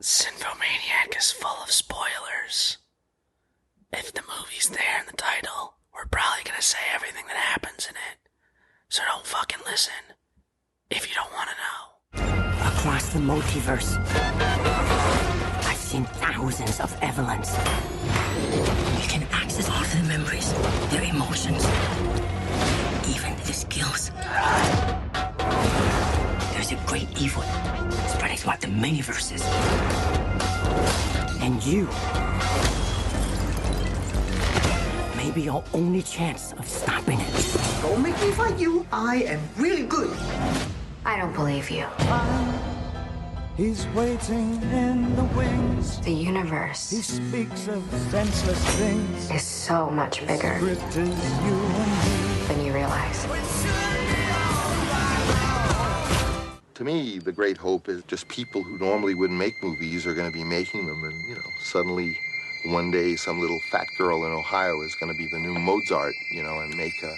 Cinphomaniac is full of spoilers. If the movie's there in the title, we're probably gonna say everything that happens in it. So don't fucking listen if you don't want to know. Across the multiverse, I've seen thousands of Evelyns. You can access all of their memories, their emotions, even their skills. There's a great evil spreading throughout the many verses. And you may be your only chance of stopping it. Don't make me fight you. I am really good. I don't believe you. He's waiting in the wings. The universe He speaks of senseless things. is so much bigger Script is you and me. than you realize. To me, the great hope is just people who normally wouldn't make movies are going to be making them. And, suddenly one day some little fat girl in Ohio is going to be the new Mozart, and make a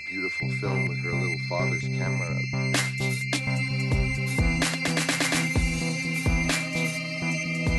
beautiful film with her little father's camera.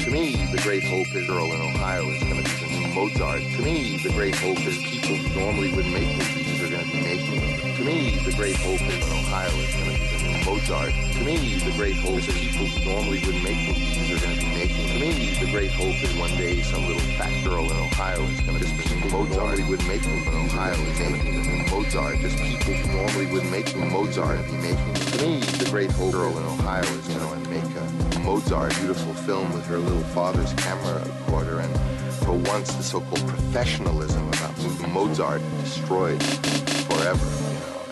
To me, the great hope is girl in Ohio is going to be the new Mozart. To me, the great hope is people who normally wouldn't make movies are going to be making them. To me, the great hope is Ohio is going to be the new Mozart. To me, the great hope is people who normally wouldn't make movies are going to be making them. To me, the great hope is one day some little fat girl in Ohio is going to just be Mozart. Normally wouldn't make movies in Ohio is making the new Mozart. Just people who normally wouldn't make Mozart and be making them. To me, the great hope girl in Ohio is going to make a Mozart, beautiful film with her little father's camera recorder, and for once the so-called professionalism about moving Mozart destroyed forever,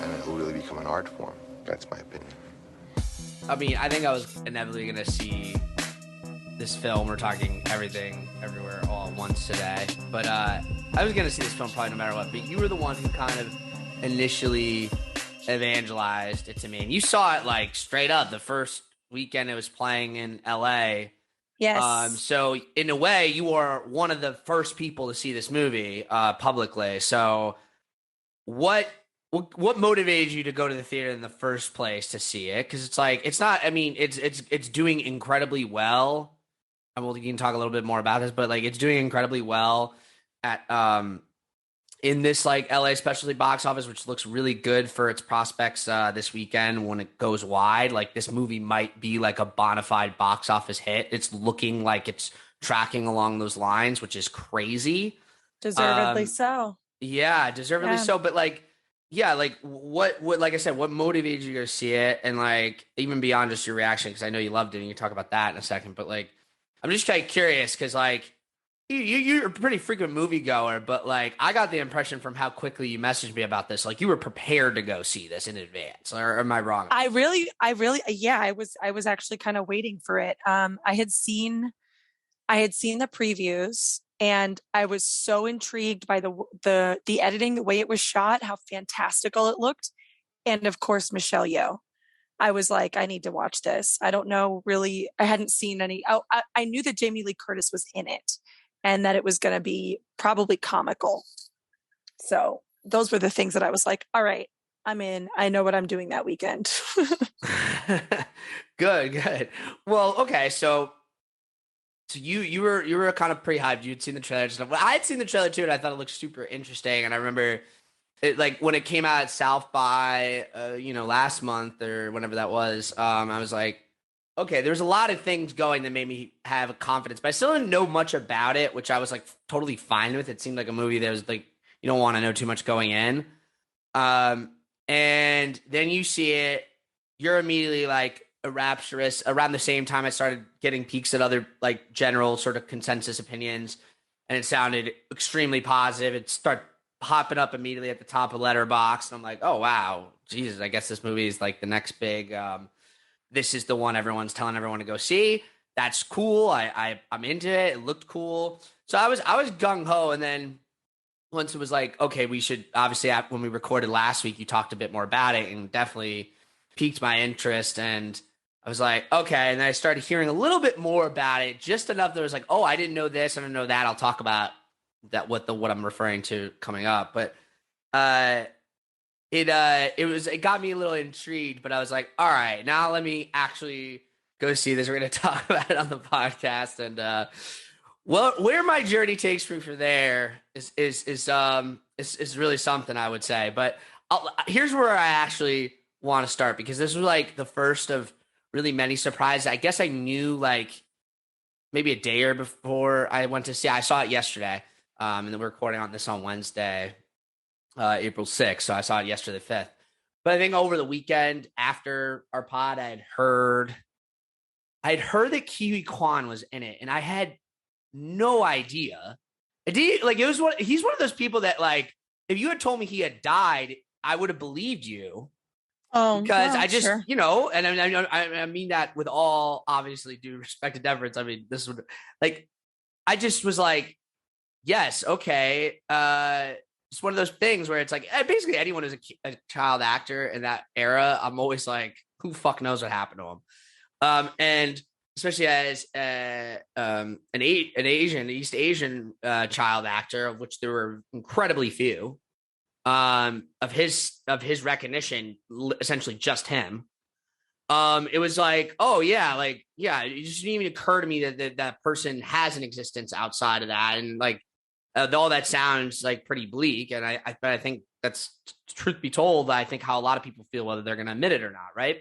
and it'll really become an art form. That's my opinion. I mean, I think I was inevitably gonna see this film. We're talking everything, everywhere, all at once today. But I was gonna see this film probably no matter what. But you were the one who kind of initially evangelized it to me, and you saw it like straight up the first weekend it was playing in LA. Yes. So in a way, you are one of the first people to see this movie publicly. So what motivated you to go to the theater in the first place to see it? Because it's like it's doing incredibly well. And we can talk a little bit more about this, but like it's doing incredibly well at in this like LA specialty box office, which looks really good for its prospects this weekend when it goes wide. Like this movie might be like a bona fide box office hit. It's looking like it's tracking along those lines, which is crazy. Deservedly so. Yeah, deservedly so. But like, yeah, like what, like I said, what motivated you to see it? And like, even beyond just your reaction, because I know you loved it and you can talk about that in a second, but like, I'm just kind of curious because like, you're a pretty frequent moviegoer, but like I got the impression from how quickly you messaged me about this, like you were prepared to go see this in advance. Or am I wrong? I was actually kind of waiting for it. I had seen the previews, and I was so intrigued by the editing, the way it was shot, how fantastical it looked, and of course Michelle Yeoh. I was like, I need to watch this. I don't know, really. I hadn't seen any. I knew that Jamie Lee Curtis was in it, and that it was going to be probably comical. So those were the things that I was like, all right, I'm in. I know what I'm doing that weekend. Good. Well, okay. So you were kind of pretty hyped. You'd seen the trailer and stuff. Well, I had seen the trailer too, and I thought it looked super interesting. And I remember it, like when it came out at South by, last month or whenever that was, I was like, okay, there's a lot of things going that made me have confidence, but I still didn't know much about it, which I was like totally fine with. It seemed like a movie that was like, you don't want to know too much going in. And then you see it, you're immediately like rapturous. Around the same time, I started getting peeks at other like general sort of consensus opinions, and it sounded extremely positive. It started popping up immediately at the top of Letterboxd, and I'm like, oh wow, Jesus, I guess this movie is like the next big this is the one everyone's telling everyone to go see. That's cool. I'm into it. It looked cool. So I was gung-ho. And then once it was like, okay, we should obviously, when we recorded last week, you talked a bit more about it and definitely piqued my interest. And I was like, okay. And then I started hearing a little bit more about it, just enough that was like, oh, I didn't know this. I didn't know that. I'll talk about that, what I'm referring to coming up. But it got me a little intrigued, but I was like, all right, now let me actually go see this. We're going to talk about it on the podcast. And well, where my journey takes me from there is really something, I would say. But here's where I actually want to start, because this was like the first of really many surprises. I guess I knew like maybe a day or before I went to see. I saw it yesterday, and then we're recording on this on Wednesday, April 6th. So I saw it yesterday, the 5th. But I think over the weekend after our pod, I had heard that Huy Quan was in it, and I had no idea. He's one of those people that, like, if you had told me he had died, I would have believed you. Oh, because well, I just, sure. you know, and I mean that with all obviously due respect and deference. I mean, this would, like, I just was like, yes, okay. It's one of those things where it's like, basically anyone who's a child actor in that era, I'm always like, who fuck knows what happened to him? And especially as an East Asian child actor, of which there were incredibly few, of his recognition, essentially just him. It was like, oh yeah, like, yeah, it just didn't even occur to me that person has an existence outside of that. And like, all that sounds like pretty bleak. And I think that's, truth be told, I think how a lot of people feel, whether they're going to admit it or not. Right.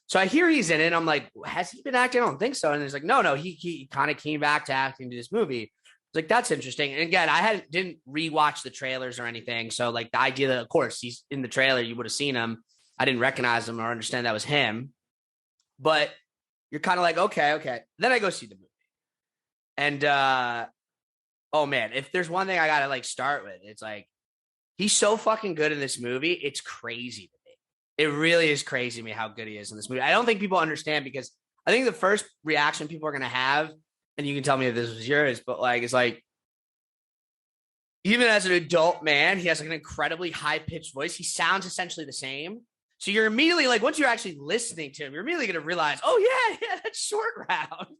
So I hear he's in it. I'm like, has he been acting? I don't think so. And he's like, no, he kind of came back to acting to this movie. It's like, that's interesting. And again, I didn't rewatch the trailers or anything. So like the idea that, of course, he's in the trailer, you would have seen him. I didn't recognize him or understand that was him. But you're kind of like, okay. Then I go see the movie. And oh man, if there's one thing I gotta like start with, it's like, he's so fucking good in this movie. It's crazy to me. It really is crazy to me how good he is in this movie. I don't think people understand, because I think the first reaction people are gonna have, and you can tell me if this was yours, but like, it's like, even as an adult man, he has like an incredibly high pitched voice. He sounds essentially the same. So you're immediately like, once you're actually listening to him, you're immediately gonna realize, oh yeah, that's Short Round.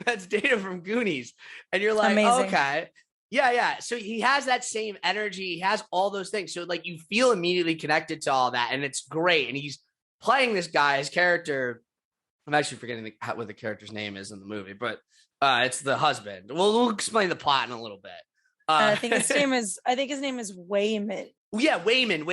That's Data from Goonies. And you're like, Amazing. okay. Yeah. So he has that same energy. He has all those things. So like, you feel immediately connected to all that. And it's great. And he's playing this guy, his character. I'm actually forgetting what the character's name is in the movie, but it's the husband. We'll explain the plot in a little bit. I think his name is Wayman. Yeah, Wayman.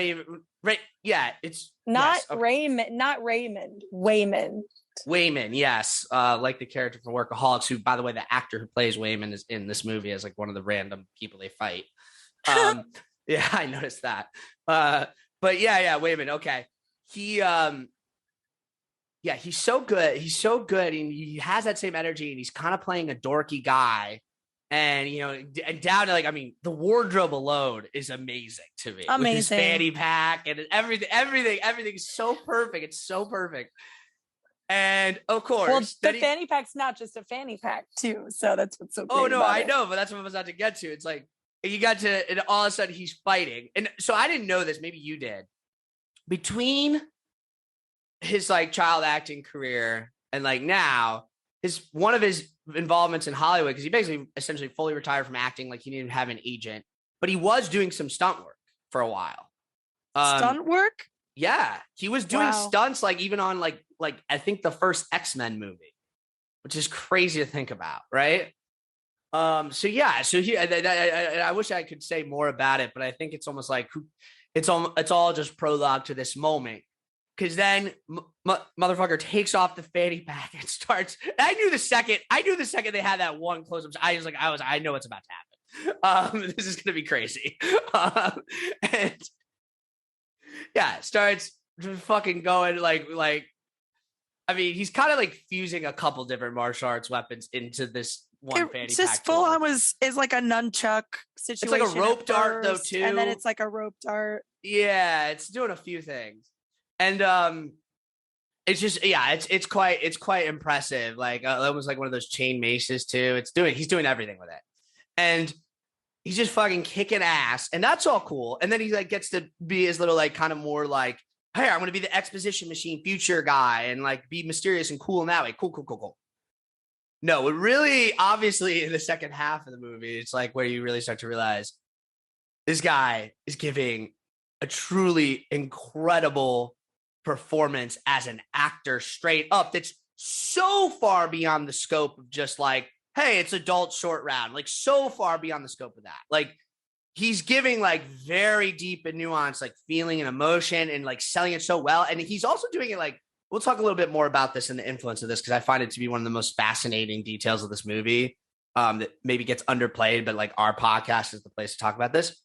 Right. Yeah. It's Not yes, okay. Raymond. Wayman. Wayman, yes, like the character from Workaholics, who, by the way, the actor who plays Wayman is in this movie as like one of the random people they fight. Yeah, I noticed that. But yeah, Wayman. Okay, he's so good. He's so good, and he has that same energy, and he's kind of playing a dorky guy. And you know, and down to like, I mean, the wardrobe alone is amazing to me. Amazing. With his fanny pack and everything is so perfect. It's so perfect. And of course, well, the fanny pack's not just a fanny pack too, so that's what's so great. Oh no, about I it. know, but that's what I was about to get to. It's like you got to, and all of a sudden he's fighting, and so I didn't know this. Maybe you did. Between his like child acting career and like now, one of his involvements in Hollywood, because he basically essentially fully retired from acting, like he didn't have an agent, but he was doing some stunt work for a while. Stunt work? Yeah, he was doing stunts, like even on like I think the first X-Men movie, which is crazy to think about, right? So he, I wish I could say more about it, but I think it's almost like it's all just prologue to this moment, because then motherfucker takes off the fanny pack and starts. I knew the second they had that one close up, I know what's about to happen. This is gonna be crazy, and. Yeah, starts fucking going like I mean, he's kind of like fusing a couple different martial arts weapons into this one fanny pack. It's just full on is like a nunchuck situation. It's like a rope dart though too. And then it's like a rope dart. Yeah, it's doing a few things. And it's just it's quite impressive. Like almost like one of those chain maces too. He's doing everything with it. And he's just fucking kicking ass, and that's all cool. And then he like gets to be his little like kind of more like, hey, I'm gonna be the exposition machine future guy and like be mysterious and cool in that way. Cool. No, it really, obviously in the second half of the movie, it's like where you really start to realize this guy is giving a truly incredible performance as an actor straight up. That's so far beyond the scope of just like, hey, it's adult short round, like so far beyond the scope of that. Like he's giving like very deep and nuanced like feeling and emotion and like selling it so well. And he's also doing it like, we'll talk a little bit more about this and the influence of this, because I find it to be one of the most fascinating details of this movie that maybe gets underplayed, but like our podcast is the place to talk about this.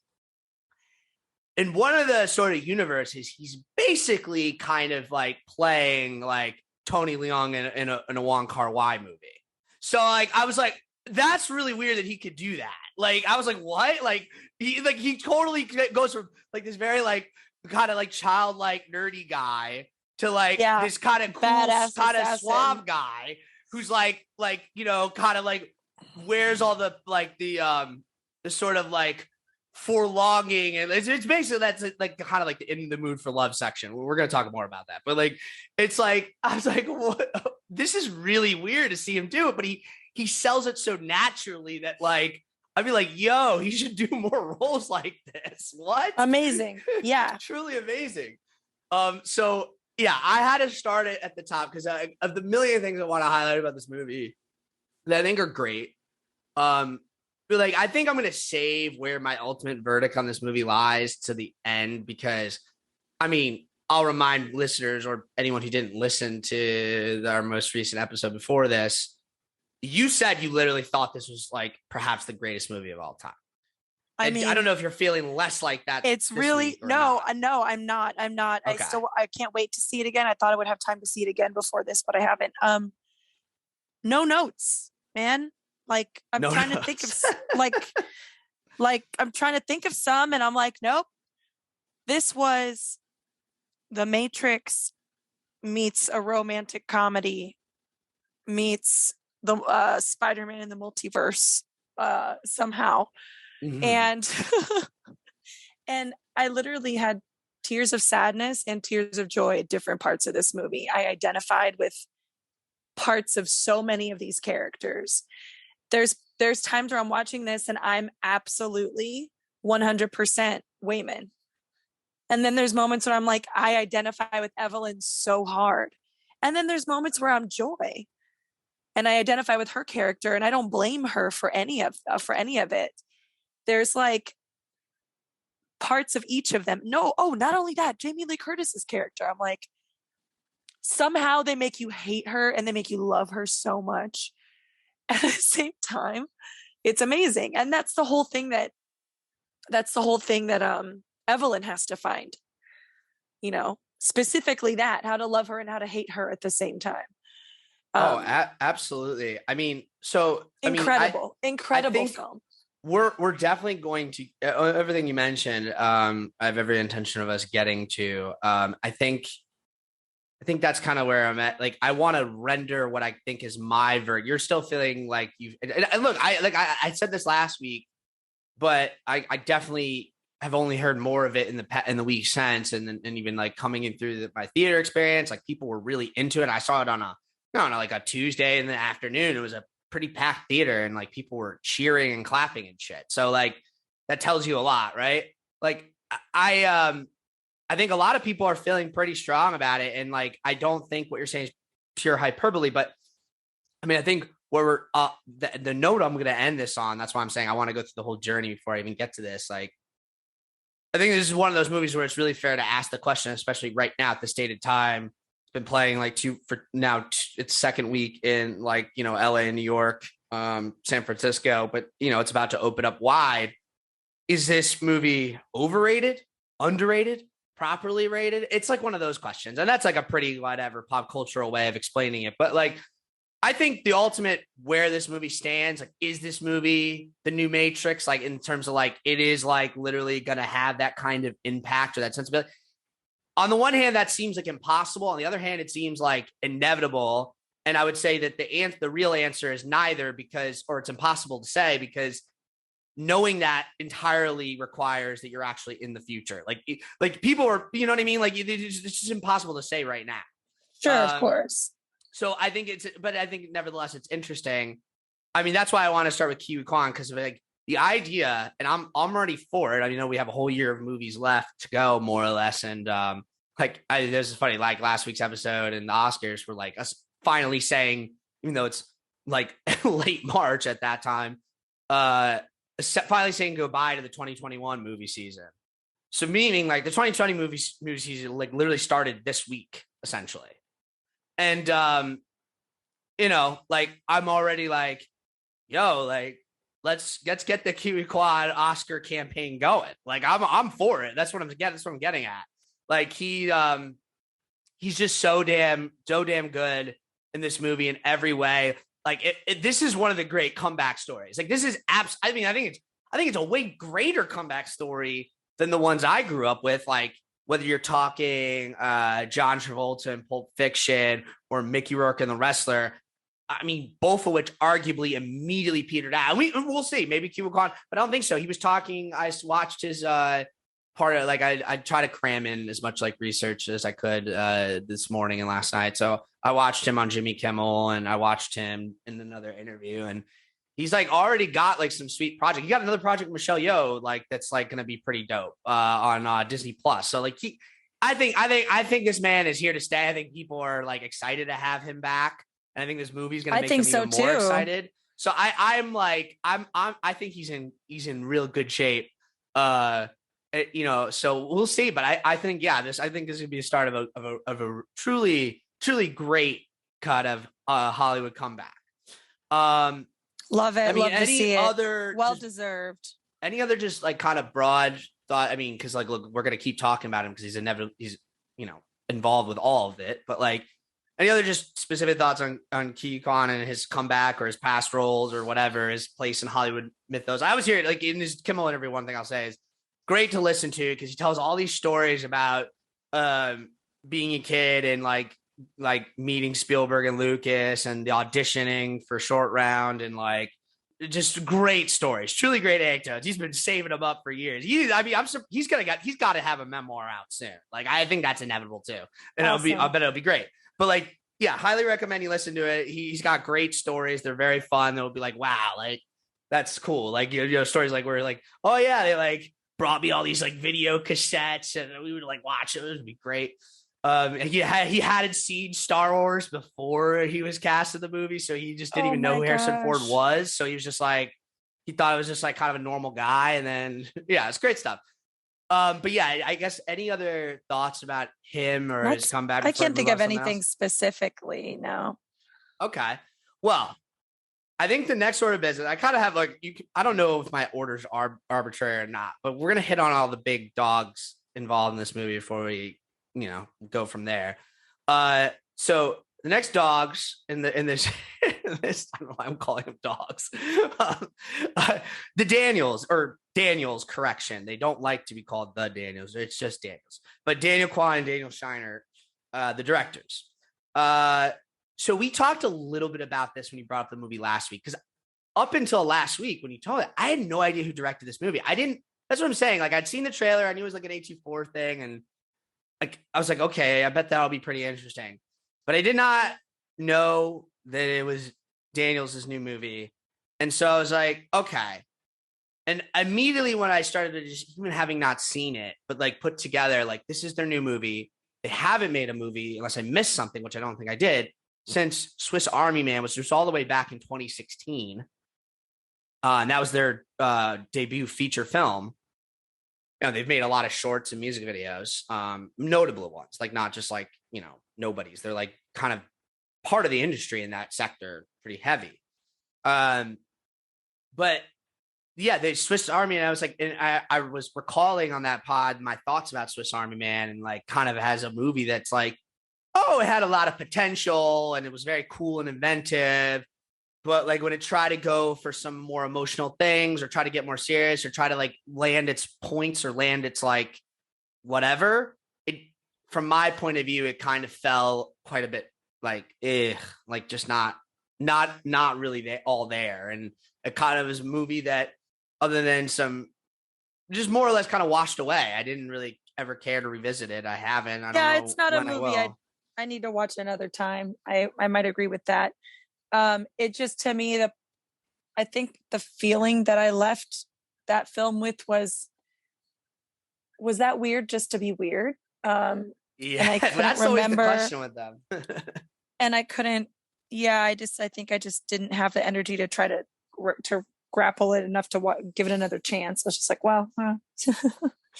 In one of the sort of universes, he's basically kind of like playing like Tony Leung in a Wong Kar-wai movie. So like, I was like, that's really weird that he could do that. Like, I was like, what? Like he totally goes from like this very like kind of like childlike nerdy guy to like this kind of cool, kind of suave guy who's like, you know, kind of like wears all the like the sort of like forlonging, and it's basically that's like kind of like the in the mood for love section. We're gonna talk more about that, but like it's like I was like, what? This is really weird to see him do it, but he sells it so naturally that like I'd be like, yo, he should do more roles like this. What? Amazing. Yeah. Truly amazing. So yeah, I had to start it at the top because of the million things I want to highlight about this movie that I think are great. But like, I think I'm going to save where my ultimate verdict on this movie lies to the end, because I mean, I'll remind listeners or anyone who didn't listen to our most recent episode before this, you said you literally thought this was like perhaps the greatest movie of all time. I mean, I don't know if you're feeling less like that. It's really no, I'm not. Okay. I can't wait to see it again. I thought I would have time to see it again before this, but I haven't. No notes, man. Like I'm trying to think of like I'm trying to think of some, and I'm like, nope. This was The Matrix meets a romantic comedy meets the Spider-Man in the Multiverse somehow. Mm-hmm. And I literally had tears of sadness and tears of joy at different parts of this movie. I identified with parts of so many of these characters. There's times where I'm watching this and I'm absolutely 100% Wayman. And then there's moments where I'm like, I identify with Evelyn so hard. And then there's moments where I'm Joy and I identify with her character, and I don't blame her for any of it. There's like parts of each of them. Not only that, Jamie Lee Curtis's character, I'm like, somehow they make you hate her and they make you love her so much. At the same time, it's amazing. And that's the whole thing that Evelyn has to find, you know, specifically that, how to love her and how to hate her at the same time. Absolutely. I mean, incredible film. We're definitely going to everything you mentioned. I have every intention of us getting to. I think that's kind of where I'm at. Like, I want to render what I think is my verdict. You're still feeling like you've. And look, I said this last week, but I definitely have only heard more of it in the week since, and even like coming in through my theater experience, like people were really into it. I saw it on a Tuesday in the afternoon. It was a pretty packed theater, and like people were cheering and clapping and shit. So like that tells you a lot, right? Like I think a lot of people are feeling pretty strong about it, and like I don't think what you're saying is pure hyperbole, but I mean I think where we're the note I'm going to end this on. That's why I'm saying I want to go through the whole journey before I even get to this. Like, I think this is one of those movies where it's really fair to ask the question, especially right now at the stated time. It's been playing like its second week in like, you know, LA and New York, San Francisco, but you know, it's about to open up wide. Is this movie overrated, underrated, properly rated? It's like one of those questions. And that's like a pretty whatever pop cultural way of explaining it. But like, I think the ultimate where this movie stands, like, is this movie the new Matrix? Like in terms of like, it is like literally going to have that kind of impact or that sensibility. On the one hand, that seems like impossible. On the other hand, it seems like inevitable. And I would say that the real answer is neither, or it's impossible to say, because knowing that entirely requires that you're actually in the future. Like people are, you know what I mean? Like it's just impossible to say right now. Sure, of course. So I think nevertheless, it's interesting. I mean, that's why I want to start with Huy Quan, because of like the idea, and I'm already for it. I mean, we have a whole year of movies left to go, more or less. And this is funny, like last week's episode and the Oscars were like us finally saying, even though it's like late March at that time, finally saying goodbye to the 2021 movie season. So meaning like the 2020 movie season like literally started this week essentially. And you know, like I'm already like, yo, like let's get the Huy Quan Oscar campaign going. Like I'm for it. That's what I'm getting at. Like he's just so damn good in this movie in every way. Like this is one of the great comeback stories. Like this is I think it's a way greater comeback story than the ones I grew up with. Like whether you're talking John Travolta in Pulp Fiction or Mickey Rourke in The Wrestler. I mean, both of which arguably immediately petered out. We'll see. Maybe Huy Quan, but I don't think so. He was talking. I watched his part of like I try to cram in as much like research as I could this morning and last night. So I watched him on Jimmy Kimmel and I watched him in another interview, and he's like already got like some sweet project. He got another project with Michelle Yeoh, like that's like going to be pretty dope on Disney Plus. So like I think this man is here to stay. I think people are like excited to have him back. And I think this movie is going to make them even more excited. So I think he's in real good shape. You know, so we'll see. But I think this is going to be the start of a truly great kind of Hollywood comeback. Love it. I mean, love to see it. Well deserved. Any other just like kind of broad thought? I mean, because like look, we're going to keep talking about him because he's you know involved with all of it. But like. Any other just specific thoughts on Huy Quan and his comeback or his past roles or whatever, his place in Hollywood mythos? I was here like in his Kimmel interview. One thing I'll say is great to listen to because he tells all these stories about being a kid and like meeting Spielberg and Lucas and the auditioning for Short Round and like just great stories, truly great anecdotes. He's been saving them up for years. He's got to have a memoir out soon. Like I think that's inevitable too, and awesome. I bet it'll be great. But like, yeah, highly recommend you listen to it. He's got great stories. They're very fun. They'll be like, wow, like that's cool. Like, you know, stories like where like, oh yeah, they like brought me all these like video cassettes and we would like watch it. It would be great. He hadn't seen Star Wars before he was cast in the movie, so he just didn't even know who Harrison Ford was. So he was just like, he thought it was just like kind of a normal guy. And then, yeah, it's great stuff. But yeah, I guess any other thoughts about him or his comeback? I can't think of anything specifically. No. Okay. Well, I think the next order of business, I kind of have like, I don't know if my orders are arbitrary or not, but we're going to hit on all the big dogs involved in this movie before we, you know, go from there. So the next dogs in this, I don't know why I'm calling them dogs. The Daniels, correction. They don't like to be called the Daniels. It's just Daniels. But Daniel Kwan and Daniel Shiner, the directors. So we talked a little bit about this when you brought up the movie last week, because up until last week when you told it, I had no idea who directed this movie. That's what I'm saying. Like I'd seen the trailer. I knew it was like an A24 thing. And like I was like, okay, I bet that'll be pretty interesting. But I did not know that it was Daniels' new movie. And so I was like, okay. And immediately when I started to just, even having not seen it, but like put together, like this is their new movie. They haven't made a movie, unless I missed something, which I don't think I did, since Swiss Army Man, which was all the way back in 2016. And that was their debut feature film. You know, they've made a lot of shorts and music videos, notable ones, like not just like, you know, nobodies. They're like kind of part of the industry in that sector, pretty heavy. But yeah, the Swiss Army, and I was like, and I was recalling on that pod my thoughts about Swiss Army Man, and like kind of has a movie that's like, oh, it had a lot of potential and it was very cool and inventive. But like when it tried to go for some more emotional things or try to get more serious or try to like land its points or land its like whatever, it, from my point of view, it kind of fell quite a bit like, like just not really all there. And it kind of is a movie that, other than some, just more or less kind of washed away. I didn't really ever care to revisit it. I haven't. I don't know. It's not a movie I need to watch another time. I might agree with that. It just, to me, I think the feeling that I left that film with was that weird just to be weird? Yeah, and I couldn't remember. Always the question with them. And I couldn't Yeah, I think I just didn't have the energy to try to grapple it enough to give it another chance. I was just like, well,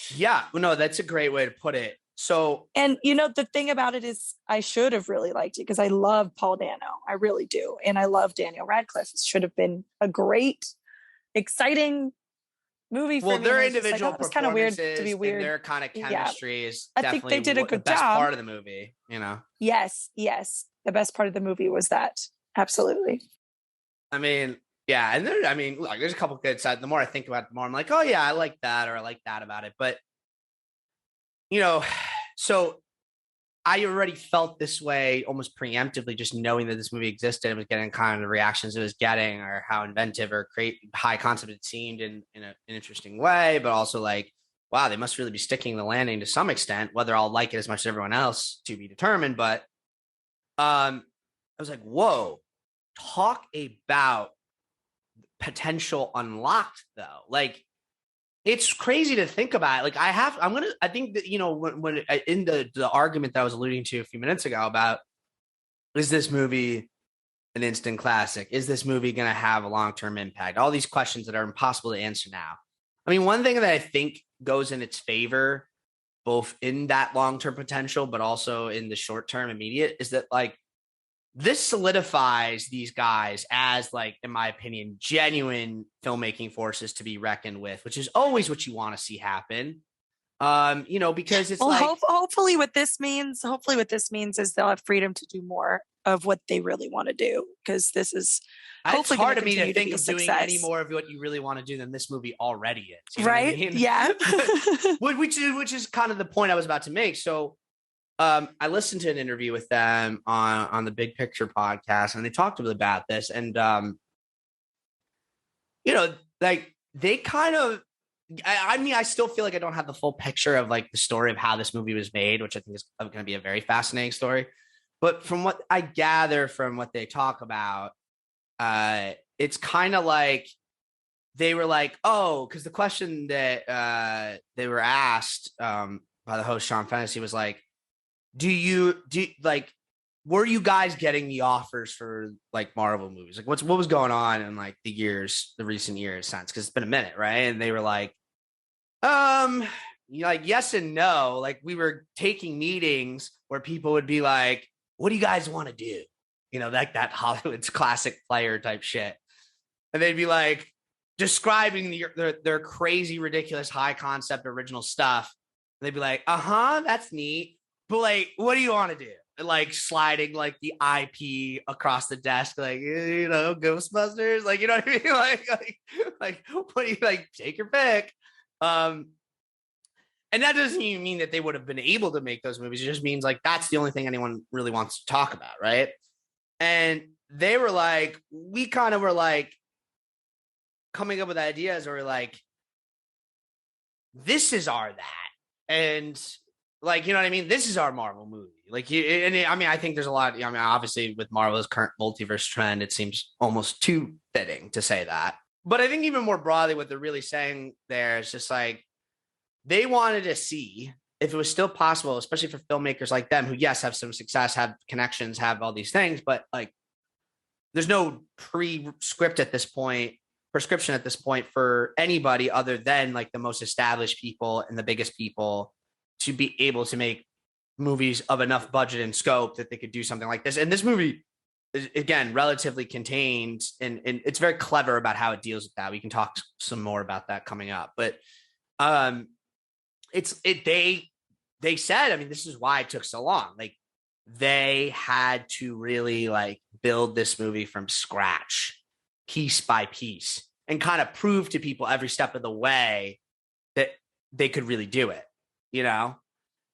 Yeah, no, that's a great way to put it. So, and the thing about it is I should have really liked it because I love Paul Dano. I really do. And I love Daniel Radcliffe. It should have been a great, exciting movie for me. Their And individual it was kind of weird to be weird. and their kind of chemistry is I definitely think they did a good the best job. part of the movie, Yes. The best part of the movie was that. Absolutely. I mean, yeah. And there's a couple good sides. The more I think about it, the more I'm like, oh yeah, I like that, or I like that about it. But, so I already felt this way almost preemptively, just knowing that this movie existed and was getting kind of the reactions it was getting, or how inventive or high concept it seemed in an interesting way, but also like, wow, they must really be sticking the landing to some extent, whether I'll like it as much as everyone else to be determined. But I was like, whoa, talk about potential unlocked though. Like, it's crazy to think about. Like, I think that, when in the argument that I was alluding to a few minutes ago about, is this movie an instant classic? Is this movie going to have a long-term impact? All these questions that are impossible to answer now. I mean, one thing that I think goes in its favor, both in that long-term potential, but also in the short-term immediate, is that like, this solidifies these guys as, like, in my opinion, genuine filmmaking forces to be reckoned with, which is always what you want to see happen. Because it's hopefully what this means is they'll have freedom to do more of what they really want to do. Because this is hopefully hard to me to think of success. Doing any more of what you really want to do than this movie already is. Right? I mean? Yeah. which is kind of the point I was about to make. So, I listened to an interview with them on the Big Picture podcast, and they talked about this. And, like, they kind of, I still feel like I don't have the full picture of like the story of how this movie was made, which I think is going to be a very fascinating story. But from what I gather from what they talk about, it's kind of like they were like, oh, because the question that they were asked by the host, Sean Fennessy, was like, were you guys getting the offers for like Marvel movies? Like what was going on in like the recent years since? Because it's been a minute, right? And they were like, yes and no. Like, we were taking meetings where people would be like, what do you guys want to do? Like that Hollywood's classic player type shit. And they'd be like describing their crazy, ridiculous, high concept original stuff. And they'd be like, that's neat. But like, what do you want to do? Like sliding like the IP across the desk, like, Ghostbusters, like, you know what I mean? Like what do you like? Take your pick. And that doesn't even mean that they would have been able to make those movies. It just means like that's the only thing anyone really wants to talk about, right? And they were like, we kind of were like coming up with ideas, or like, this is our that, and like, you know what I mean? This is our Marvel movie. Like, I think there's a lot. Obviously, with Marvel's current multiverse trend, it seems almost too fitting to say that. But I think even more broadly, what they're really saying there is just like, they wanted to see if it was still possible, especially for filmmakers like them, who, yes, have some success, have connections, have all these things, but like, there's no prescription at this point for anybody other than like the most established people and the biggest people to be able to make movies of enough budget and scope that they could do something like this. And this movie is, again, relatively contained, and it's very clever about how it deals with that. We can talk some more about that coming up, but they said, I mean, this is why it took so long. Like, they had to really like build this movie from scratch, piece by piece, and kind of prove to people every step of the way that they could really do it.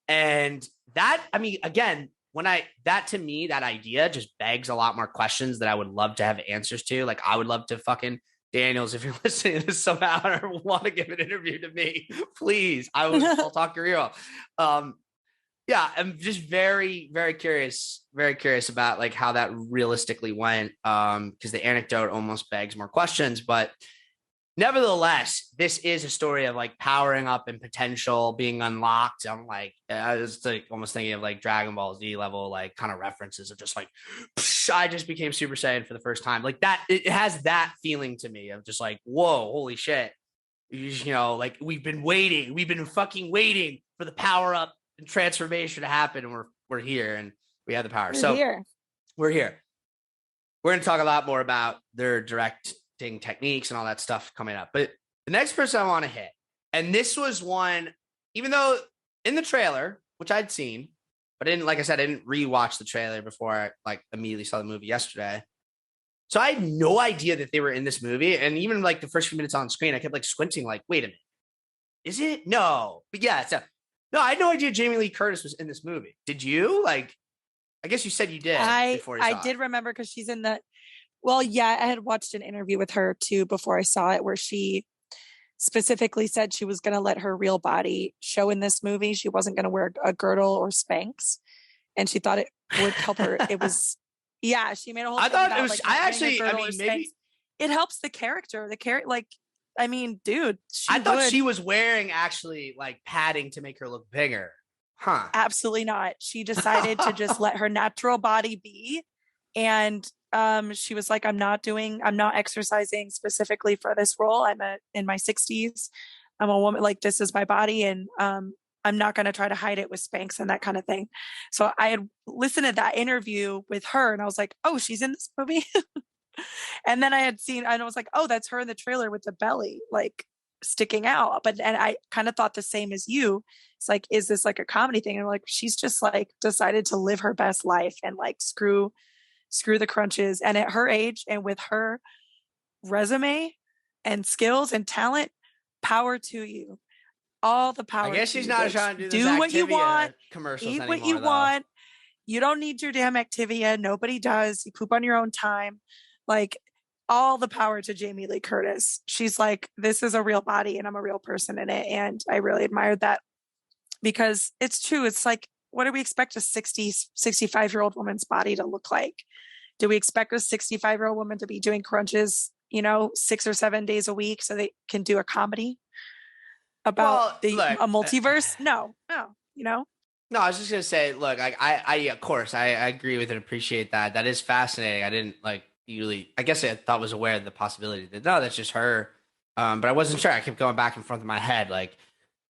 And that, I mean, again, to me, that idea just begs a lot more questions that I would love to have answers to. Like, I would love to fucking, Daniels, if you're listening to this somehow or want to give an interview to me, please, I'll talk your ear off. Yeah, I'm just very, very curious about like how that realistically went. Because the anecdote almost begs more questions, but nevertheless, this is a story of like powering up and potential being unlocked. I'm like, I was like almost thinking of like Dragon Ball Z level, like kind of references of just like, I just became Super Saiyan for the first time. Like that, it has that feeling to me of just like, whoa, holy shit. You know, like we've been fucking waiting for the power up and transformation to happen. And we're here and we have the power. We're here. We're going to talk a lot more about their directing techniques and all that stuff coming up. But the next person I want to hit, and this was one, even though in the trailer, which I'd seen, but like I said, I didn't rewatch the trailer before I like immediately saw the movie yesterday. So I had no idea that they were in this movie. And even like the first few minutes on screen, I kept like squinting, like, wait a minute. Is it? No. But yeah, no, I had no idea Jamie Lee Curtis was in this movie. Did you? Like, I guess you said you did. I did remember because she's in the, well, yeah, I had watched an interview with her too before I saw it where she specifically said she was going to let her real body show in this movie. She wasn't going to wear a girdle or Spanx. And she thought it would help her. It was, yeah, she made a whole I thing thought about, it was, like, I actually, I girdle or mean, maybe. Spanx. It helps the character. Like, I mean, dude, I thought she was wearing actually like padding to make her look bigger. Huh. Absolutely not. She decided to just let her natural body be. And she was like, I'm not exercising specifically for this role. I'm in my 60s. I'm a woman, like this is my body. And I'm not going to try to hide it with Spanx and that kind of thing. So I had listened to that interview with her and I was like, oh, she's in this movie. And then I had seen, and I was like, oh, that's her in the trailer with the belly, like sticking out. And I kind of thought the same as you. It's like, is this like a comedy thing? And like, she's just like decided to live her best life and like screw the crunches. And at her age and with her resume and skills and talent, power to you. All the power. I guess she's not trying to do what you want, commercials eat anymore, what you want. You don't need your damn Activia. Nobody does. You poop on your own time. Like all the power to Jamie Lee Curtis. She's like, this is a real body and I'm a real person in it. And I really admired that because it's true. It's like, what do we expect a 65-year-old woman's body to look like? Do we expect a 65-year-old woman to be doing crunches, 6 or 7 days a week so they can do a comedy about a multiverse? No. No, I was just gonna say, look, I of course I agree with and appreciate that. That is fascinating. I didn't like usually. I guess I thought was aware of the possibility that no, that's just her. But I wasn't sure. I kept going back in front of my head, like,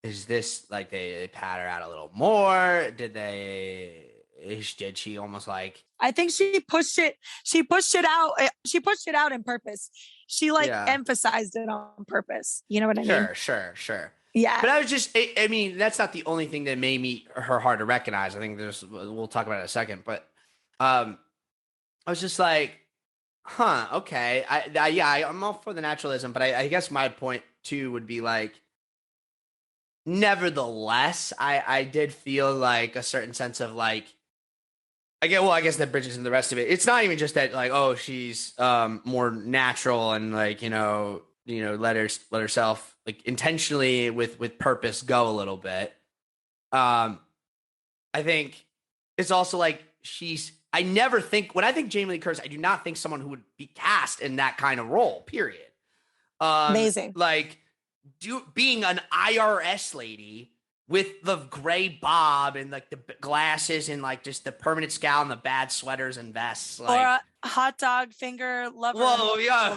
is this like they pat her out a little more? Did she almost like? I think she pushed it. She pushed it out. She pushed it out on purpose. She emphasized it on purpose. You know what I mean? Sure. Yeah. But I was just, I mean, that's not the only thing that made her hard to recognize. I think we'll talk about it in a second, but I was just like, huh, okay. I'm all for the naturalism, but I guess my point too would be like, nevertheless, I did feel like a certain sense of like, I guess that bridges into the rest of it. It's not even just that like, oh, she's more natural and like, let herself like intentionally with purpose go a little bit. I think it's also like when I think Jamie Lee Curtis, I do not think someone who would be cast in that kind of role, period. Amazing. Like being an IRS lady with the gray bob and like the glasses and like just the permanent scowl and the bad sweaters and vests. Like, or a hot dog finger lover. Whoa, yeah.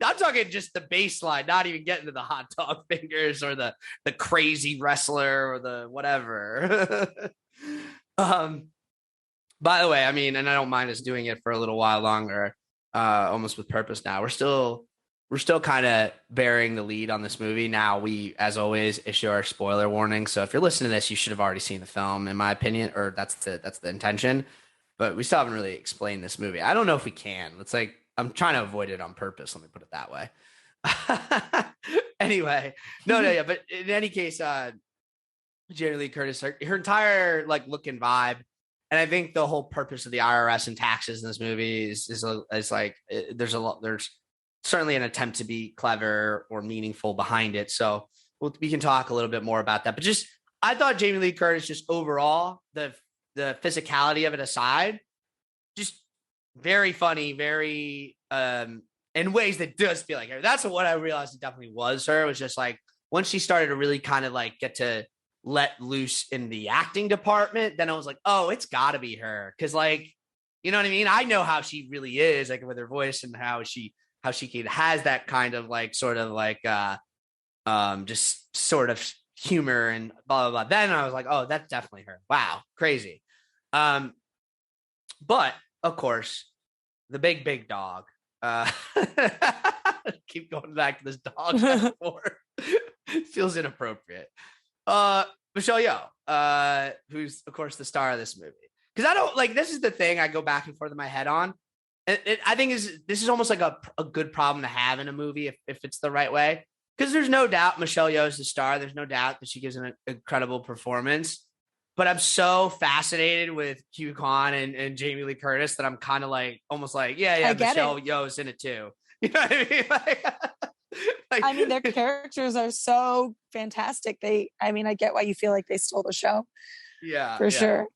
I'm talking just the baseline, not even getting to the hot dog fingers or the crazy wrestler or the whatever. By the way, I mean, and I don't mind us doing it for a little while longer, almost with purpose now. We're still kind of bearing the lead on this movie. Now we, as always, issue our spoiler warning. So if you're listening to this, you should have already seen the film, in my opinion, or that's the intention. But we still haven't really explained this movie. I don't know if we can. It's like, I'm trying to avoid it on purpose. Let me put it that way. Anyway, no. But in any case, Jamie Lee Curtis, her entire like look and vibe. And I think the whole purpose of the IRS and taxes in this movie is like, there's certainly an attempt to be clever or meaningful behind it. So we can talk a little bit more about that. But just, I thought Jamie Lee Curtis, just overall, the physicality of it aside, just very funny, very in ways that does feel like her. That's what I realized it definitely was her. It was just like once she started to really kind of like get to let loose in the acting department, then I was like, oh, it's got to be her. Because like, you know what I mean? I know how she really is, like with her voice and how she has that kind of like sort of like just sort of humor and blah blah blah. Then I was like, oh, that's definitely her. Wow, crazy. But of course, the big dog. Keep going back to this dog metaphor. Feels inappropriate. Michelle Yeoh, who's of course the star of this movie. Because I don't like, this is the thing I go back and forth in my head on. I think this is almost like a good problem to have in a movie if it's the right way. Because there's no doubt Michelle Yeoh is the star. There's no doubt that she gives an incredible performance. But I'm so fascinated with Huy Quan and Jamie Lee Curtis that I'm kind of like, almost like, yeah, Michelle Yeoh's in it too. You know what I mean? Like, I mean, their characters are so fantastic. I get why you feel like they stole the show. Yeah, for sure.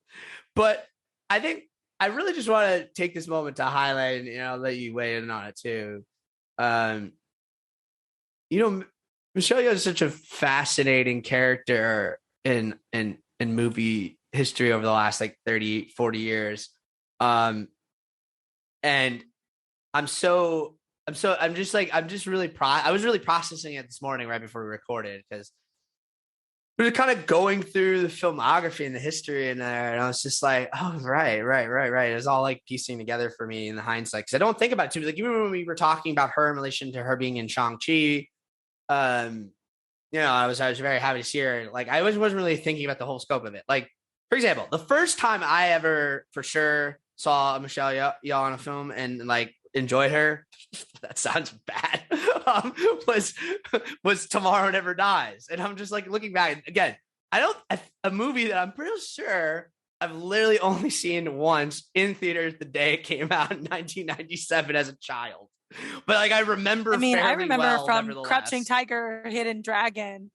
But I think I really just want to take this moment to highlight, and let you weigh in on it too. Michelle Yeoh is such a fascinating character in movie history over the last like 30, 40 years. And I was really processing it this morning right before we recorded, because we were kind of going through the filmography and the history in there, and I was just like, oh, right. It was all like piecing together for me in the hindsight, because I don't think about it too. Like even when we were talking about her in relation to her being in Shang-Chi, I was very happy to see her. Like I wasn't really thinking about the whole scope of it. Like for example, the first time I ever for sure saw Michelle Yeoh on a film and like enjoyed her, that sounds bad, was Tomorrow Never Dies. And I'm just like looking back again, a movie that I'm pretty sure I've literally only seen once in theaters the day it came out in 1997 as a child. But like I remember from Crouching Tiger, Hidden Dragon.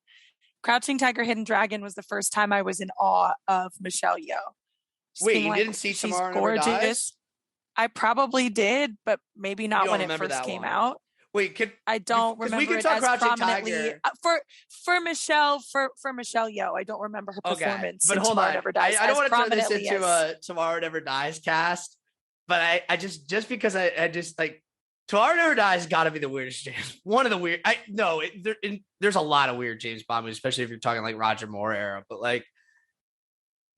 Crouching Tiger, Hidden Dragon was the first time I was in awe of Michelle Yeoh. Wait, you didn't see Tomorrow Never Dies? I probably did, but maybe not when it first came out. Wait, I don't remember it as prominently for Michelle Yeoh. I don't remember her performance. But hold on, Never Dies I don't want to turn this into a Tomorrow Never Dies cast, but I just because I just like Tomorrow Never Dies got to be the weirdest James. One of the weird. There's a lot of weird James Bond movies, especially if you're talking like Roger Moore era. But like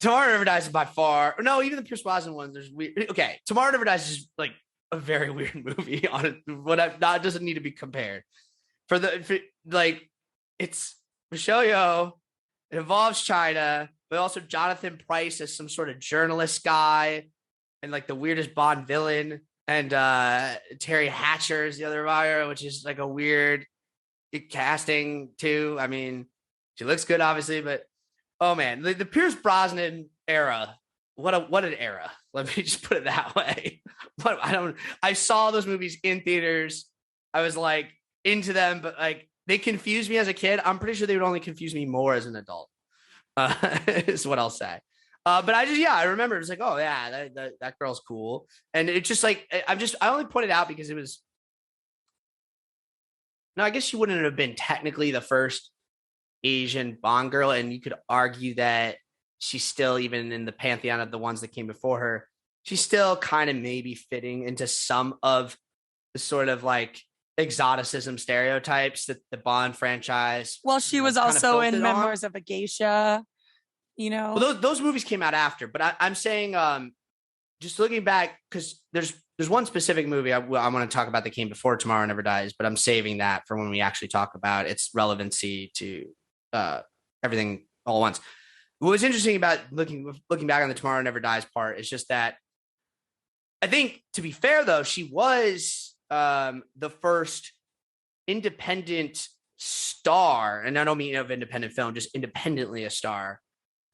Tomorrow Never Dies is by far. No, even the Pierce Brosnan ones. There's weird. Okay, Tomorrow Never Dies is like a very weird movie. On it, doesn't need to be compared. It's Michelle Yeoh. It involves China, but also Jonathan Pryce as some sort of journalist guy, and like the weirdest Bond villain. And Terry Hatcher is the other buyer, which is like a weird casting too. I mean, she looks good, obviously, but oh man, the Pierce Brosnan era, what an era. Let me just put it that way. I saw those movies in theaters. I was like into them, but like they confused me as a kid. I'm pretty sure they would only confuse me more as an adult. Is what I'll say. But I remember it was like, oh yeah, that girl's cool. And it's just like, I only pointed out because it was, no, I guess she wouldn't have been technically the first Asian Bond girl. And you could argue that she's still, even in the pantheon of the ones that came before her, she's still kind of maybe fitting into some of the sort of like exoticism stereotypes that the Bond franchise. Well, she was also in Memoirs of a Geisha. Well, those movies came out after, but I'm saying, just looking back, because there's one specific movie I want to talk about that came before Tomorrow Never Dies, but I'm saving that for when we actually talk about its relevancy to everything all at once. What was interesting about looking back on the Tomorrow Never Dies part is just that I think, to be fair though, she was the first independent star, and I don't mean of independent film, just independently a star,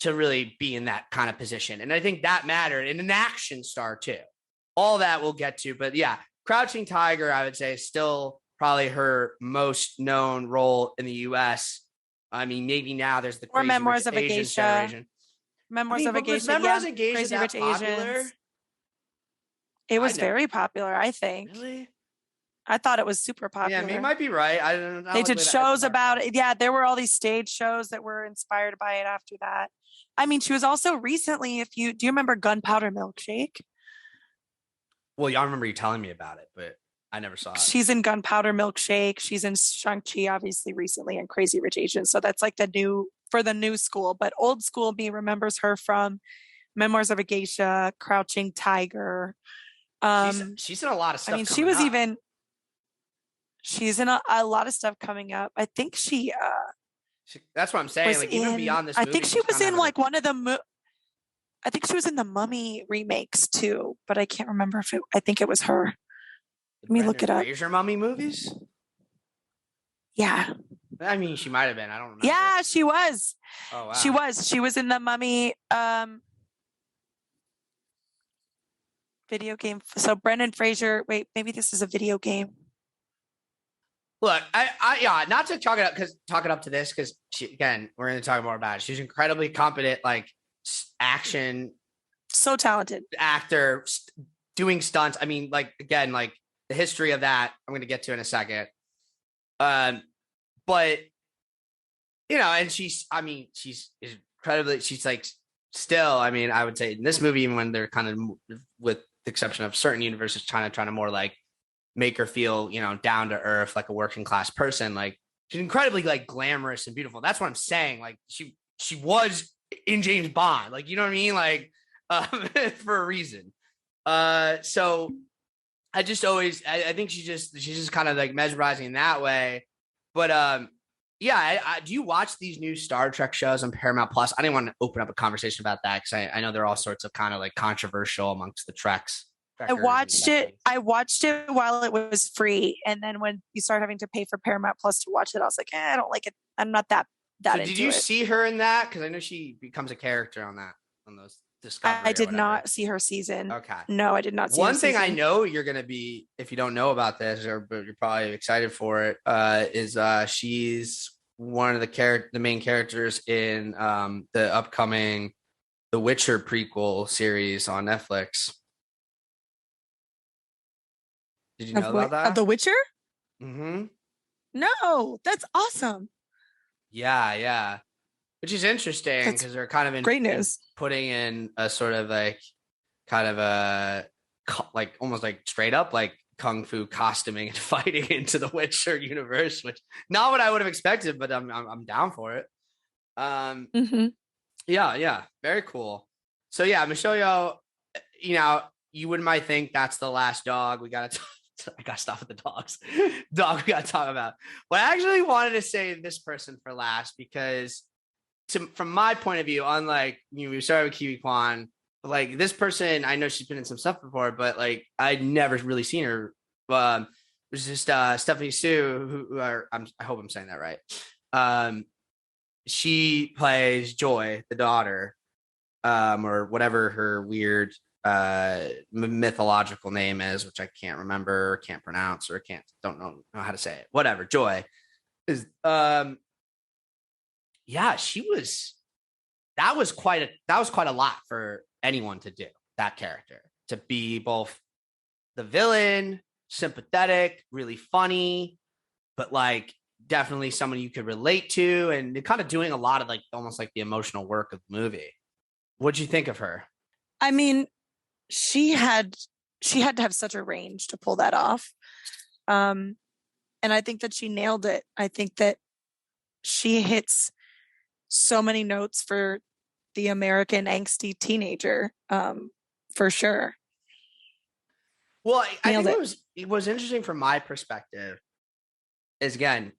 to really be in that kind of position. And I think that mattered, and an action star too. All that we'll get to, but yeah, Crouching Tiger, I would say, is still probably her most known role in the US. I mean, maybe now there's the Memoirs of a Geisha. Memoirs of a Geisha. Crazy Rich Asians. It was very popular, I think. Really? I thought it was super popular. Yeah, you might be right. I don't know. They did shows about it. Yeah, there were all these stage shows that were inspired by it after that. I mean, she was also recently, do you remember Gunpowder Milkshake? Well, I remember you telling me about it, but I never saw it. She's in Gunpowder Milkshake. She's in Shang-Chi, obviously, recently, and Crazy Rich Asians. So that's like for the new school. But old school me remembers her from Memoirs of a Geisha, Crouching Tiger. She's in a lot of stuff. I mean, she was even... She's in a lot of stuff coming up. I think that's what I'm saying. Like even beyond this movie, I think she was in like one of the I think she was in the Mummy remakes too, but I can't remember I think it was her. Let me look it up. Fraser Mummy movies? Yeah. I mean, she might have been. I don't remember. Yeah, she was. Oh, wow. She was in the Mummy video game. So Brendan Fraser, wait, maybe this is a video game. Look, I not to talk it up to this because again, we're going to talk more about it. She's incredibly competent, like action, so talented actor, doing stunts. I mean, like again, like the history of that, I'm going to get to in a second. But and she's incredibly, she's like still. I mean, I would say in this movie, even when they're kind of, with the exception of certain universes, trying to more like make her feel, down to earth, like a working class person. Like she's incredibly like glamorous and beautiful. That's what I'm saying. Like she was in James Bond, like, you know what I mean? Like, for a reason. So I just always, I think she's just kind of like mesmerizing in that way. But, yeah, do you watch these new Star Trek shows on Paramount Plus? I didn't want to open up a conversation about that because I know there are all sorts of kind of like controversial amongst the Treks. I watched it while it was free, and then when you start having to pay for Paramount Plus to watch it, I was like, I don't like it. I'm not that so into it. Did you see her in that? Because I know she becomes a character on those Discovery. I did not see her season. Okay, no, I did not see. One thing I know you're going to be, if you don't know about this, but you're probably excited for it, is she's one of the main characters in the upcoming The Witcher prequel series on Netflix. Did you know about that? Of The Witcher? Mm-hmm. No, that's awesome. Yeah. Which is interesting because they're kind of great news. Putting in a sort of like kind of a like almost like straight up like kung fu costuming and fighting into the Witcher universe, which not what I would have expected, but I'm down for it. Yeah, very cool. So yeah, Michelle Yeoh, you wouldn't might think that's the last dog. I gotta stop with the dogs. Dog we gotta talk about. But I actually wanted to say this person for last because from my point of view, unlike we started with Huy Quan, like this person, I know she's been in some stuff before, but like I'd never really seen her. It was just Stephanie Hsu, who I hope I'm saying that right. She plays Joy, the daughter, or whatever her weird mythological name is, which I can't remember, or can't pronounce, or don't know how to say it. Whatever. Joy is yeah, that was quite a lot for anyone to do, that character, to be both the villain, sympathetic, really funny, but like definitely someone you could relate to, and kind of doing a lot of like almost like the emotional work of the movie. What'd you think of her? I mean, she had to have such a range to pull that off. And I think that she nailed it. I think that she hits so many notes for the American angsty teenager, for sure. Well, I think it was interesting from my perspective is, again,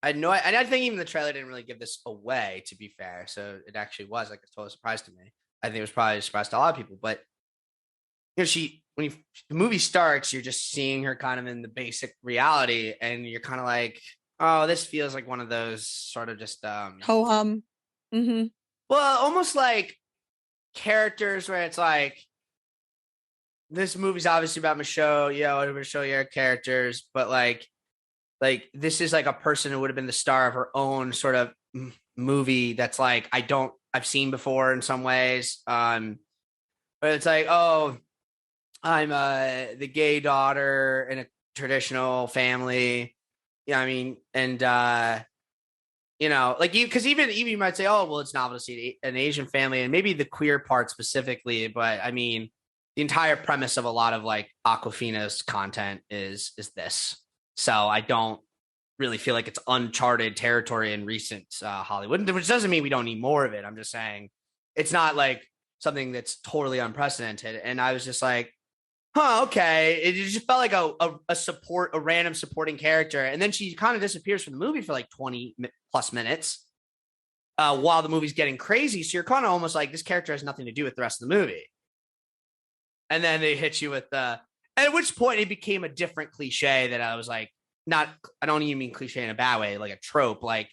I think even the trailer didn't really give this away, to be fair. So it actually was like a total surprise to me. I think it was probably a surprise to a lot of people, but the movie starts, you're just seeing her kind of in the basic reality, and you're kind of like, oh, this feels like one of those sort of just well, almost like characters where it's like, this movie's obviously about Michelle Yeoh characters, but like this is like a person who would have been the star of her own sort of movie that's like I've seen before in some ways. But it's like, oh, I'm the gay daughter in a traditional family. Yeah, I mean, and like because even you might say, oh, well, it's novel to see an Asian family, and maybe the queer part specifically, but I mean, the entire premise of a lot of like Awkwafina's content is this. So I don't really feel like it's uncharted territory in recent Hollywood, which doesn't mean we don't need more of it. I'm just saying it's not like something that's totally unprecedented. And I was just like, okay. It just felt like a random supporting character. And then she kind of disappears from the movie for like 20 plus minutes while the movie's getting crazy. So you're kind of almost like, this character has nothing to do with the rest of the movie. And then they hit you with at which point it became a different cliche that I was like, I don't even mean cliche in a bad way, like a trope, like,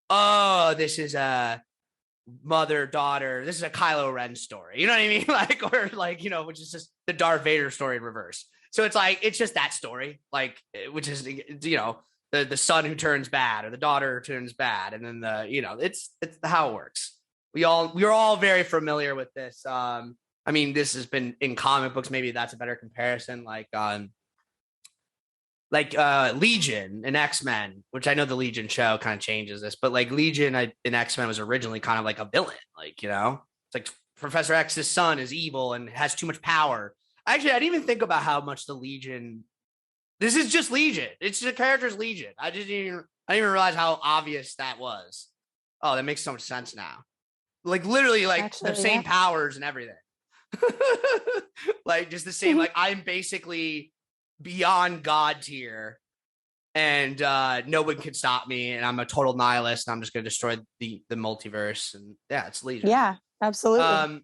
oh, this is a mother-daughter, this is a Kylo Ren story. You know what I mean? Like, or like, which is just the Darth Vader story in reverse. So it's like, it's just that story, like, which is, the son who turns bad or the daughter who turns bad. And then it's how it works. We're all very familiar with this. I mean, this has been in comic books. Maybe that's a better comparison. Like Legion in X-Men, which I know the Legion show kind of changes this, but like Legion in X-Men was originally kind of like a villain. Like, it's like Professor X's son is evil and has too much power. Actually, I didn't even think about how much the Legion. This is just Legion. It's the character's Legion. I didn't even realize how obvious that was. Oh, that makes so much sense now. Like literally, like actually, the same powers and everything. Like just the same. Like I'm basically beyond God tier, and no one can stop me, and I'm a total nihilist, and I'm just going to destroy the multiverse. And yeah, it's Legion. Yeah, absolutely.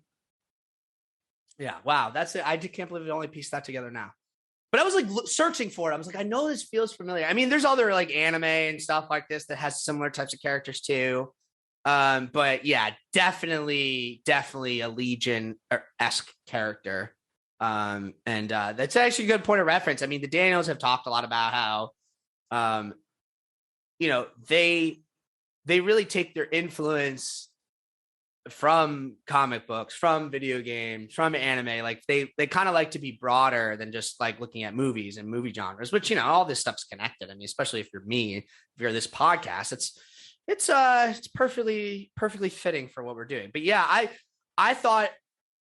Yeah, wow, that's it. I can't believe we only pieced that together now. But I was like searching for it. I was like, I know this feels familiar. I mean, there's other like anime and stuff like this that has similar types of characters too. But yeah, definitely a Legion-esque character. And that's actually a good point of reference. I mean, the Daniels have talked a lot about how, they really take their influence from comic books, from video games, from anime. Like they kind of like to be broader than just like looking at movies and movie genres, which, all this stuff's connected. I mean, especially if you're me, if you're this podcast, it's perfectly fitting for what we're doing. But yeah, I thought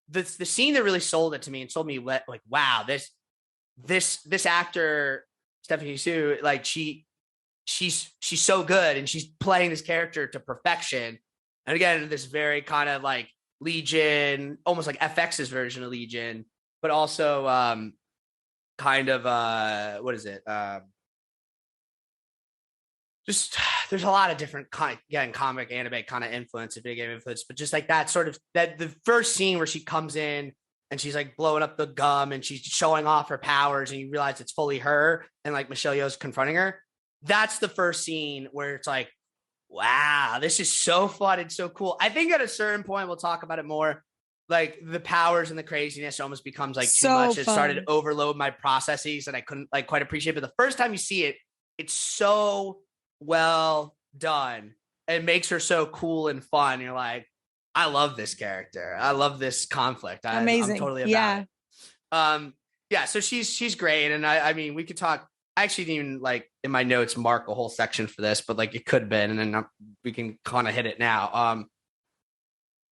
the scene that really sold it to me and told me like, wow, this actor, Stephanie Hsu, like she's so good and she's playing this character to perfection. And again, this very kind of like Legion, almost like FX's version of Legion, but also kind of what is it? Just there's a lot of different comic anime kind of influence, video game influence, but just like that sort of that the first scene where she comes in and she's like blowing up the gum and she's showing off her powers and you realize it's fully her and like Michelle Yeoh's confronting her. That's the first scene where it's like, wow, this is so fun and so cool. I think at a certain point we'll talk about it more. Like the powers and the craziness almost becomes like too much. It started to overload my processes and I couldn't like quite appreciate it. But the first time you see it, it's so well done. It makes her so cool and fun. You're like, I love this character. I love this conflict. Amazing. I'm totally about it. Yeah. So she's great. And I mean, we could talk. I actually didn't even like in my notes mark a whole section for this, but like it could have been, and then we can kind of hit it now.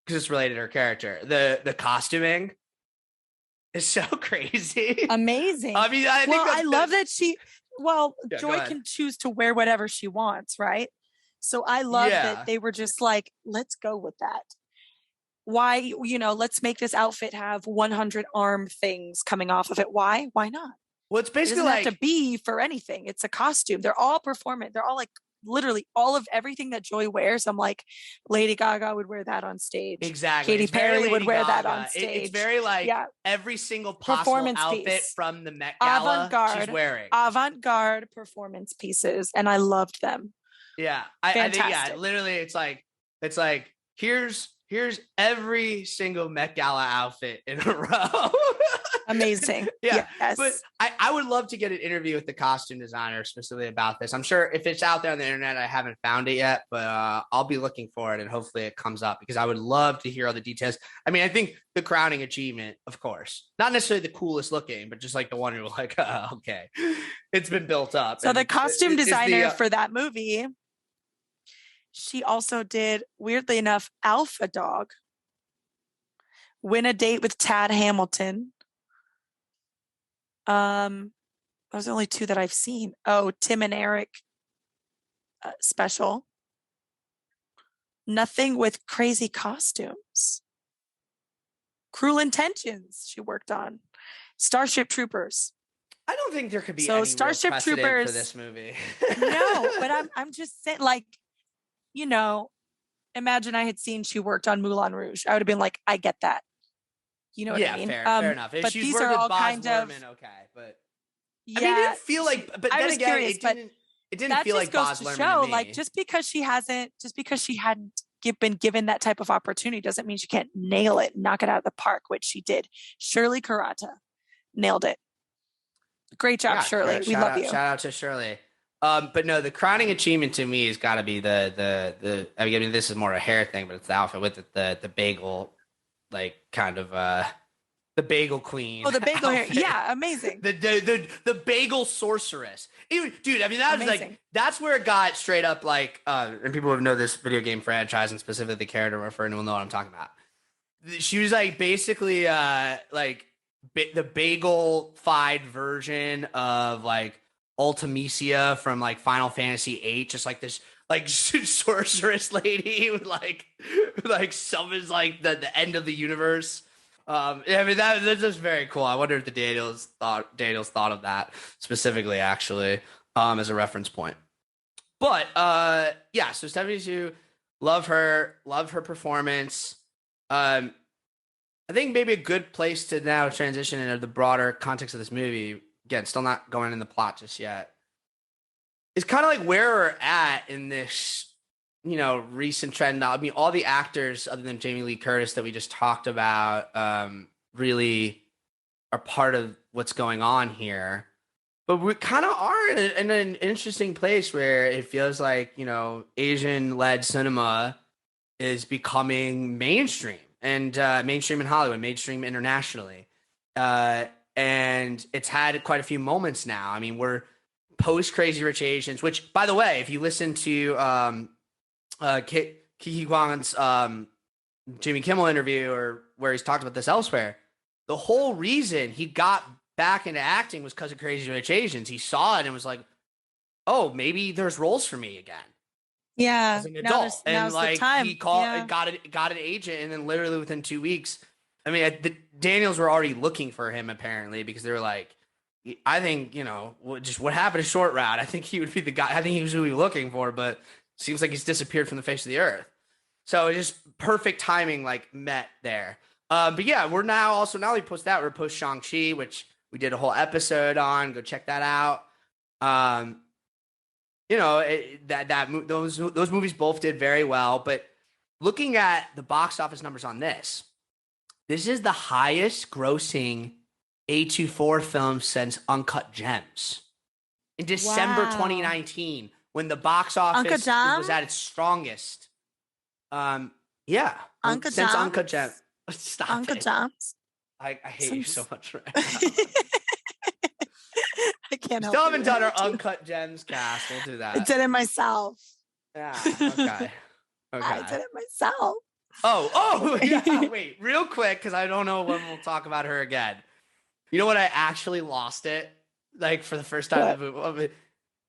Because it's related to her character. The costuming is so crazy. Amazing. I mean, I love that Joy can choose to wear whatever she wants, right? So I love that they were just like, let's go with that. Why, let's make this outfit have 100 arm things coming off of it. Why? Why not? Well, it's basically it doesn't have to be for anything. It's a costume. They're all performant. They're all like literally all of everything that Joy wears. I'm like, Lady Gaga would wear that on stage. Exactly. Katy Perry would wear that on stage. It's very like every single possible outfit piece from the Met Gala she's wearing. Avant-garde performance pieces. And I loved them. Yeah. I think, literally it's like, here's every single Met Gala outfit in a row. Amazing. Yeah. Yes. But I would love to get an interview with the costume designer specifically about this. I'm sure if it's out there on the internet, I haven't found it yet, but I'll be looking for it and hopefully it comes up because I would love to hear all the details. I mean, I think the crowning achievement, of course, not necessarily the coolest looking, but just like the one you're like, okay, it's been built up. So and the costume designer the, for that movie, she also did, weirdly enough, Alpha Dog, Win a Date with Tad Hamilton. Those are the only two that I've seen. Oh, Tim and Eric special. Nothing with Crazy Costumes. Cruel Intentions she worked on. Starship Troopers. I don't think there could be So any Starship real precedent Troopers for this movie. No, but I'm just saying, like, you know, imagine I had seen she worked on Moulin Rouge. I would have been like, I get that. You know what I mean? Fair enough. If but she's these working are with all Baz kind Luhrmann, of okay, but yeah. I mean, it didn't feel like. But I then was again, curious, it didn't feel like goes Baz to Luhrmann show, to me. like, just because she hadn't been given that type of opportunity doesn't mean she can't nail it, knock it out of the park, which she did. Shirley Kurata nailed it. Great job, Shirley. We love you. Shout out to Shirley. But no, the crowning achievement to me has got to be the. I mean, this is more a hair thing, but it's the outfit with the bagel, like kind of the bagel queen. Oh, the bagel hair, outfit. yeah, amazing. The bagel sorceress, dude. I mean, that was Amazing. like that's where it got straight up like. And people who know this video game franchise and specifically the character I'm referring to will know what I'm talking about. She was like basically like the bagel-fied version of like Ultimisia from like Final Fantasy VIII, just like this like sorceress lady who like summons like the end of the universe. I mean that's just very cool. I wonder if the Daniels thought of that specifically actually as a reference point. But yeah, so Stephanie Hsu, love her performance. I think maybe a good place to now transition into the broader context of this movie. Again, still not going in the plot just yet. It's kind of like where we're at in this, you know, recent trend. I mean, all the actors other than Jamie Lee Curtis that we just talked about really are part of what's going on here. But we kind of are in an interesting place where it feels like, you know, Asian-led cinema is becoming mainstream. And mainstream in Hollywood, mainstream internationally. And it's had quite a few moments now. I mean, we're post Crazy Rich Asians, which, by the way, if you listen to Huy Quan's Jimmy Kimmel interview or where he's talked about this elsewhere, the whole reason he got back into acting was because of Crazy Rich Asians. He saw it and was like, oh, maybe there's roles for me again. Yeah, as an adult, now's like the time. he got an agent, and then literally within 2 weeks, I mean, the Daniels were already looking for him apparently because they were like, I think you know just what happened to Short Route. I think he would be the guy. I think he was who we were looking for, but seems like he's disappeared from the face of the earth. So it's just perfect timing, like met there. But yeah, we're now we post that we're post Shang-Chi, which we did a whole episode on. Go check that out. You know, those movies both did very well, but looking at the box office numbers on this is the highest grossing A24 film since Uncut Gems in December 2019 when the box office was at its strongest. Yeah, Uncut since Gems? Uncut Gems. Stop Uncle it. John's. I hate you so much right now. I can't help Still it. haven't done our Uncut Gems cast. We'll do that. I did it myself. Yeah. Okay. I did it myself. Oh, yeah. Wait, real quick, because I don't know when we'll talk about her again. You know what? I actually lost it, like for the first time in the movie.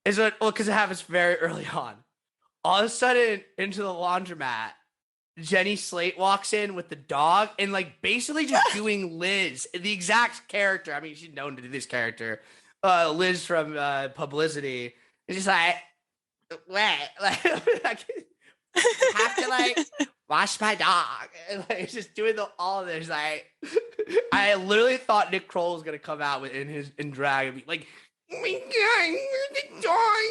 Is it? Well, because it happens very early on. All of a sudden, into the laundromat, Jenny Slate walks in with the dog and like basically just doing Liz, the exact character. I mean, she's known to do this character, Liz from Publicity. It's just like, what? Like, I have to like wash my dog. And, like, just doing all of this. Like, I literally thought Nick Kroll was gonna come out in drag and be like, oh my god, the dog.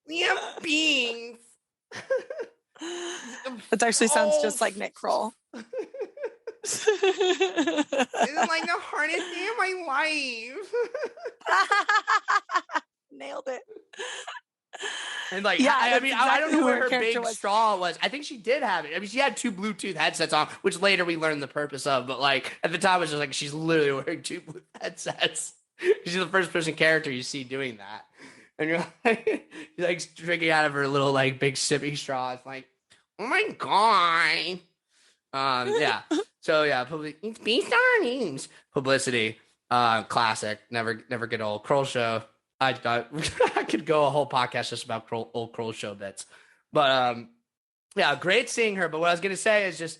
We have beans. That actually sounds just like Nick Kroll. This is like the hardest day of my life. Nailed it. And like, Yeah, I that's mean, I don't exactly know who where her her character big was. straw was. I think she did have it. I mean, she had 2 Bluetooth headsets on, which later we learned the purpose of. But like at the time, it was just like she's literally wearing 2 Bluetooth headsets. She's the first person character you see doing that, and you're like drinking out of her little like big sippy straw. It's like, oh my god. Yeah. So yeah, it's based on names. Publicity. Classic. Never get old. Kroll Show. I could go a whole podcast just about old Kroll Show bits. But yeah, great seeing her. But what I was gonna say is just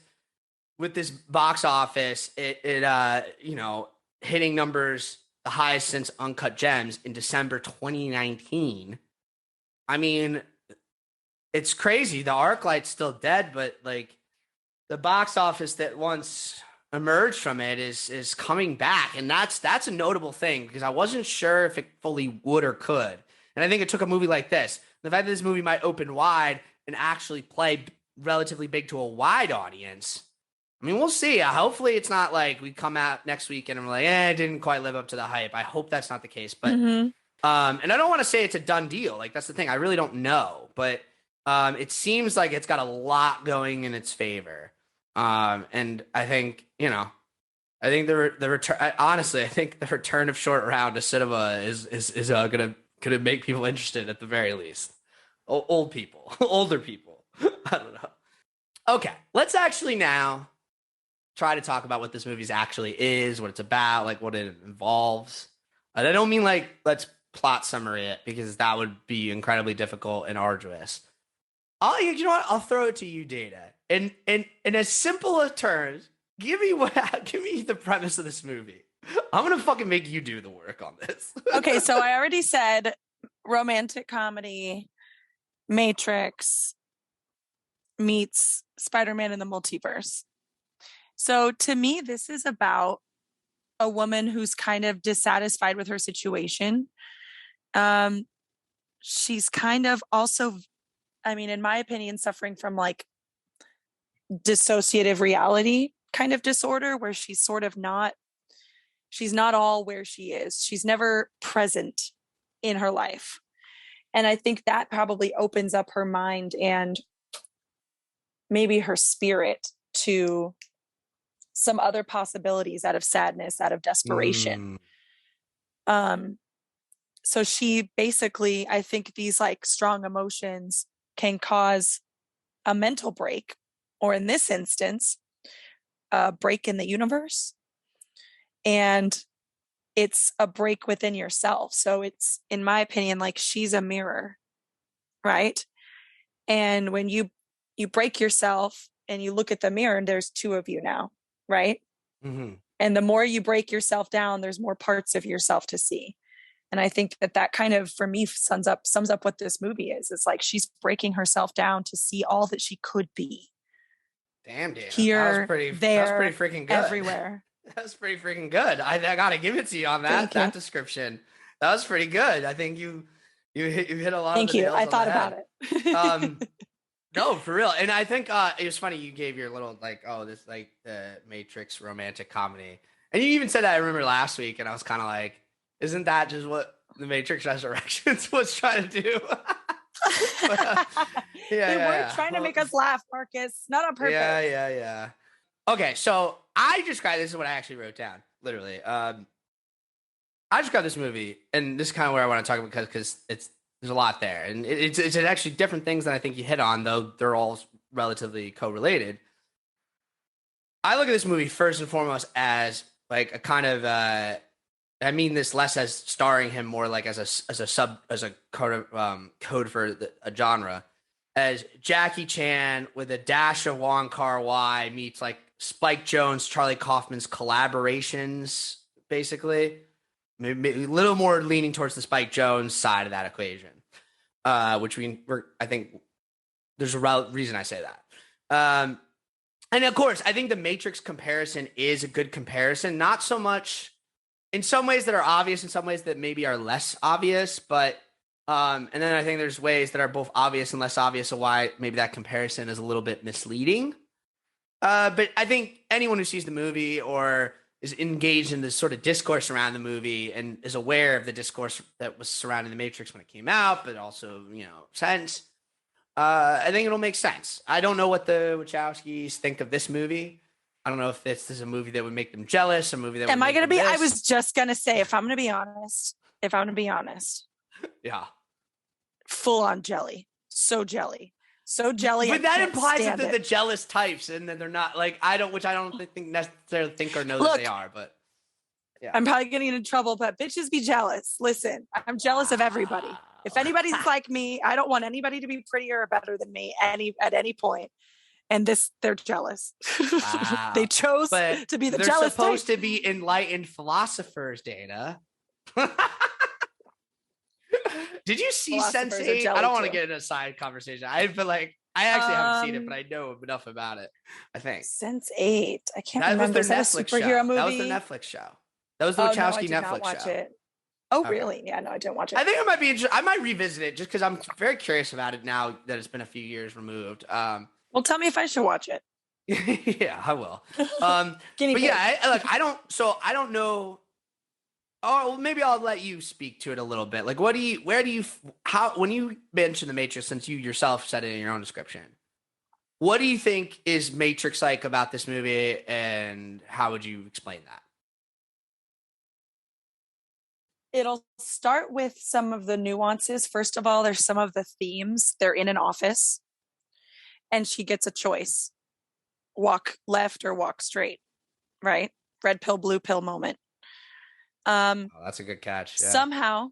with this box office, it you know, hitting numbers the highest since Uncut Gems in December 2019. I mean, it's crazy. The ArcLight's still dead, but like the box office that once emerged from it is coming back, and that's a notable thing because I wasn't sure if it fully would or could. And I think it took a movie like this, the fact that this movie might open wide and actually play relatively big to a wide audience. I mean, we'll see. Hopefully it's not like we come out next week and we're like, it didn't quite live up to the hype. I hope that's not the case. But and I don't want to say it's a done deal. Like, that's the thing. I really don't know. But it seems like it's got a lot going in its favor. And I think, you know, I think the return, honestly, I think the return of Short Round to cinema is gonna make people interested at the very least. Old people, older people. I don't know. Okay, let's actually now try to talk about what this movie actually is, what it's about, like what it involves. And I don't mean like let's plot summary it because that would be incredibly difficult and arduous. You know what? I'll throw it to you, Data. In as simple as terms, give me the premise of this movie. I'm gonna fucking make you do the work on this. Okay, so I already said romantic comedy, Matrix meets Spider-Man in the Multiverse. So to me, this is about a woman who's kind of dissatisfied with her situation. She's kind of also, I mean, in my opinion, suffering from like dissociative reality kind of disorder where she's sort of she's not all where she is. She's never present in her life. And I think that probably opens up her mind and maybe her spirit to some other possibilities out of sadness, out of desperation. So she basically, I think these like strong emotions can cause a mental break, or in this instance, a break in the universe. And it's a break within yourself. So it's, in my opinion, like she's a mirror, right? And when you break yourself and you look at the mirror and there's 2 of you now, right? Mm-hmm. And the more you break yourself down, there's more parts of yourself to see. And I think that kind of, for me, sums up what this movie is. It's like she's breaking herself down to see all that she could be. Damn, Dan. Here, that was pretty freaking good. Everywhere. That was pretty freaking good. I gotta give it to you on that description. That was pretty good. I think you hit a lot. Thank of the you. nails I on thought the about head. it. No, for real. And I think it was funny you gave your little like, oh, this like the Matrix romantic comedy, and you even said that I remember last week, and I was kind of like, isn't that just what the Matrix Resurrections was trying to do? But, they were trying to make us laugh, Marcus. Not on purpose. Yeah. Okay, so I described this is what I actually wrote down, literally. I described this movie, and this is kind of where I want to talk about because there's a lot there, and it's actually different things than I think you hit on, though they're all relatively correlated. I look at this movie first and foremost as like a kind of I mean this less as starring him, more like as a code for a genre, as Jackie Chan with a dash of Wong Kar-wai meets like Spike Jonze, Charlie Kaufman's collaborations, basically. Maybe a little more leaning towards the Spike Jonze side of that equation, which I think there's a reason I say that. And of course, I think the Matrix comparison is a good comparison. Not so much in some ways that are obvious, in some ways that maybe are less obvious, but and then I think there's ways that are both obvious and less obvious of why maybe that comparison is a little bit misleading. But I think anyone who sees the movie or is engaged in this sort of discourse around the movie and is aware of the discourse that was surrounding the Matrix when it came out, but also, since, I think it'll make sense. I don't know what the Wachowskis think of this movie. I don't know if this is a movie that would make them jealous, a movie that Am I going to be, I this. was just going to say, if I'm going to be honest, Yeah. full on jelly. So jelly. But that implies that they're the jealous types and that they're not like, which I don't think necessarily think or know that they are, but yeah. I'm probably getting into trouble, but bitches be jealous. Listen, I'm jealous of everybody. If anybody's like me, I don't want anybody to be prettier or better than me at any point. And they're jealous. Wow. They chose to be the jealous They're supposed type. to be enlightened philosophers, Dana. Did you see Sense8? I don't want to get into a side conversation. I feel like I actually haven't seen it, but I know enough about it. I think Sense8. I can't remember. Was their Is that a Netflix superhero show. movie? That was their Netflix show. That was the Wachowski Netflix show. It. Oh, okay. Really? Yeah, no, I didn't watch it. I think I might be interested. I might revisit it just because I'm very curious about it now that it's been a few years removed. Well, tell me if I should watch it. Yeah, I will. But yeah, I don't know. Oh, well, maybe I'll let you speak to it a little bit. Like, when you mention the Matrix, since you yourself said it in your own description, what do you think is Matrix-like about this movie, and how would you explain that? It'll start with some of the nuances. First of all, there's some of the themes. They're in an office, and she gets a choice. Walk left or walk straight, right? Red pill, blue pill moment. That's a good catch. Yeah. Somehow,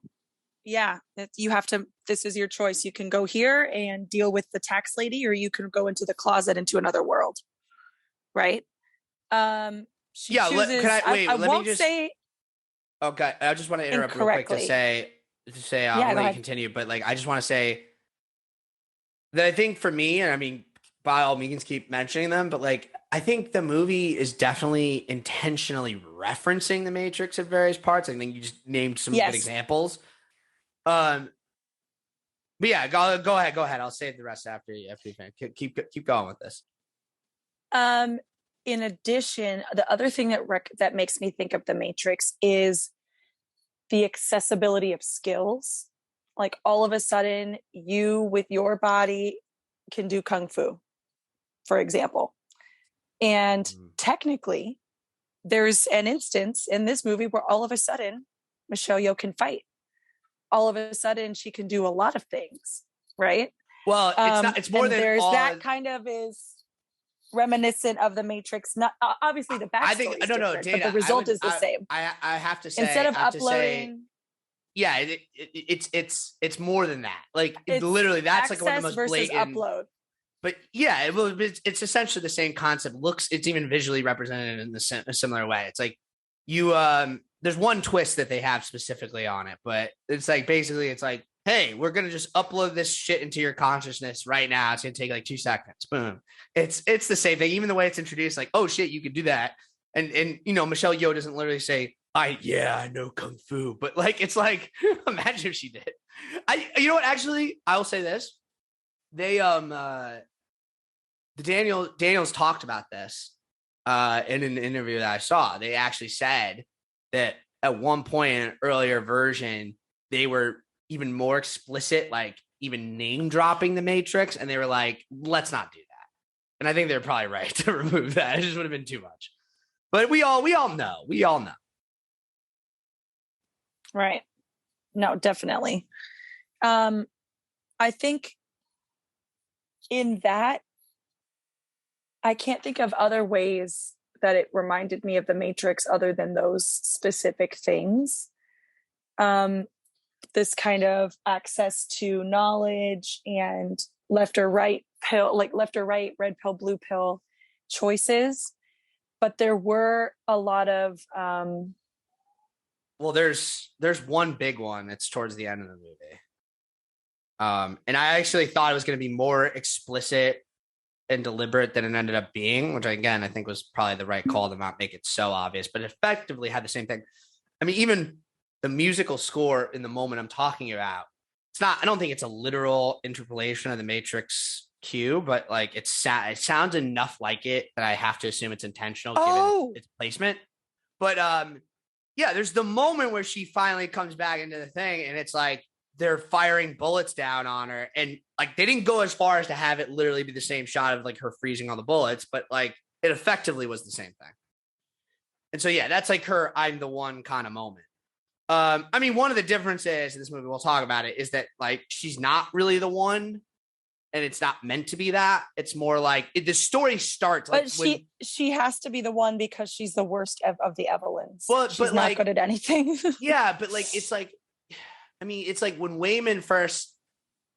you have to, this is your choice. You can go here and deal with the tax lady, or you can go into the closet into another world. Right. She chooses, I won't say. Okay. I just want to interrupt real quick to say, I'll let you continue, but like, I just want to say that I think for me, and I mean, by all means keep mentioning them, but like, I think the movie is definitely intentionally referencing the Matrix at various parts. I think you just named some good examples. But yeah, go ahead. I'll save the rest after you finish. Keep going with this. In addition, the other thing that makes me think of the Matrix is the accessibility of skills. Like, all of a sudden, you with your body can do kung fu, for example. And technically, there's an instance in this movie where all of a sudden Michelle Yeoh can fight. All of a sudden she can do a lot of things, right? Well, it's more than there's that kind of is reminiscent of the Matrix. Not obviously the backstory. I think Dana, but the result is the same. I have to say, instead of uploading. It's more than that. Like, literally, that's like one of the most blatant. Upload. But yeah, it's essentially the same concept. It's even visually represented in a similar way. It's like there's one twist that they have specifically on it, but it's like, basically it's like, hey, we're going to just upload this shit into your consciousness right now. It's going to take like 2 seconds. Boom. It's the same thing. Even the way it's introduced, like, oh shit, you can do that. And Michelle Yeoh doesn't literally say, I know Kung Fu, but like, it's like, imagine if she did. You know what? Actually, I will say this. They Daniels talked about this in an interview that I saw. They actually said that at one point in an earlier version, they were even more explicit, like even name dropping the Matrix, and they were like, let's not do that. And I think they're probably right to remove that. It just would have been too much. But we all know. Right. No, definitely. I think in that, I can't think of other ways that it reminded me of the Matrix other than those specific things. This kind of access to knowledge and left or right pill, like left or right, red pill, blue pill choices. But there were a lot of well, there's one big one that's towards the end of the movie. And I actually thought it was going to be more explicit and deliberate than it ended up being, which again, I think was probably the right call to not make it so obvious, but effectively had the same thing. I mean, even the musical score in the moment I'm talking about, I don't think it's a literal interpolation of the Matrix cue, but like it sounds enough like it that I have to assume it's intentional given its placement. But yeah, there's the moment where she finally comes back into the thing, and it's like they're firing bullets down on her, and like they didn't go as far as to have it literally be the same shot of like her freezing all the bullets, but like it effectively was the same thing. And so yeah, that's like her I'm the one kind of moment. I mean, one of the differences in this movie, we'll talk about it, is that like she's not really the one, and it's not meant to be that. It's more like the story starts. But like she has to be the one because she's the worst of the Evelyns. Well, she's but not like, good at anything. Yeah, but like it's like, I mean, it's like when Wayman first,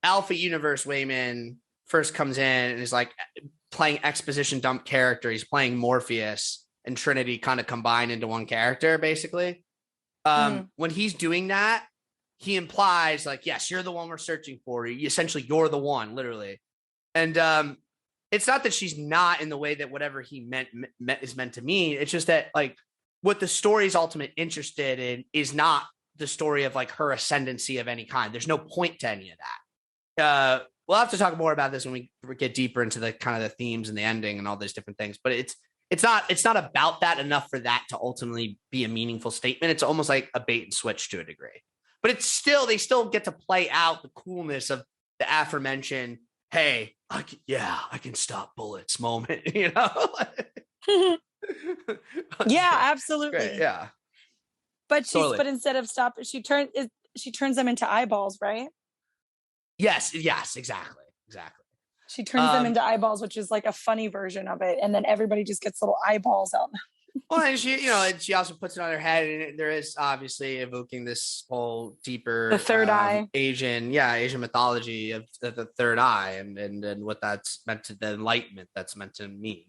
Alpha Universe Wayman first comes in and is like playing exposition dump character. He's playing Morpheus and Trinity kind of combined into one character, basically. When he's doing that, he implies like, yes, you're the one we're searching for. Essentially, you're the one, literally. And it's not that she's not in the way that whatever he meant is meant to mean. It's just that like what the story's ultimate interested in is not the story of like her ascendancy of any kind. There's no point to any of that. We'll have to talk more about this when we get deeper into the kind of the themes and the ending and all these different things. But it's not about that enough for that to ultimately be a meaningful statement. It's almost like a bait and switch to a degree. But it's still, they still get to play out the coolness of the aforementioned, hey, I can stop bullets moment, you know? Yeah, absolutely. Great, yeah. But Totally. but instead of stop, she turns them into eyeballs, right? Yes, exactly. She turns them into eyeballs, which is like a funny version of it. And then everybody just gets little eyeballs out. Well, and she, you know, and she also puts it on her head, and there is obviously evoking this whole deeper, the third eye, Asian mythology of the third eye, and what that's meant to, the enlightenment that's meant to mean.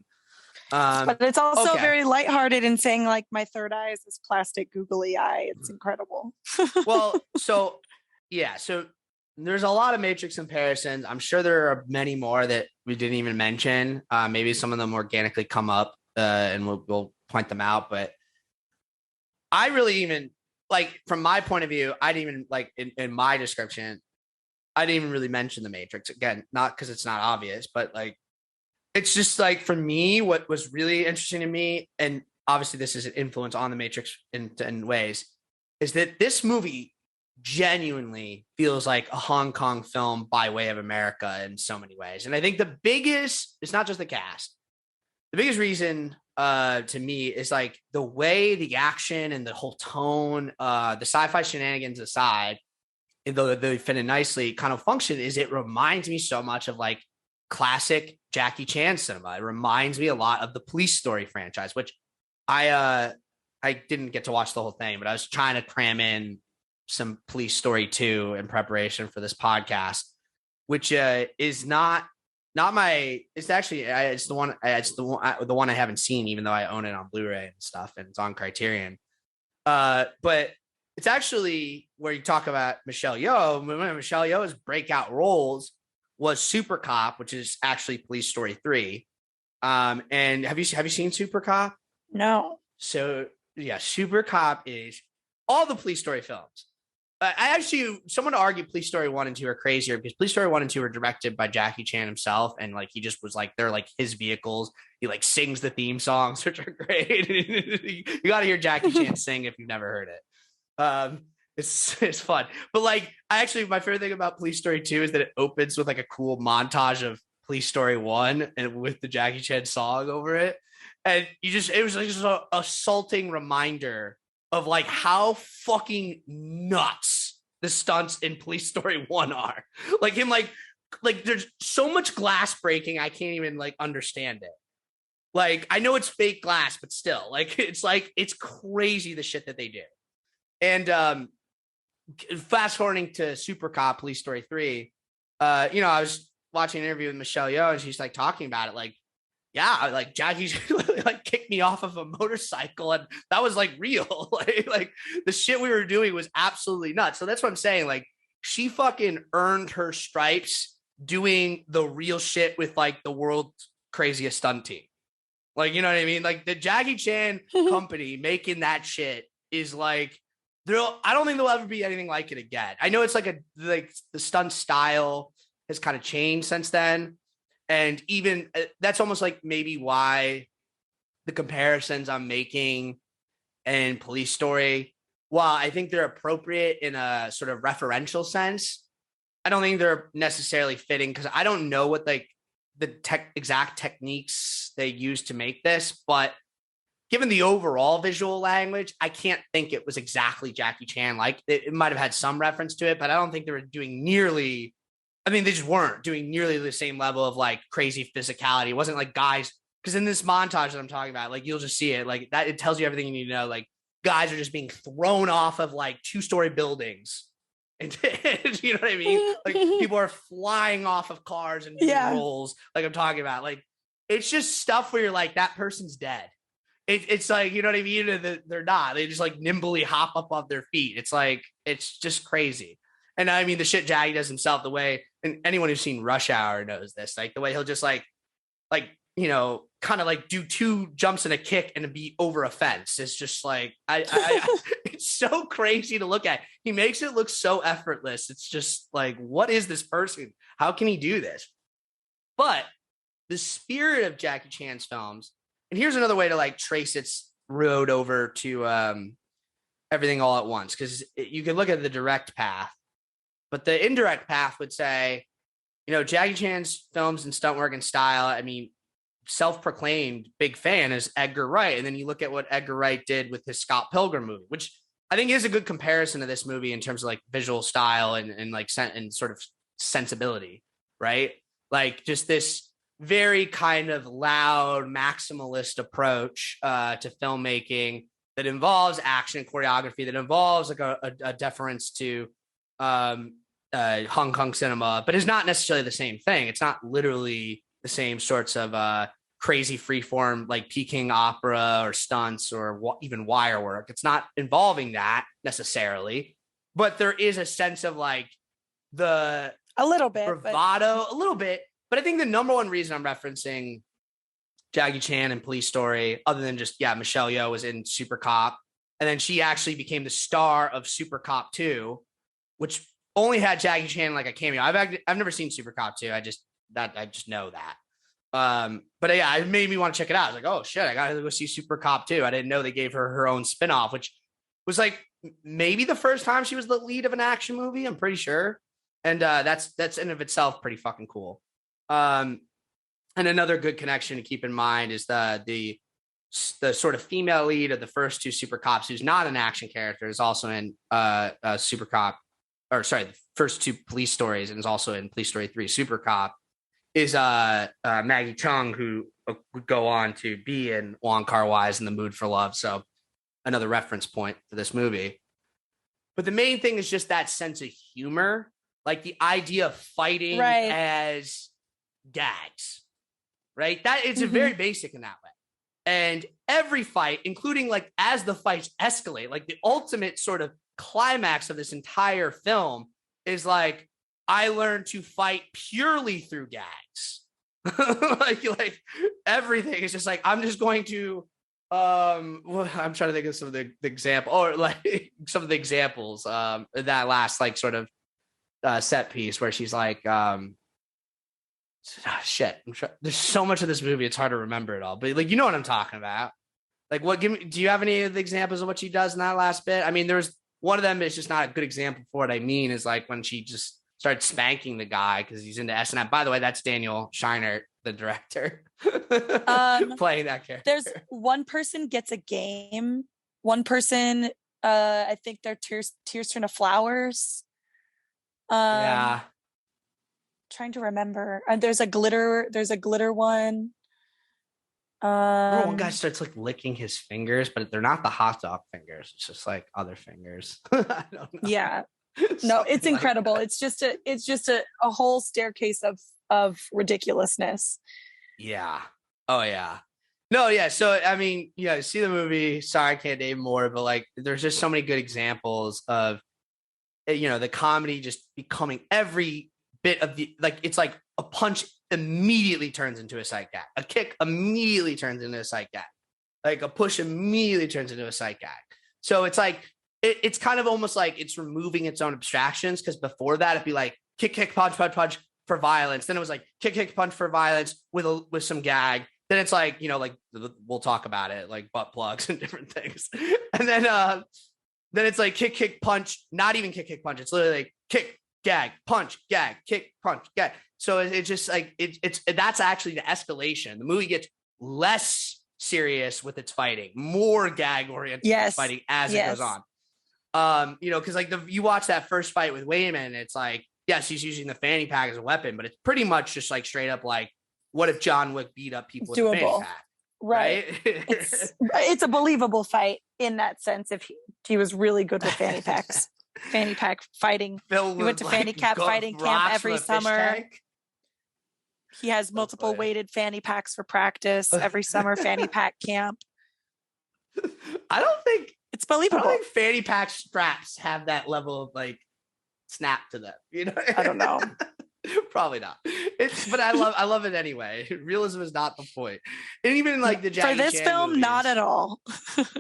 But it's also very lighthearted in saying like my third eye is this plastic googly eye. It's incredible. Well, so there's a lot of Matrix comparisons. I'm sure there are many more that we didn't even mention. Maybe some of them organically come up, and we'll point them out. But I really even like, from my point of view, I didn't even like in my description, I didn't even really mention the Matrix. Again, not because it's not obvious, but like it's just like for me, what was really interesting to me, and obviously this is an influence on the Matrix in ways, is that this movie genuinely feels like a Hong Kong film by way of America in so many ways. And I think the biggest, it's not just the cast. The biggest reason to me is like the way the action and the whole tone, the sci-fi shenanigans aside, though they fit in nicely, kind of function, is it reminds me so much of like classic Jackie Chan cinema. It reminds me a lot of the Police Story franchise, which I didn't get to watch the whole thing, but I was trying to cram in some Police Story 2 in preparation for this podcast, which is not my, it's actually, it's the one I haven't seen, even though I own it on Blu-ray and stuff, and it's on Criterion. But it's actually where you talk about Michelle Yeoh. Michelle Yeoh's breakout roles was Supercop, which is actually Police Story 3. And have you seen Supercop? No. So yeah, Supercop is all the Police Story films. Someone argued Police Story 1 and 2 are crazier because Police Story 1 and 2 are directed by Jackie Chan himself. And like, he just was like, they're like his vehicles. He like sings the theme songs, which are great. You got to hear Jackie Chan sing if you've never heard it. It's fun. But like, my favorite thing about Police Story 2 is that it opens with like a cool montage of Police Story 1 and with the Jackie Chan song over it. And it was like just an assaulting reminder of like how fucking nuts the stunts in Police Story 1 are. Like him, like there's so much glass breaking, I can't even like understand it. Like, I know it's fake glass, but still, like it's crazy the shit that they do. And fast forwarding to Supercop, Police Story 3, I was watching an interview with Michelle Yeoh, and she's like talking about it, like, yeah, like Jackie like kicked me off of a motorcycle, and that was like real. like the shit we were doing was absolutely nuts. So that's what I'm saying. Like, she fucking earned her stripes doing the real shit with like the world's craziest stunt team. Like, you know what I mean? Like the Jackie Chan company making that shit is like, I don't think there'll ever be anything like it again. I know it's like the stunt style has kind of changed since then. And even that's almost like maybe why the comparisons I'm making and Police Story, while I think they're appropriate in a sort of referential sense, I don't think they're necessarily fitting because I don't know what like the exact techniques they use to make this, but given the overall visual language, I can't think it was exactly Jackie Chan. Like it might have had some reference to it, but I don't think they were doing nearly. I mean, they just weren't doing nearly the same level of like crazy physicality. It wasn't like guys, because in this montage that I'm talking about, like you'll just see it like that. It tells you everything you need to know. Like guys are just being thrown off of like 2-story buildings. And you know what I mean? Like people are flying off of cars and rolls like I'm talking about. Like it's just stuff where you're like, that person's dead. It's like, you know what I mean? They're not. They just like nimbly hop up off their feet. It's like, it's just crazy. And I mean, the shit Jaggy does himself, the way, and anyone who's seen Rush Hour knows this, like the way he'll just like, you know, kind of like do 2 jumps and a kick and be over a fence. It's just like, it's so crazy to look at. He makes it look so effortless. It's just like, what is this person? How can he do this? But the spirit of Jackie Chan's films, and here's another way to like trace its road over to Everything All at Once, because you can look at the direct path, but the indirect path would say, you know, Jackie Chan's films and stunt work and style, I mean, self-proclaimed big fan is Edgar Wright. And then you look at what Edgar Wright did with his Scott Pilgrim movie, which I think is a good comparison to this movie in terms of like visual style and like and sort of sensibility, right? Like just this very kind of loud maximalist approach to filmmaking that involves action and choreography, that involves like a deference to Hong Kong cinema, but is not necessarily the same thing. It's not literally the same sorts of crazy freeform like Peking opera or stunts or even wire work. It's not involving that necessarily, but there is a sense of like a little bit bravado, a little bit. But I think the number one reason I'm referencing Jackie Chan and Police Story, other than just, Michelle Yeoh was in Supercop. And then she actually became the star of Supercop 2, which only had Jackie Chan like a cameo. I've never seen Supercop 2. I just know that. But yeah, it made me want to check it out. I was like, oh shit, I got to go see Supercop 2. I didn't know they gave her own spinoff, which was like maybe the first time she was the lead of an action movie. I'm pretty sure. And that's in of itself pretty fucking cool. And another good connection to keep in mind is the sort of female lead of the first 2 Super Cops, who's not an action character, is also in Supercop, or sorry, the first 2 Police Stories, and is also in Police Story 3 Super Cop, is Maggie Chung, who would go on to be in Wong Kar-wai's In the Mood for Love. So another reference point for this movie. But the main thing is just that sense of humor, like the idea of fighting as gags, right? That it's very basic in that way. And every fight, including like as the fights escalate, like the ultimate sort of climax of this entire film is like, I learned to fight purely through gags. like everything is just like, I'm just going to I'm trying to think of some of the example, or like some of the examples that last like sort of set piece where she's like shit, there's so much of this movie, it's hard to remember it all, but like, you know what I'm talking about. Like do you have any of the examples of what she does in that last bit? I mean, there's one of them is just not a good example for what I mean, is like when she just started spanking the guy because he's into S&M. By the way, that's Daniel Scheinert, the director, playing that character. There's one person gets a game. One person, I think they're tears turn to flowers. Trying to remember. There's a glitter one. One guy starts like licking his fingers, but they're not the hot dog fingers. It's just like other fingers. I don't know. Yeah. No, it's incredible. It's just a whole staircase of ridiculousness. Yeah. Oh yeah. No, yeah. So I mean, see the movie. Sorry, I can't name more, but like there's just so many good examples of the comedy just becoming every bit of the, like, it's like a punch immediately turns into a sight gag. A kick immediately turns into a sight gag. Like a push immediately turns into a sight gag. So it's like, it's kind of almost like it's removing its own abstractions, because before that it'd be like kick, kick, punch, punch, punch for violence. Then it was like kick, kick, punch for violence with some gag. Then it's like, you know, like we'll talk about it, like butt plugs and different things. And then it's like kick, punch, not even kick, punch. It's literally like kick, gag, punch, gag, kick, punch, gag. So it's just like, that's actually the escalation. The movie gets less serious with its fighting, more gag oriented fighting as it goes on. You know, because like you watch that first fight with Wayman, it's like, yes, he's using the fanny pack as a weapon, but it's pretty much just like straight up like, what if John Wick beat up people with a fanny pack? Right. It's a believable fight in that sense if he was really good with fanny packs. Fanny pack fighting. He went to fanny pack fighting camp every summer. He has multiple weighted fanny packs for practice every summer. Fanny pack camp. I don't think it's believable. I don't think fanny pack straps have that level of like snap to them. You know, I don't know. Probably not. But I love it anyway. Realism is not the point. And even like the Jackie for this Chan film, movies, not at all.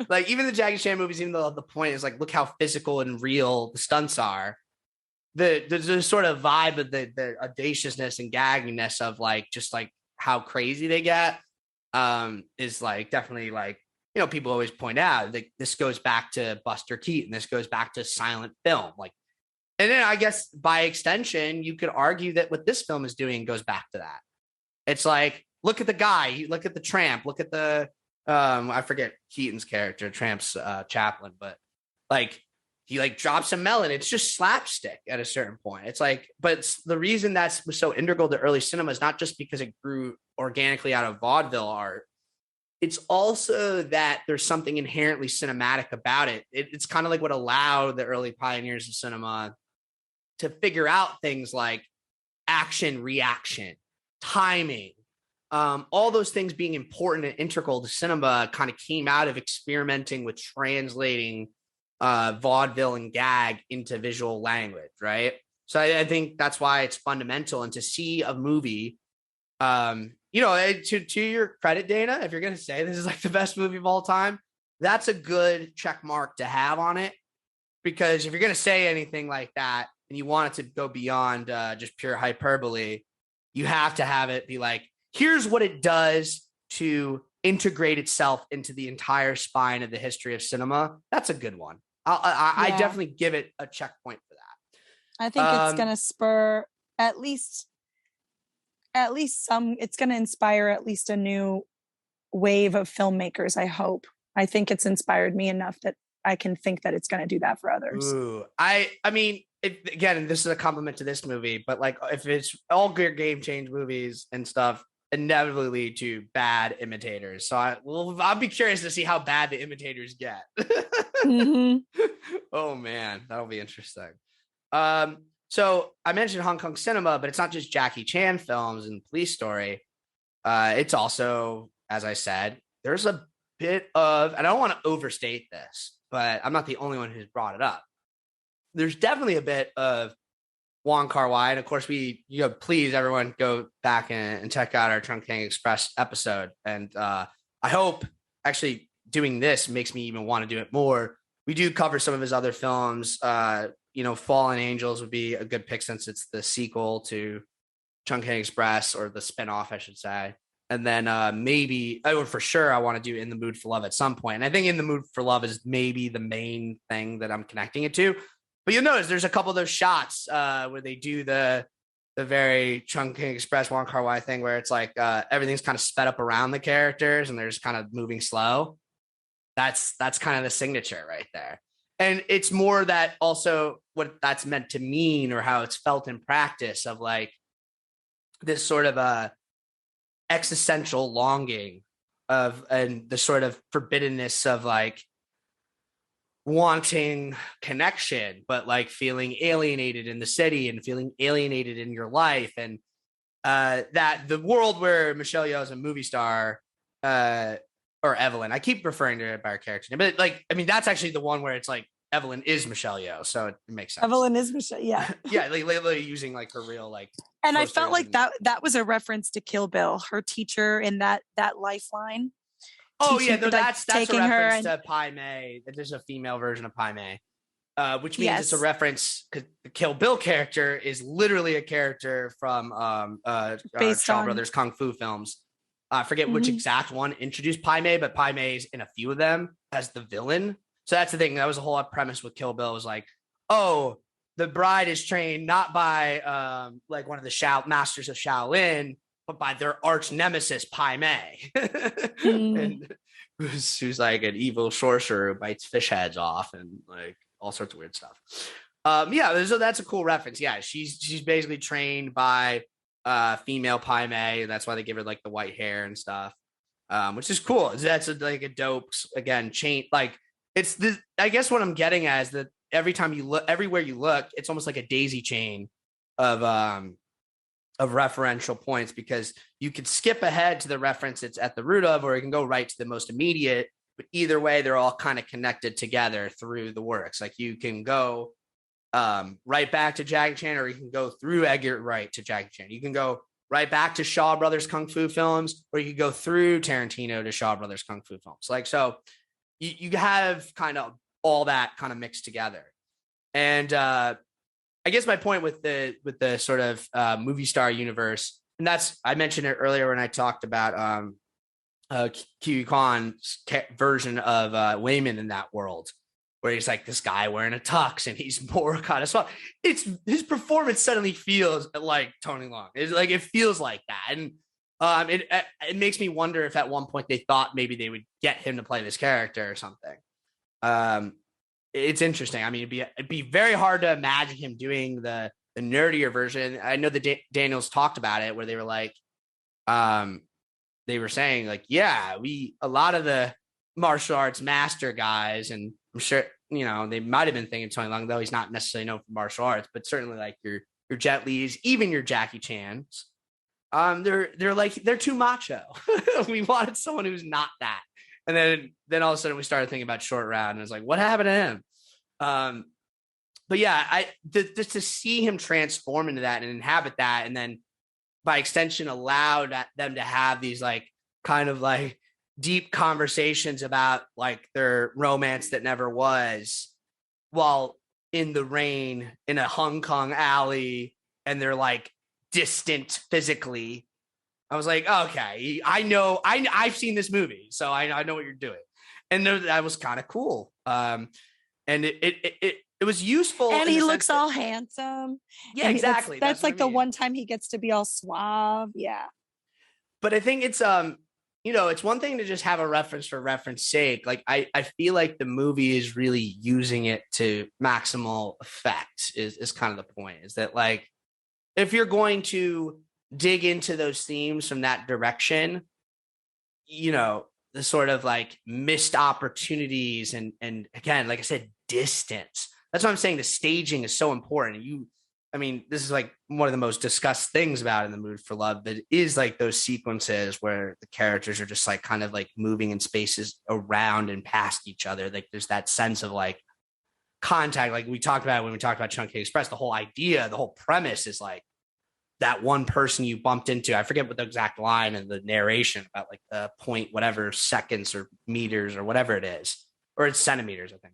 Like even the Jackie Chan movies, even though the point is like, look how physical and real the stunts are. There's a sort of vibe of the audaciousness and gagginess of like just like how crazy they get. Is like definitely like, you know, people always point out that this goes back to Buster Keaton. This goes back to silent film. Like, and then I guess by extension, you could argue that what this film is doing goes back to that. It's like, look at the guy, look at the tramp, look at the, I forget Keaton's character, Tramp's chaplain, but like he like drops a melon. It's just slapstick at a certain point. It's like, but the reason that was so integral to early cinema is not just because it grew organically out of vaudeville art. It's also that there's something inherently cinematic about it. It's kind of like what allowed the early pioneers of cinema to figure out things like action, reaction, timing, all those things being important and integral to cinema kind of came out of experimenting with translating vaudeville and gag into visual language, right? So I think that's why it's fundamental. And to see a movie, you know, to your credit, Dana, if you're going to say this is like the best movie of all time, that's a good check mark to have on it. Because if you're going to say anything like that, and you want it to go beyond just pure hyperbole, you have to have it be like, here's what it does to integrate itself into the entire spine of the history of cinema. That's a good one. I definitely give it a checkpoint for that. I think it's going to spur at least some, it's going to inspire at least a new wave of filmmakers, I hope. I think it's inspired me enough that I can think that it's going to do that for others. Ooh, I mean, again, this is a compliment to this movie, but like if it's all good game change movies and stuff, inevitably lead to bad imitators. So I'll be curious to see how bad the imitators get. Mm-hmm. Oh man, that'll be interesting. So I mentioned Hong Kong cinema, but it's not just Jackie Chan films and Police Story. It's also, as I said, there's a bit of, and I don't want to overstate this, but I'm not the only one who's brought it up. There's definitely a bit of Wong Kar-wai, and of course, please everyone go back and check out our Chungking Express episode. And I hope actually doing this makes me even want to do it more. We do cover some of his other films. Fallen Angels would be a good pick since it's the sequel to Chungking Express, or the spinoff, I should say. And then maybe, for sure, I want to do In the Mood for Love at some point. And I think In the Mood for Love is maybe the main thing that I'm connecting it to. But you'll notice there's a couple of those shots where they do the very Chungking Express Wong Kar-wai thing where it's like everything's kind of sped up around the characters and they're just kind of moving slow. That's kind of the signature right there. And it's more that also what that's meant to mean, or how it's felt in practice, of like this sort of a existential longing of, and the sort of forbiddenness of like wanting connection, but like feeling alienated in the city and feeling alienated in your life. And that the world where Michelle Yeoh is a movie star, or Evelyn, I keep referring to her by her character name, but like, I mean, that's actually the one where it's like Evelyn is Michelle Yeoh, so it makes sense. Evelyn is Michelle, yeah. Yeah, like literally using like her real like. And I felt like that was a reference to Kill Bill, her teacher in that lifeline. Oh yeah, that's a reference to Pai Mei. There's a female version of Pai Mei, which means it's a reference because the Kill Bill character is literally a character from Shaw Brothers Kung Fu films. I forget which exact one introduced Pai Mei, but Pai Mei's in a few of them as the villain. So that's the thing. That was the whole premise with Kill Bill, was like, oh, the bride is trained not by like one of the masters of Shaolin, but by their arch nemesis, Pai Mei. And who's like an evil sorcerer who bites fish heads off and like all sorts of weird stuff. Yeah, so that's a cool reference. Yeah, she's basically trained by female Pai Mei, and that's why they give her like the white hair and stuff, which is cool. That's like a dope, again, chain. Like, it's the, I guess what I'm getting at is that every time you look, everywhere you look, it's almost like a daisy chain of referential points, because you could skip ahead to the reference it's at the root of, or you can go right to the most immediate. But either way, they're all kind of connected together through the works. Like, you can go right back to Jackie Chan, or you can go through Edgar Wright to Jackie Chan. You can go right back to Shaw Brothers Kung Fu films, or you can go through Tarantino to Shaw Brothers Kung Fu films. Like, so you have kind of all that kind of mixed together. And I guess my point with the sort of movie star universe, and that's, I mentioned it earlier when I talked about Huy Quan's version of Wayman in that world, where he's like this guy wearing a tux and he's more kind of small. It's his performance suddenly feels like Tony Leung. It's like, it feels like that. And it makes me wonder if at one point they thought maybe they would get him to play this character or something. It's interesting. I mean, it'd be very hard to imagine him doing the nerdier version. I know the Daniels talked about it, where they were like, they were saying like, yeah, a lot of the martial arts master guys, and I'm sure, you know, they might have been thinking Tony Leung, though he's not necessarily known for martial arts, but certainly like your Jet Li's, even your Jackie Chan's, they're too macho. We wanted someone who's not that. And then all of a sudden we started thinking about Short Round, and it was like, what happened to him? But yeah, just to see him transform into that and inhabit that, and then by extension allow them to have these like kind of like deep conversations about like their romance that never was, while in the rain in a Hong Kong alley, and they're like distant physically. I was like, okay, I know, I've seen this movie, so I know what you're doing. And that was kind of cool. And it was useful. And he looks all handsome. Yeah, and exactly. That's like the one time he gets to be all suave. Yeah. But I think it's, you know, it's one thing to just have a reference for reference sake. Like, I feel like the movie is really using it to maximal effect is kind of the point, is that like, if you're going to dig into those themes from that direction, you know, the sort of like missed opportunities and again, like I said, distance. That's what I'm saying. The staging is so important. I mean, this is like one of the most discussed things about In the Mood for Love, that is like those sequences where the characters are just like kind of like moving in spaces around and past each other. Like, there's that sense of like contact, like we talked about when we talked about Chunky Express. The whole idea, the whole premise is like that one person you bumped into. I forget what the exact line in the narration about, like the point whatever seconds or meters or whatever it is, or it's centimeters, I think.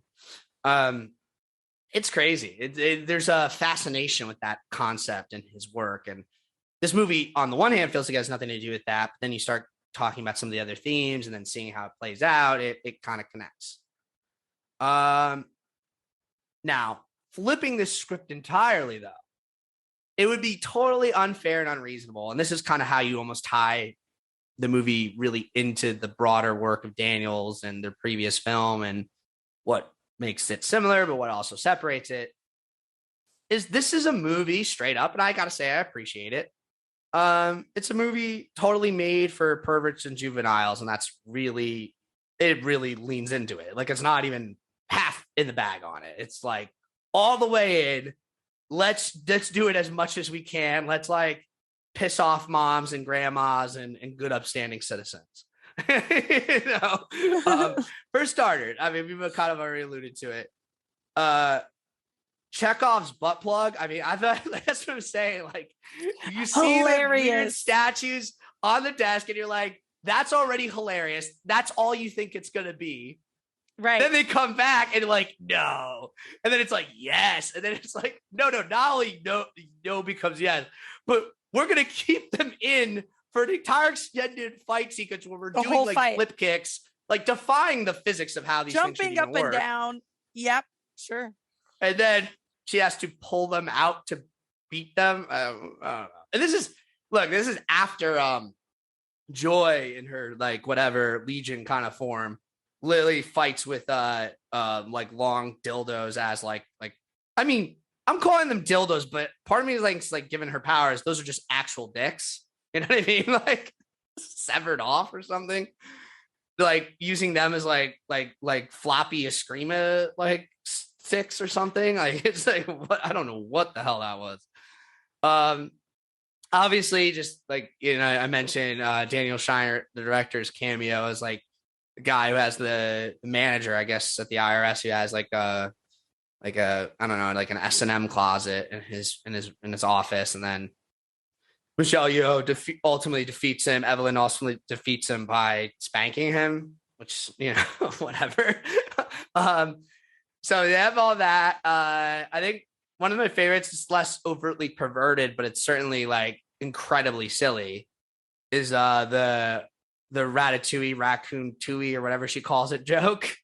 It's crazy. There's a fascination with that concept in his work, and this movie on the one hand feels like it has nothing to do with that, but then you start talking about some of the other themes and then seeing how it plays out, it kind of connects. Now, flipping this script entirely, though, it would be totally unfair and unreasonable, and this is kind of how you almost tie the movie really into the broader work of Daniels and their previous film, and what makes it similar, but what also separates it, is this is a movie straight up, and I gotta say, I appreciate it. It's a movie totally made for perverts and juveniles, and it really leans into it. Like, it's not even half in the bag on it. It's like all the way in. Let's do it as much as we can. Let's like piss off moms and grandmas and good upstanding citizens. You know, for starters, I mean, we've kind of already alluded to it. Chekhov's butt plug. I mean, I thought that's what I'm saying. Like, you see the weird statues on the desk, and you're like, that's already hilarious. That's all you think it's gonna be. Right. Then they come back and like, no. And then it's like, yes. And then it's like, no, not only no becomes yes, but we're going to keep them in for the entire extended fight sequence where we're The doing whole like fight. flip kicks, like defying the physics of how these things should Jumping even up and work. down. Yep, sure. And then she has to pull them out to beat them. And this is after Joy in her like whatever Legion kind of form literally fights with like long dildos as like I mean, I'm calling them dildos, but part of me is like giving her powers. Those are just actual dicks. You know what I mean? Like severed off or something. Like using them as like floppy eskrima like sticks or something. Like it's like what I don't know what the hell that was. Obviously, just like I mentioned, Daniel Scheinert, the director's cameo, is like the guy who has the manager, I guess, at the IRS, who has like a I don't know, like an S&M closet in his office, and then Michelle Yeoh ultimately defeats him. Evelyn ultimately defeats him by spanking him, which whatever. So they have all that. I think one of my favorites is less overtly perverted, but it's certainly like incredibly silly. Is the Ratatouille raccoon Tui or whatever she calls it joke.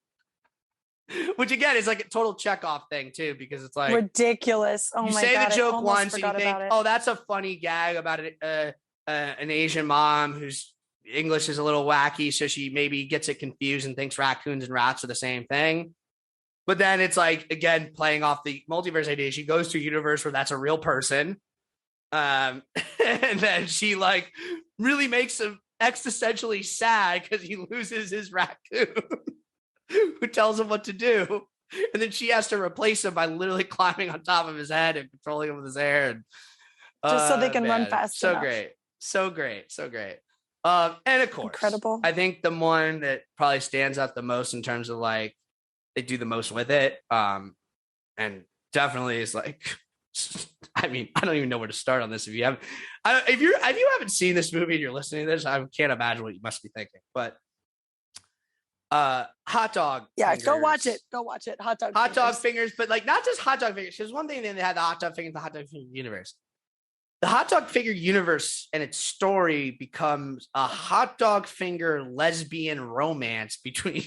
Which again is like a total Chekhov thing too, because it's like ridiculous. Oh my god! You say the joke once and you think, it. "Oh, that's a funny gag about an Asian mom whose English is a little wacky, so she maybe gets it confused and thinks raccoons and rats are the same thing." But then it's like again playing off the multiverse idea. She goes to a universe where that's a real person, and then she like really makes him existentially sad because he loses his raccoon. Who tells him what to do, and then she has to replace him by literally climbing on top of his head and controlling him with his hair, and just so they can run fast. So enough. great, so great, so great. And of course, incredible. I think the one that probably stands out the most in terms of like they do the most with it, and definitely is like, I mean, I don't even know where to start on this. If you haven't seen this movie and you're listening to this, I can't imagine what you must be thinking, but. Hot dog. Yeah, fingers. Go watch it. Hot dog fingers, but like not just hot dog fingers. There's one thing. Then they had the hot dog fingers, the hot dog finger universe. The hot dog figure universe and its story becomes a hot dog finger lesbian romance between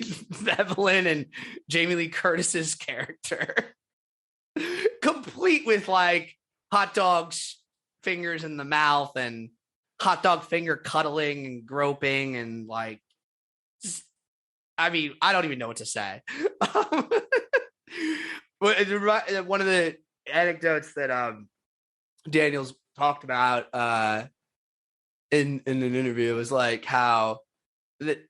Evelyn and Jamie Lee Curtis's character, complete with like hot dogs fingers in the mouth and hot dog finger cuddling and groping and like. I mean, I don't even know what to say. One of the anecdotes that Daniels talked about in an interview was like how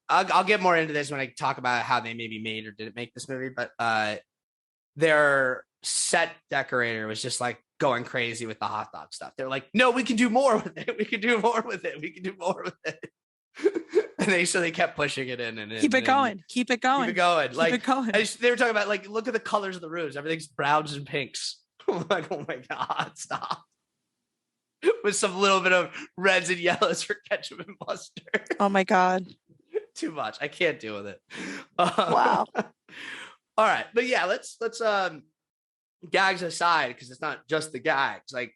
I'll get more into this when I talk about how they maybe made or didn't make this movie, but their set decorator was just like going crazy with the hot dog stuff. They're like, no, we can do more with it. We can do more with it. We can do more with it. And they kept pushing it in and keep it going. Like they were talking about like look at the colors of the rooms. Everything's browns and pinks. I'm like, oh my god, stop. With some little bit of reds and yellows for ketchup and mustard. Oh my god. Too much. I can't deal with it. Wow. All right. But yeah, let's gags aside, because it's not just the gags. Like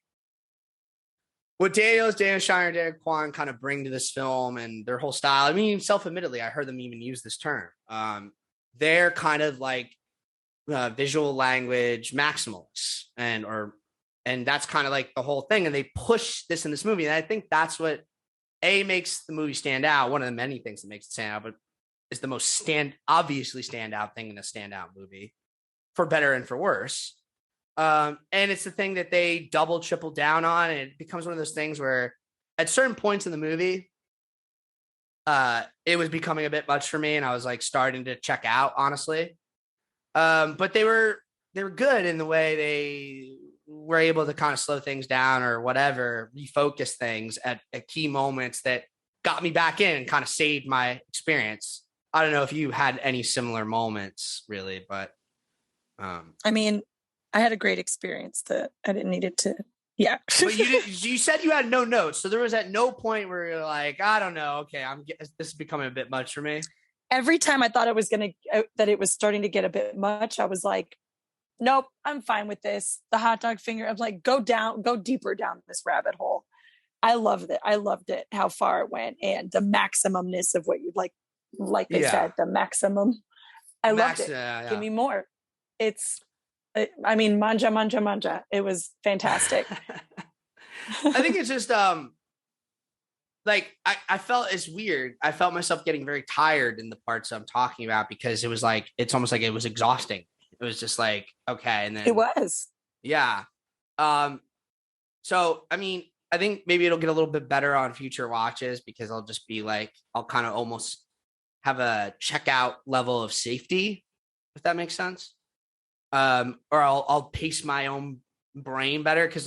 what Daniel Scheinert, Huy Quan kind of bring to this film and their whole style. I mean, self-admittedly, I heard them even use this term. They're kind of like visual language maximalists, and that's kind of like the whole thing. And they push this in this movie, and I think that's what makes the movie stand out. One of the many things that makes it stand out, but is the most obviously standout thing in a standout movie, for better and for worse. And it's the thing that they double, triple down on. And it becomes one of those things where at certain points in the movie, it was becoming a bit much for me. And I was like starting to check out, honestly. But they were good in the way they were able to kind of slow things down or whatever, refocus things at key moments that got me back in and kind of saved my experience. I don't know if you had any similar moments really, but I mean, I had a great experience that I didn't need it to. Yeah. But you said you had no notes. So there was at no point where you're like, I don't know. Okay. This is becoming a bit much for me. Every time I thought it was that it was starting to get a bit much, I was like, nope, I'm fine with this. The hot dog finger. I'm like, go deeper down this rabbit hole. I loved it. I loved it, how far it went, and the maximumness of what you like they said, the maximum. I loved it. Give me more. I mean, manja, manja, manja. It was fantastic. I think it's just like I felt it's weird. I felt myself getting very tired in the parts I'm talking about because it was like it's almost like it was exhausting. It was just like, okay, and then it was. Yeah. So I mean, I think maybe it'll get a little bit better on future watches because I'll just be like, I'll kind of almost have a checkout level of safety, if that makes sense. Or I'll pace my own brain better because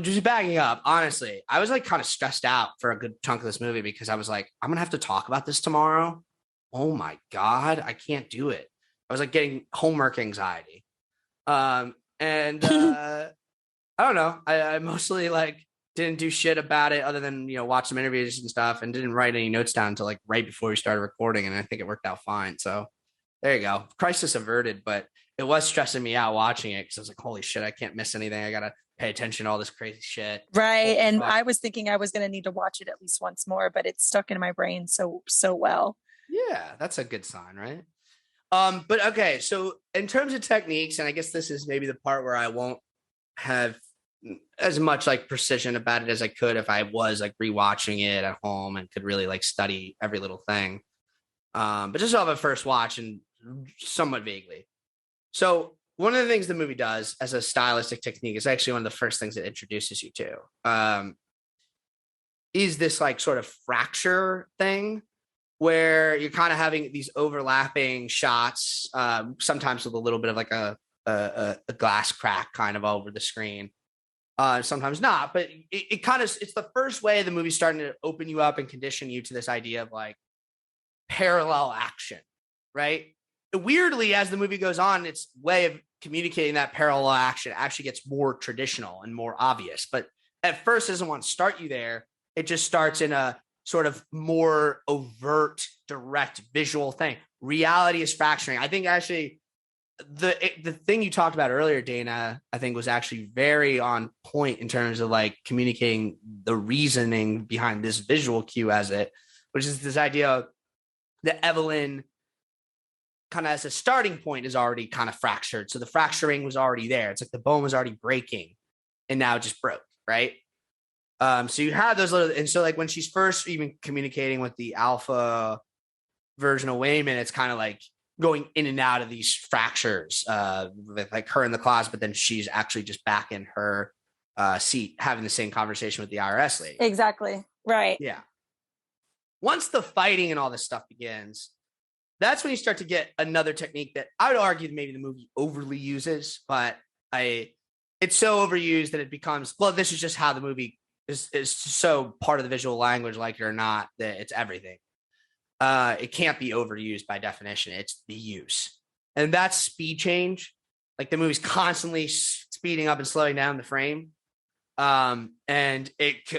just backing up, honestly, I was like kind of stressed out for a good chunk of this movie because I was like, I'm gonna have to talk about this tomorrow. Oh my God, I can't do it. I was like getting homework anxiety. I don't know. I mostly like didn't do shit about it other than, watch some interviews and stuff and didn't write any notes down until like right before we started recording. And I think it worked out fine. So there you go. Crisis averted, but it was stressing me out watching it because I was like, holy shit, I can't miss anything. I got to pay attention to all this crazy shit. Right. And I was thinking I was going to need to watch it at least once more, but it's stuck in my brain so well. Yeah, that's a good sign, right? But okay, so in terms of techniques, and I guess this is maybe the part where I won't have as much like precision about it as I could if I was like rewatching it at home and could really like study every little thing. But just off a first watch and somewhat vaguely. So one of the things the movie does as a stylistic technique is actually one of the first things it introduces you to, is this like sort of fracture thing where you're kind of having these overlapping shots, sometimes with a little bit of like a glass crack kind of over the screen. Sometimes not, but it kind of, it's the first way the movie's starting to open you up and condition you to this idea of like parallel action, right? Weirdly, as the movie goes on, its way of communicating that parallel action actually gets more traditional and more obvious. But at first, it doesn't want to start you there. It just starts in a sort of more overt, direct visual thing. Reality is fracturing. I think actually the thing you talked about earlier, Dana, I think was actually very on point in terms of like communicating the reasoning behind this visual cue which is this idea that Evelyn kind of as a starting point is already kind of fractured. So the fracturing was already there. It's like the bone was already breaking and now it just broke, right? So you have those little, and so like when she's first even communicating with the alpha version of Wayman, it's kind of like going in and out of these fractures, with like her in the closet, but then she's actually just back in her seat having the same conversation with the IRS lady. Exactly. Right. Yeah. Once the fighting and all this stuff begins, that's when you start to get another technique that I would argue maybe the movie overly uses, but it's so overused that it becomes, well, this is just how the movie is so part of the visual language, like it or not, that it's everything. It can't be overused by definition. It's the use. And that's speed change. Like the movie's constantly speeding up and slowing down the frame. And it,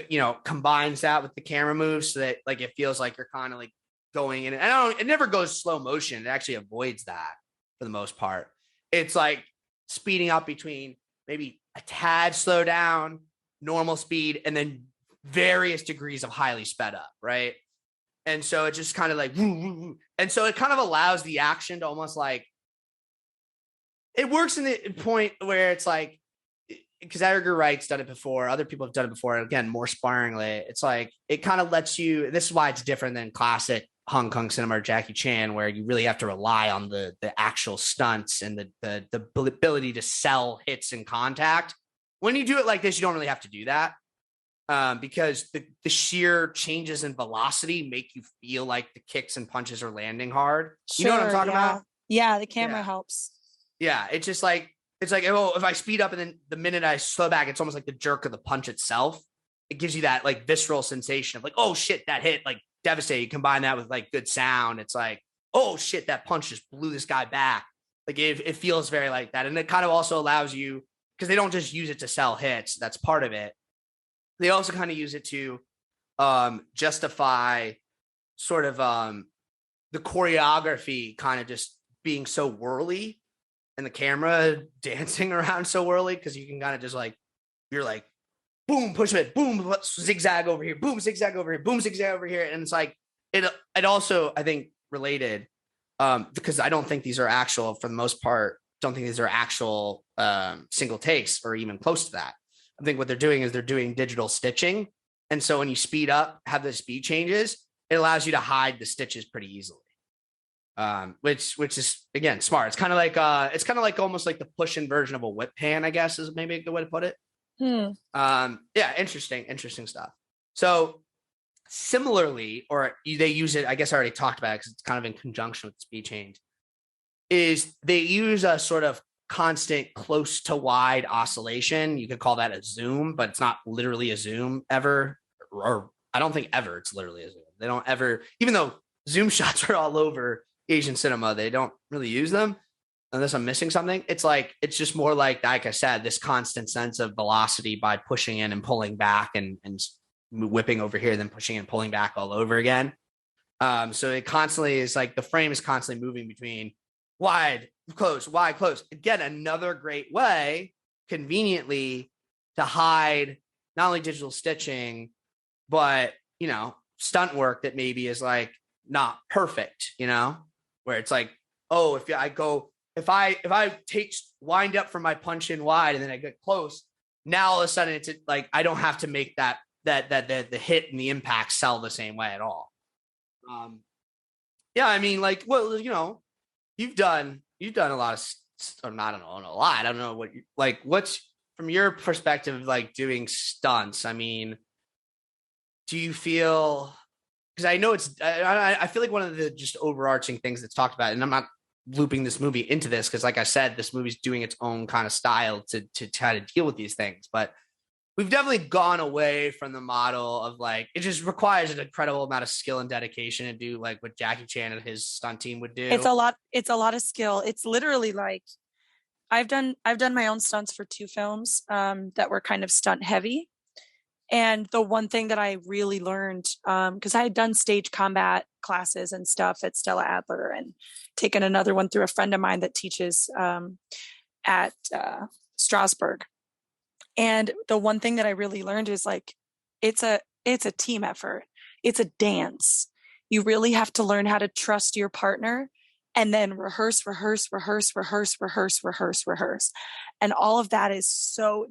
combines that with the camera moves so that like, it feels like you're kind of like going in. It never goes slow motion. It actually avoids that for the most part. It's like speeding up between maybe a tad slow down, normal speed, and then various degrees of highly sped up. Right. And so it just kind of like, and so it kind of allows the action to almost like, it works in the point where it's like, because Edgar Wright's done it before, other people have done it before, again, more sparingly. It's like, it kind of lets you, this is why it's different than classic Hong Kong cinema or Jackie Chan, where you really have to rely on the actual stunts and the ability to sell hits and contact. When you do it like this, you don't really have to do that. Because the sheer changes in velocity make you feel like the kicks and punches are landing hard. You know what I'm talking about? Yeah, the camera helps. Yeah, it's just like, oh, if I speed up and then the minute I slow back, it's almost like the jerk of the punch itself. It gives you that like visceral sensation of like, oh shit, that hit, like devastating. You combine that with like good sound. It's like, oh shit, that punch just blew this guy back. Like it feels very like that. And it kind of also allows you, because they don't just use it to sell hits. That's part of it. They also kind of use it to justify sort of the choreography kind of just being so whirly and the camera dancing around so whirly, because you can kind of just like, you're like, boom, push it, boom, zigzag over here, boom, zigzag over here, boom, zigzag over here. And it's like, it also, I think, related, because I don't think these are actual, for the most part, don't think these are actual single takes or even close to that. I think what they're doing is they're doing digital stitching. And so when you speed up, have the speed changes, it allows you to hide the stitches pretty easily. Which is, again, smart. It's kind of like almost like the push-in version of a whip pan, I guess, is maybe a good way to put it. Yeah, interesting stuff. So similarly, or they use it, I guess I already talked about it because it's kind of in conjunction with the speed change, is they use a sort of constant close to wide oscillation. You could call that a zoom, but it's not literally a zoom ever, or I don't think ever it's literally a zoom. They don't ever, even though zoom shots are all over Asian cinema, they don't really use them unless I'm missing something. It's just more like I said, this constant sense of velocity by pushing in and pulling back and whipping over here, then pushing and pulling back all over again. So it constantly is like the frame is constantly moving between wide, close, wide, close. Again, another great way, conveniently, to hide not only digital stitching, but, stunt work that maybe is like not perfect, where it's like, oh, if I take wind up from my punch in wide and then I get close, now all of a sudden it's like I don't have to make that the hit and the impact sell the same way at all. Yeah, I mean, like, well, you've done a lot of, or not, I don't know a lot. I don't know what what's from your perspective, like doing stunts. I mean, do you feel? Because I know I feel like one of the just overarching things that's talked about, and I'm not looping this movie into this because, like I said, this movie's doing its own kind of style to try to deal with these things, but we've definitely gone away from the model of like, it just requires an incredible amount of skill and dedication to do like what Jackie Chan and his stunt team would do. It's a lot of skill. It's literally like, I've done my own stunts for 2 films that were kind of stunt heavy. And the one thing that I really learned, because I had done stage combat classes and stuff at Stella Adler and taken another one through a friend of mine that teaches at Strasbourg. And the one thing that I really learned is like, it's a team effort. It's a dance. You really have to learn how to trust your partner and then rehearse. And all of that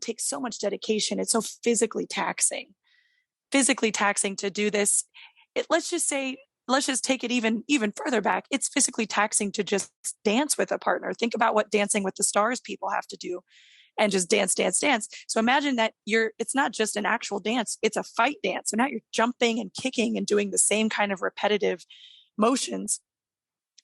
takes so much dedication. It's so physically taxing to do this. Let's just take it even further back. It's physically taxing to just dance with a partner. Think about what Dancing with the Stars people have to do. And just dance. So imagine that it's not just an actual dance, it's a fight dance. So now you're jumping and kicking and doing the same kind of repetitive motions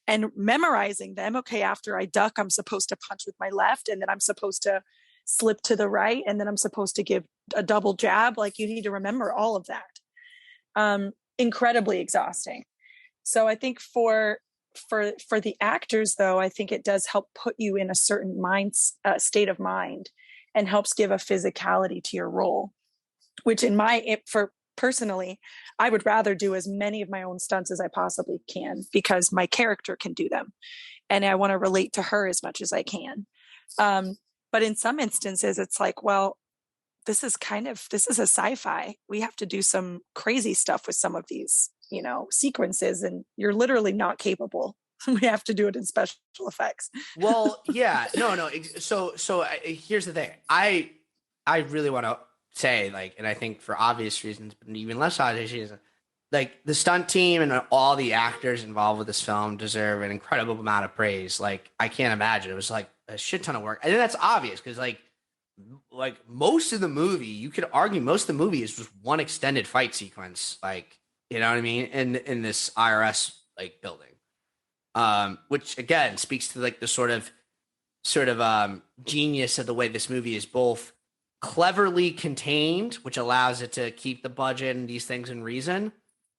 and memorizing them. Okay, after I duck, I'm supposed to punch with my left, and then I'm supposed to slip to the right, and then I'm supposed to give a double jab. Like, you need to remember all of that. Incredibly exhausting. So I think for the actors, though, I think it does help put you in a certain state of mind and helps give a physicality to your role, which personally, I would rather do as many of my own stunts as I possibly can because my character can do them. And I want to relate to her as much as I can. But in some instances, it's like, well, this is a sci-fi. We have to do some crazy stuff with some of these sequences, and you're literally not capable. We have to do it in special effects. Well, yeah, no. So here's the thing. I really want to say, like, and I think for obvious reasons, but even less obvious reasons, like the stunt team and all the actors involved with this film deserve an incredible amount of praise. Like, I can't imagine. It was like a shit ton of work. I think that's obvious because like most of the movie, you could argue most of the movie is just one extended fight sequence. Like, you know what I mean? In this IRS like building, which again speaks to like the sort of genius of the way this movie is both cleverly contained, which allows it to keep the budget and these things in reason,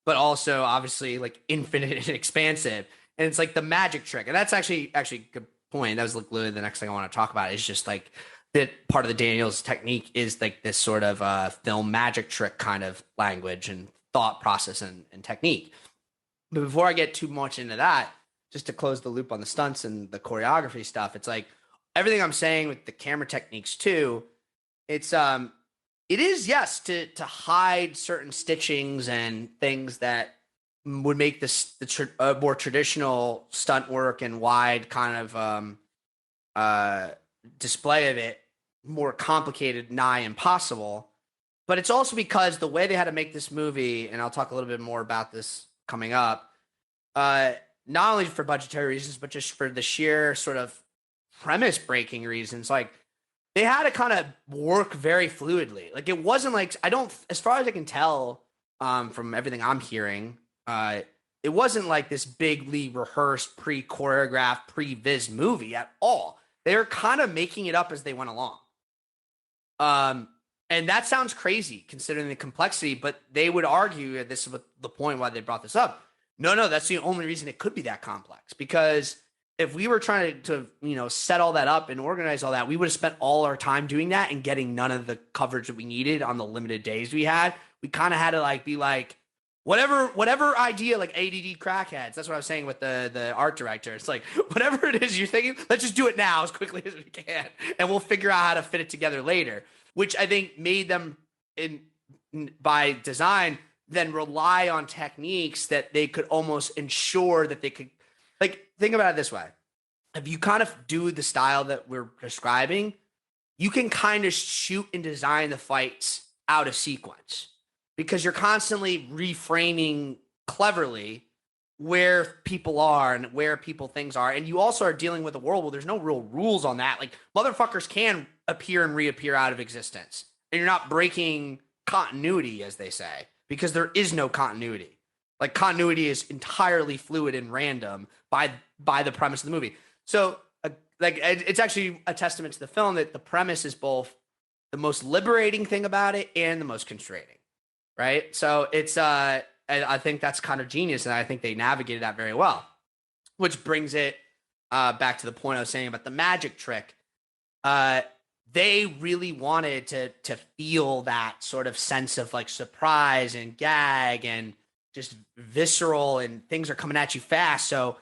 but also obviously like infinite and expansive. And it's like the magic trick. And that's actually a good point. That was like literally the next thing I want to talk about is just like that part of the Daniels technique is like this sort of film magic trick kind of language and thought process and technique. But before I get too much into that, just to close the loop on the stunts and the choreography stuff, it's like everything I'm saying with the camera techniques too, it's It is, yes, to hide certain stitchings and things that would make this more traditional stunt work and wide kind of display of it more complicated, nigh impossible. But it's also because the way they had to make this movie, and I'll talk a little bit more about this coming up, not only for budgetary reasons, but just for the sheer sort of premise breaking reasons. Like, they had to kind of work very fluidly. Like, it wasn't like, as far as I can tell, from everything I'm hearing, it wasn't like this bigly rehearsed, pre-choreographed, pre-viz movie at all. They were kind of making it up as they went along. And that sounds crazy considering the complexity, but they would argue, and this is the point why they brought this up. No, that's the only reason it could be that complex, because if we were trying to set all that up and organize all that, we would have spent all our time doing that and getting none of the coverage that we needed on the limited days we had. We kind of had to be like, whatever idea, like ADD crackheads. That's what I was saying with the art director. It's like, whatever it is you're thinking, let's just do it now as quickly as we can, and we'll figure out how to fit it together later. Which I think made them, by design, then rely on techniques that they could almost ensure that they could, think about it this way. If you kind of do the style that we're describing, you can kind of shoot and design the fights out of sequence, because you're constantly reframing cleverly where people are and where things are. And you also are dealing with a world where there's no real rules on that. Like, motherfuckers can appear and reappear out of existence, and you're not breaking continuity, as they say, because there is no continuity. Like, continuity is entirely fluid and random by the premise of the movie. So it's actually a testament to the film that the premise is both the most liberating thing about it and the most constraining, right? So it's I think that's kind of genius, and I think they navigated that very well, which brings it back to the point I was saying about the magic trick. They really wanted to feel that sort of sense of like surprise and gag and just visceral, and things are coming at you fast. So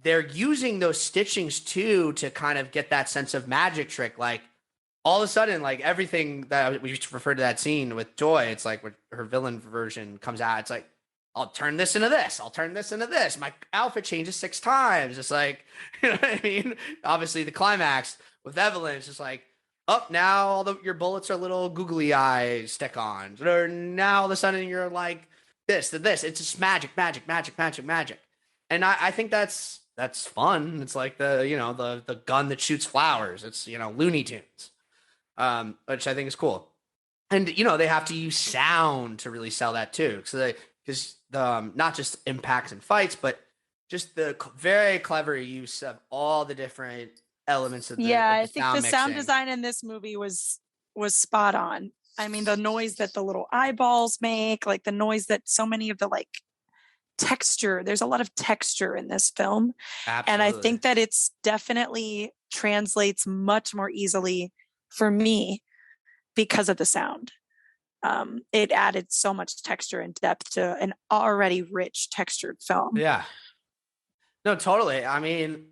they're using those stitchings too to kind of get that sense of magic trick. Like, all of a sudden, like, everything that we referred to that scene with Joy, it's like when her villain version comes out, it's like, I'll turn this into this. I'll turn this into this. My outfit changes 6 times. It's like, you know what I mean? Obviously, the climax with Evelyn, it's just like, now all your bullets are little googly eye stick-ons. Or now all of a sudden you're like this to this. It's just magic. And I think that's fun. It's like the gun that shoots flowers. It's, Looney Tunes, which I think is cool. And, they have to use sound to really sell that too. Because not just impacts and fights, but just the very clever use of all the different elements of the I think the sound mixing. design in this movie was spot on. I mean, the noise that the little eyeballs make, like the noise that so many of the texture, there's a lot of texture in this film. Absolutely. And I think that it's definitely translates much more easily for me because of the sound. It added so much texture and depth to an already rich textured film. Yeah. No, totally. I mean,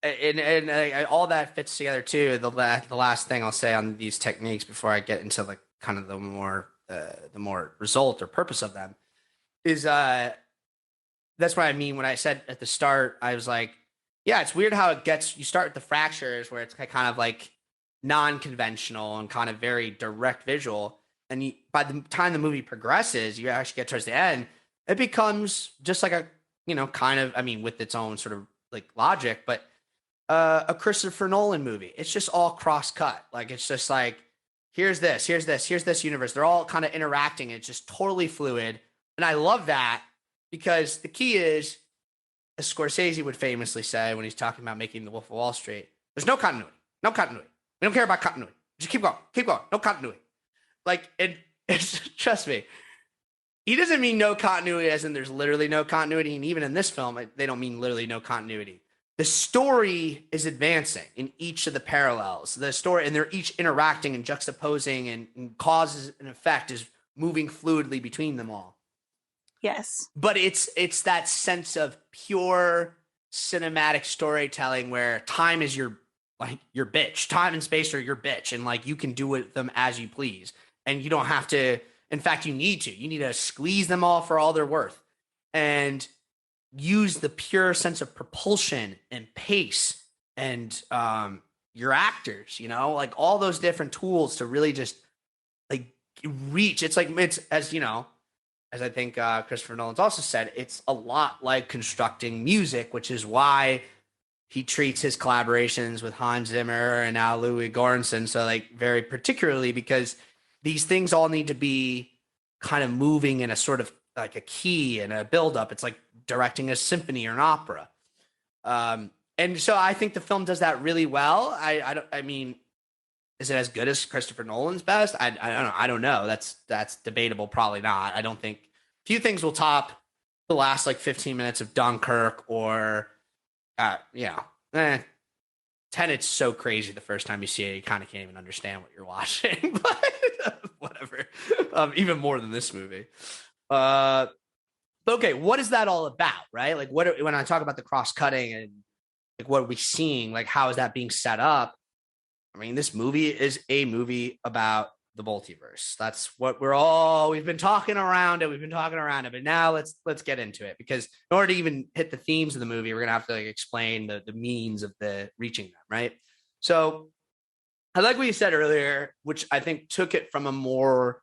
and all that fits together too. The last thing I'll say on these techniques before I get into kind of the more result or purpose of them is that's what I mean when I said at the start, I was like, yeah, it's weird how you start with the fractures where it's kind of like non-conventional and kind of very direct visual. And by the time the movie progresses, you actually get towards the end, it becomes just like a, kind of, I mean, with its own sort of logic, but a Christopher Nolan movie. It's just all cross-cut. Like, it's just like, here's this universe. They're all kind of interacting. It's just totally fluid. And I love that because the key is, as Scorsese would famously say when he's talking about making The Wolf of Wall Street, there's no continuity. We don't care about continuity. Just keep going. No continuity. And trust me, he doesn't mean no continuity as in there's literally no continuity. And even in this film, they don't mean literally no continuity. The story is advancing in each of the parallels. The story, and they're each interacting and juxtaposing, and causes and effect is moving fluidly between them all. Yes. But it's that sense of pure cinematic storytelling where time is your like your bitch. Time and space are your bitch, and like you can do with them as you please, and you don't have to. In fact, you need to squeeze them all for all they're worth, and use the pure sense of propulsion and pace and your actors, like all those different tools to really just like reach. It's as I think Christopher Nolan's also said, it's a lot like constructing music, which is why he treats his collaborations with Hans Zimmer and now Louis Göransson so like very particularly, because these things all need to be kind of moving in a sort of like a key and a buildup. It's like directing a symphony or an opera. And so I think the film does that really well. I mean, is it as good as Christopher Nolan's best? I don't know. I don't know. That's debatable. Probably not. I don't think few things will top the last like 15 minutes of Dunkirk or, Tenet's so crazy the first time you see it, you kind of can't even understand what you're watching, but whatever. Even more than this movie. Okay, what is that all about, right? Like, when I talk about the cross-cutting and like what are we seeing, like how is that being set up? I mean, this movie is a movie about the multiverse. That's what we've been talking around it. But now let's get into it, because in order to even hit the themes of the movie, we're gonna have to like explain the means of the reaching them, right? So I like what you said earlier, which I think took it from a more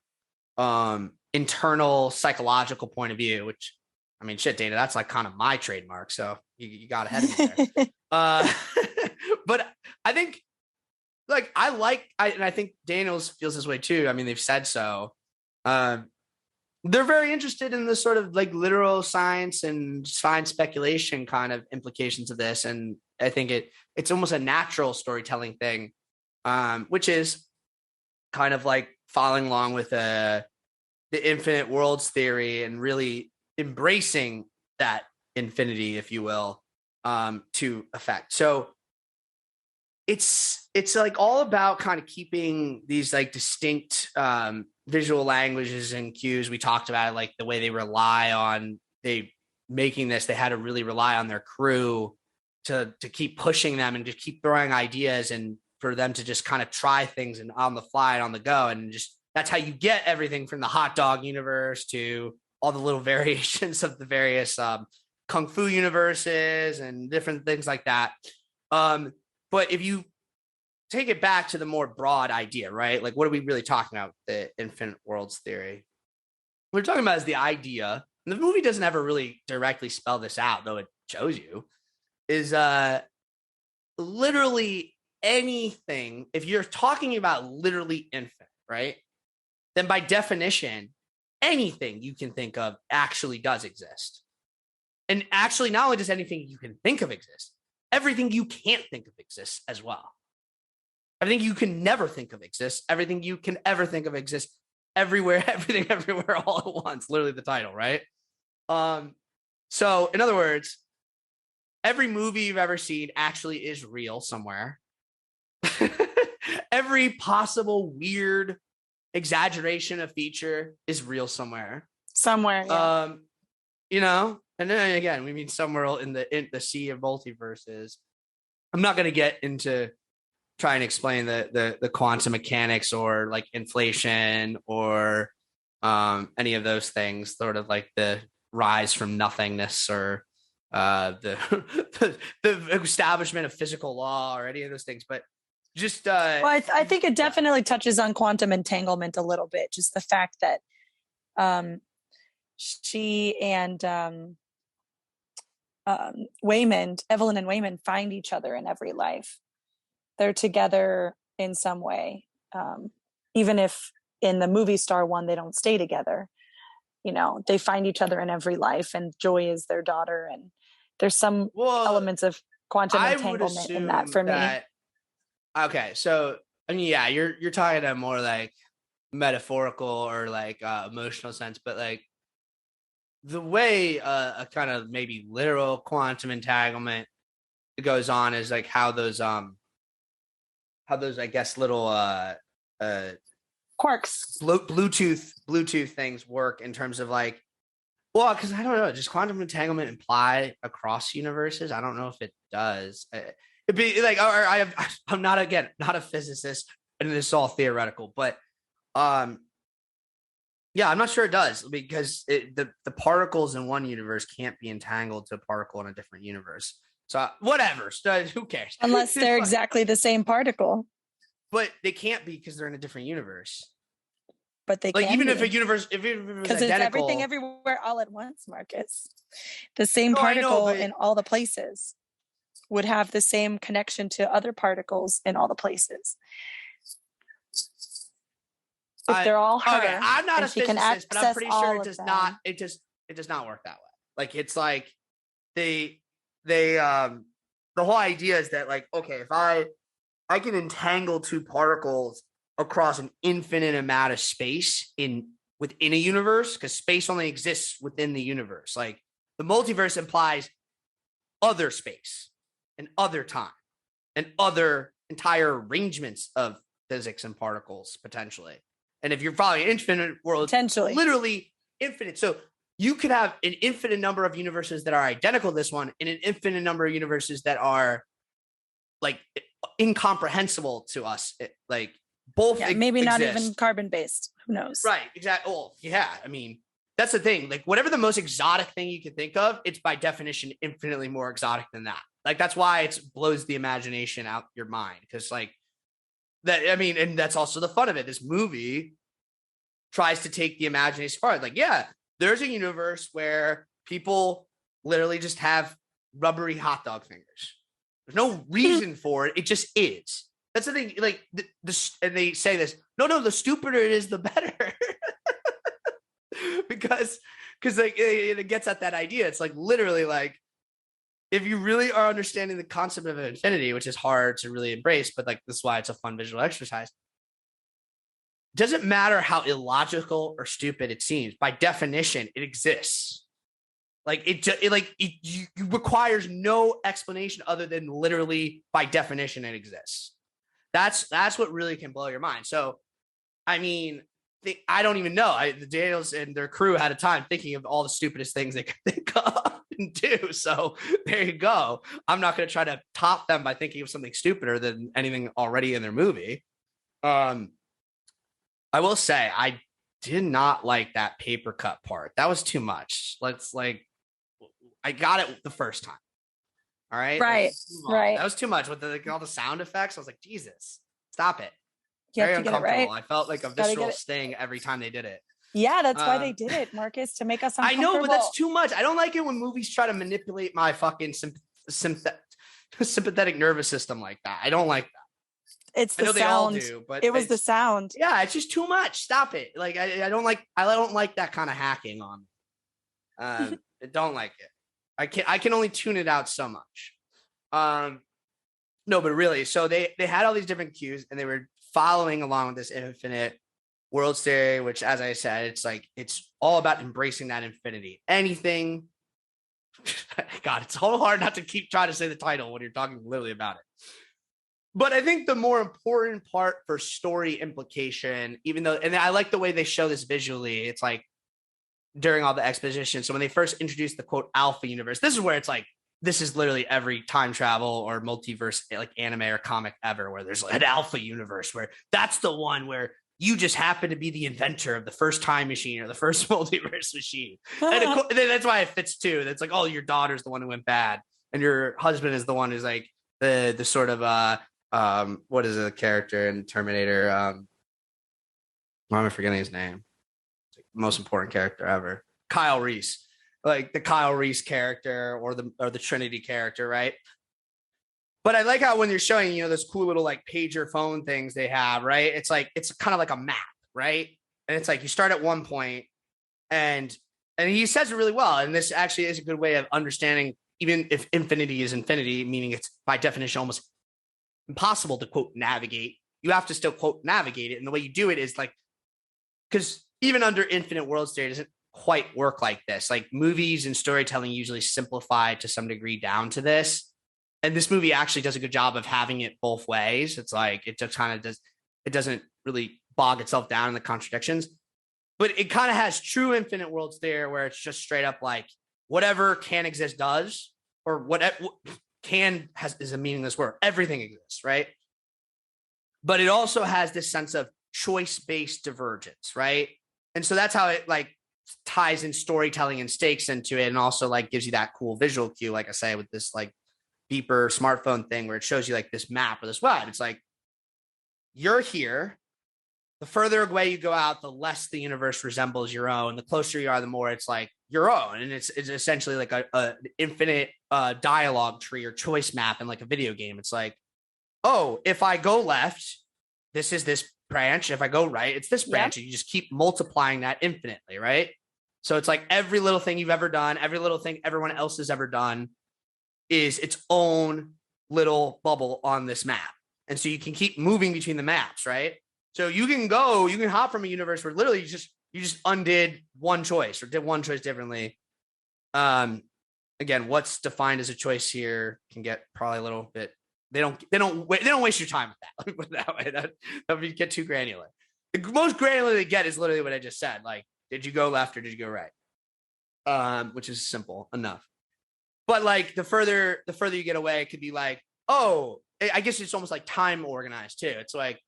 internal psychological point of view, which I mean, shit, Dana, that's like kind of my trademark. So you got ahead of me there. But I think I think Daniels feels this way too. I mean, they've said so. They're very interested in the sort of like literal science and science speculation kind of implications of this. And I think it's almost a natural storytelling thing, which is kind of like following along with the infinite worlds theory and really embracing that infinity, if you will, to effect. So it's like all about kind of keeping these like distinct visual languages and cues. We talked about it, like the way they had to really rely on their crew to keep pushing them and just keep throwing ideas, and for them to just kind of try things and on the fly and on the go. And just, that's how you get everything from the hot dog universe to all the little variations of the various kung fu universes and different things like that. But if you take it back to the more broad idea, right? Like, what are we really talking about with the infinite worlds theory? What we're talking about is the idea, and the movie doesn't ever really directly spell this out, though it shows you, is literally anything. If you're talking about literally infinite, right? Then by definition, anything you can think of actually does exist. And actually, not only does anything you can think of exist, everything you can't think of exists as well. Everything you can never think of exists. Everything you can ever think of exists everywhere, everything everywhere all at once. Literally the title, right? So in other words, every movie you've ever seen actually is real somewhere. Every possible weird exaggeration of feature is real somewhere. Somewhere, yeah. And then again, we mean somewhere in the sea of multiverses. I'm not going to get into trying to explain the quantum mechanics or like inflation or any of those things, sort of like the rise from nothingness or the establishment of physical law or any of those things. But just well, I think it definitely touches on quantum entanglement a little bit. Just the fact that she and Evelyn and Waymond find each other in every life. They're together in some way, even if in the movie star one they don't stay together. They find each other in every life, and Joy is their daughter, and there's some elements of quantum entanglement in that for me. Okay, so I mean, yeah, you're talking about more like metaphorical or like emotional sense, but like the way a kind of maybe literal quantum entanglement goes on is like how those I guess little quarks, Bluetooth things work in terms of like, well, because I don't know, does quantum entanglement imply across universes? I don't know if it does. it'd be like, I'm not a physicist, and this is all theoretical, but yeah, I'm not sure it does, because the particles in one universe can't be entangled to a particle in a different universe. So whatever, who cares? Unless they're exactly the same particle. But they can't be, because they're in a different universe. But they like, can even be. if a universe, if it was because it's identical, everything everywhere all at once, Marcus. The same particle in all the places would have the same connection to other particles in all the places. If they're all her, okay, I'm not a she can physicist, but I'm pretty sure it access does all of not. them. It does not work that way. Like, it's like the whole idea is that, like, okay, if I can entangle two particles across an infinite amount of space within a universe, because space only exists within the universe. Like, the multiverse implies other space and other time and other entire arrangements of physics and particles, potentially. And if you're following infinite world, Potentially. literally infinite. So you could have an infinite number of universes that are identical to this one, and an infinite number of universes that are, like, incomprehensible to us. Like, both maybe not exist. even carbon based. Who knows? Right, exactly. Well, yeah, I mean, that's the thing. Like, whatever the most exotic thing you can think of, it's by definition infinitely more exotic than that. Like, that's why it blows the imagination out your mind, because, like, that, I mean, and that's also the fun of it. This movie tries to take the imagination far. Like, yeah, there's a universe where people literally just have rubbery hot dog fingers. There's no reason for it. It just is. That's the thing. Like, and they say this. No, the stupider it is, the better. because like it gets at that idea. It's like, literally, like, if you really are understanding the concept of infinity, which is hard to really embrace, but, like, this is why it's a fun visual exercise. Doesn't matter how illogical or stupid it seems. By definition, it exists. Like, it requires no explanation other than literally, by definition, it exists. That's what really can blow your mind. So, I mean, I don't even know. The Daniels and their crew had a time thinking of all the stupidest things they could think of and do. So there you go. I'm not going to try to top them by thinking of something stupider than anything already in their movie. I will say, I did not like that paper cut part. That was too much. I got it the first time. All right. Right. Right. That was too much with all the sound effects. I was like, Jesus, stop it. You Very have to get it uncomfortable. right. I felt like a visceral sting every time they did it. Yeah, that's why they did it, Marcus, to make us I uncomfortable. know, but that's too much. I don't like it when movies try to manipulate my fucking sympathetic nervous system like that. I don't like that. It's the I know sound. they all do, but it was the sound. Yeah, it's just too much. Stop it. Like, I don't like that kind of hacking on me. I don't like it. I can only tune it out so much. No, but really, so they had all these different cues, and they were following along with this infinite world theory, which, as I said, it's like, it's all about embracing that infinity. Anything. God, it's so hard not to keep trying to say the title when you're talking literally about it. But I think the more important part for story implication, even though, and I like the way they show this visually, it's like during all the exposition. So when they first introduced the quote alpha universe, this is where it's like, this is literally every time travel or multiverse, like anime or comic ever, where there's an alpha universe where that's the one where you just happen to be the inventor of the first time machine or the first multiverse machine. And that's why it fits too. That's like, oh, your daughter's the one who went bad, and your husband is the one who's like the sort of what is the character in Terminator? Why am I forgetting his name? It's like the most important character ever. Kyle Reese. Like the Kyle Reese character or the Trinity character, right? But I like how when you're showing, those cool little like pager phone things they have, right? It's like, it's kind of like a map, right? And it's like you start at one point, and he says it really well. And this actually is a good way of understanding, even if infinity is infinity, meaning it's by definition almost impossible to quote navigate. You have to still quote navigate it. And the way you do it is like, because even under infinite worlds theory, it doesn't quite work like this. Like movies and storytelling usually simplify to some degree down to this. And this movie actually does a good job of having it both ways. It's like, it just kind of does, it doesn't really bog itself down in the contradictions, but it kind of has true infinite worlds there where it's just straight up like whatever can exist does, or whatever, is a meaningless word. Everything exists, right? But it also has this sense of choice-based divergence, right? And so that's how it like ties in storytelling and stakes into it, and also like gives you that cool visual cue, like I say, with this like beeper smartphone thing where it shows you like this map or this web. It's like, you're here. The further away you go out, the less the universe resembles your own. The closer you are, the more it's like your own. And it's essentially like a infinite dialogue tree or choice map in like a video game. It's like, oh, if I go left, this is this branch. If I go right, it's this branch. And you just keep multiplying that infinitely, right? So it's like every little thing you've ever done, every little thing everyone else has ever done is its own little bubble on this map. And so you can keep moving between the maps, right? So you can hop from a universe where literally you just undid one choice or did one choice differently. Again, what's defined as a choice here can get probably a little bit. They don't waste your time with that. Let me put it that way. That would get too granular. The most granular they get is literally what I just said. Like, did you go left or did you go right? Which is simple enough. But like the further you get away, it could be like, oh, I guess it's almost like time organized too. It's like,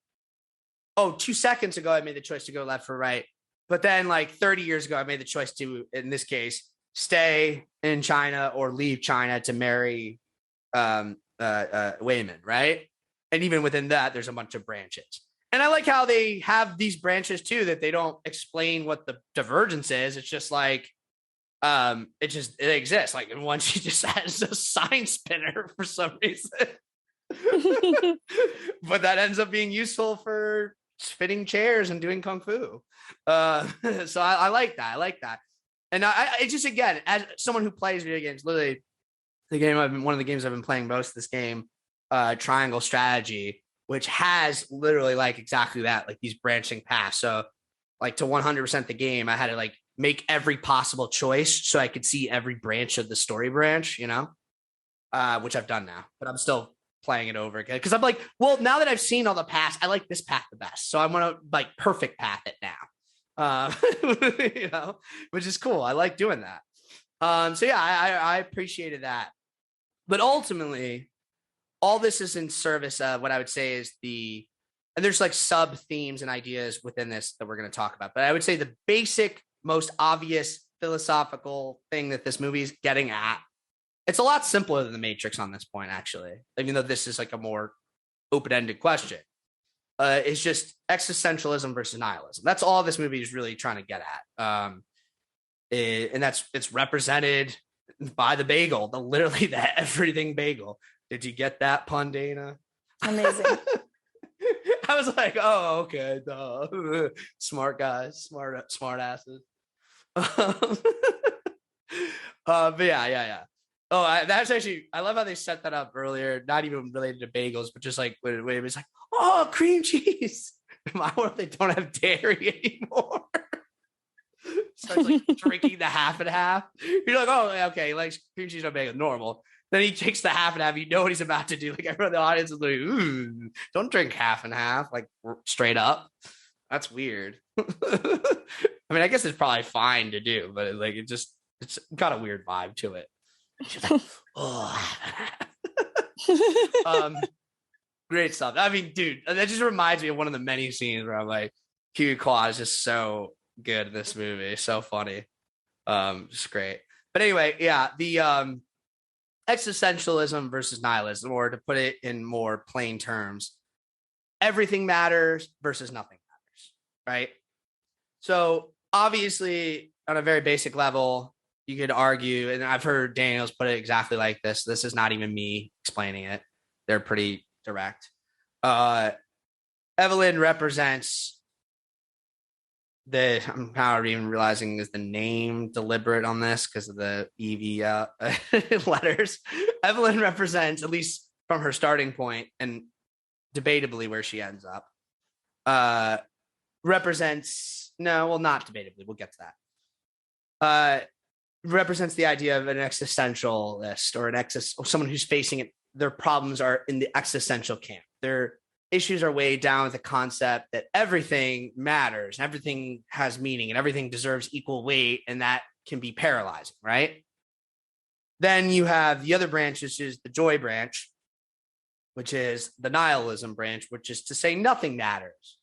oh, 2 seconds ago I made the choice to go left or right, but then like 30 years ago I made the choice to, in this case, stay in China or leave China to marry Wayman, right? And even within that, there's a bunch of branches. And I like how they have these branches too, that they don't explain what the divergence is. It's just like, it exists. Like, and one, she just has a sign spinner for some reason. But that ends up being useful for spinning chairs and doing kung fu. So I like that. I like that. And I just, again, as someone who plays video games, literally one of the games I've been playing most of this game, Triangle Strategy, which has literally like exactly that, like these branching paths. So like to 100% the game, I had to like make every possible choice so I could see every branch of the story branch, you know, which I've done now, but I'm still playing it over again. Cause I'm like, well, now that I've seen all the paths, I like this path the best. So I'm going to like perfect path it now, you know, which is cool. I like doing that. So yeah, I appreciated that. But ultimately, all this is in service of what I would say is and there's like sub themes and ideas within this that we're going to talk about. But I would say the basic, most obvious philosophical thing that this movie is getting at, it's a lot simpler than The Matrix on this point, actually, even though this is like a more open-ended question. It's just existentialism versus nihilism. That's all this movie is really trying to get at. And it's represented by the bagel, literally the everything bagel. Did you get that pun, Dana? Amazing. I was like, oh, okay. Duh. Smart guys, smart asses. But yeah. Oh, that's actually, I love how they set that up earlier. Not even related to bagels, but just like when it was like, oh, cream cheese. In my world, they don't have dairy anymore. Starts like drinking the half and half. You're like, oh, okay, he likes cream cheese on bagel, normal. Then he takes the half and half. You know what he's about to do. Like everyone in the audience is like, ooh, don't drink half and half, like straight up. That's weird. I mean, I guess it's probably fine to do, but like it's got a weird vibe to it. She's like, oh. Great stuff. I mean, dude, that just reminds me of one of the many scenes where I'm like, Huy Quan is just so good in this movie. So funny. Just great. But anyway, yeah, the existentialism versus nihilism, or to put it in more plain terms, everything matters versus nothing matters, right? So obviously, on a very basic level, you could argue, and I've heard Daniels put it exactly like this. This is not even me explaining it. They're pretty direct. Evelyn represents I'm not even realizing is the name deliberate on this because of the EV letters. Evelyn represents, at least from her starting point and debatably where she ends up, not debatably, we'll get to that. Represents the idea of an existentialist or someone who's facing it. Their problems are in the existential camp. Their issues are weighed down with the concept that everything matters, and everything has meaning, and everything deserves equal weight, and that can be paralyzing, right? Then you have the other branch, which is the joy branch, which is the nihilism branch, which is to say nothing matters,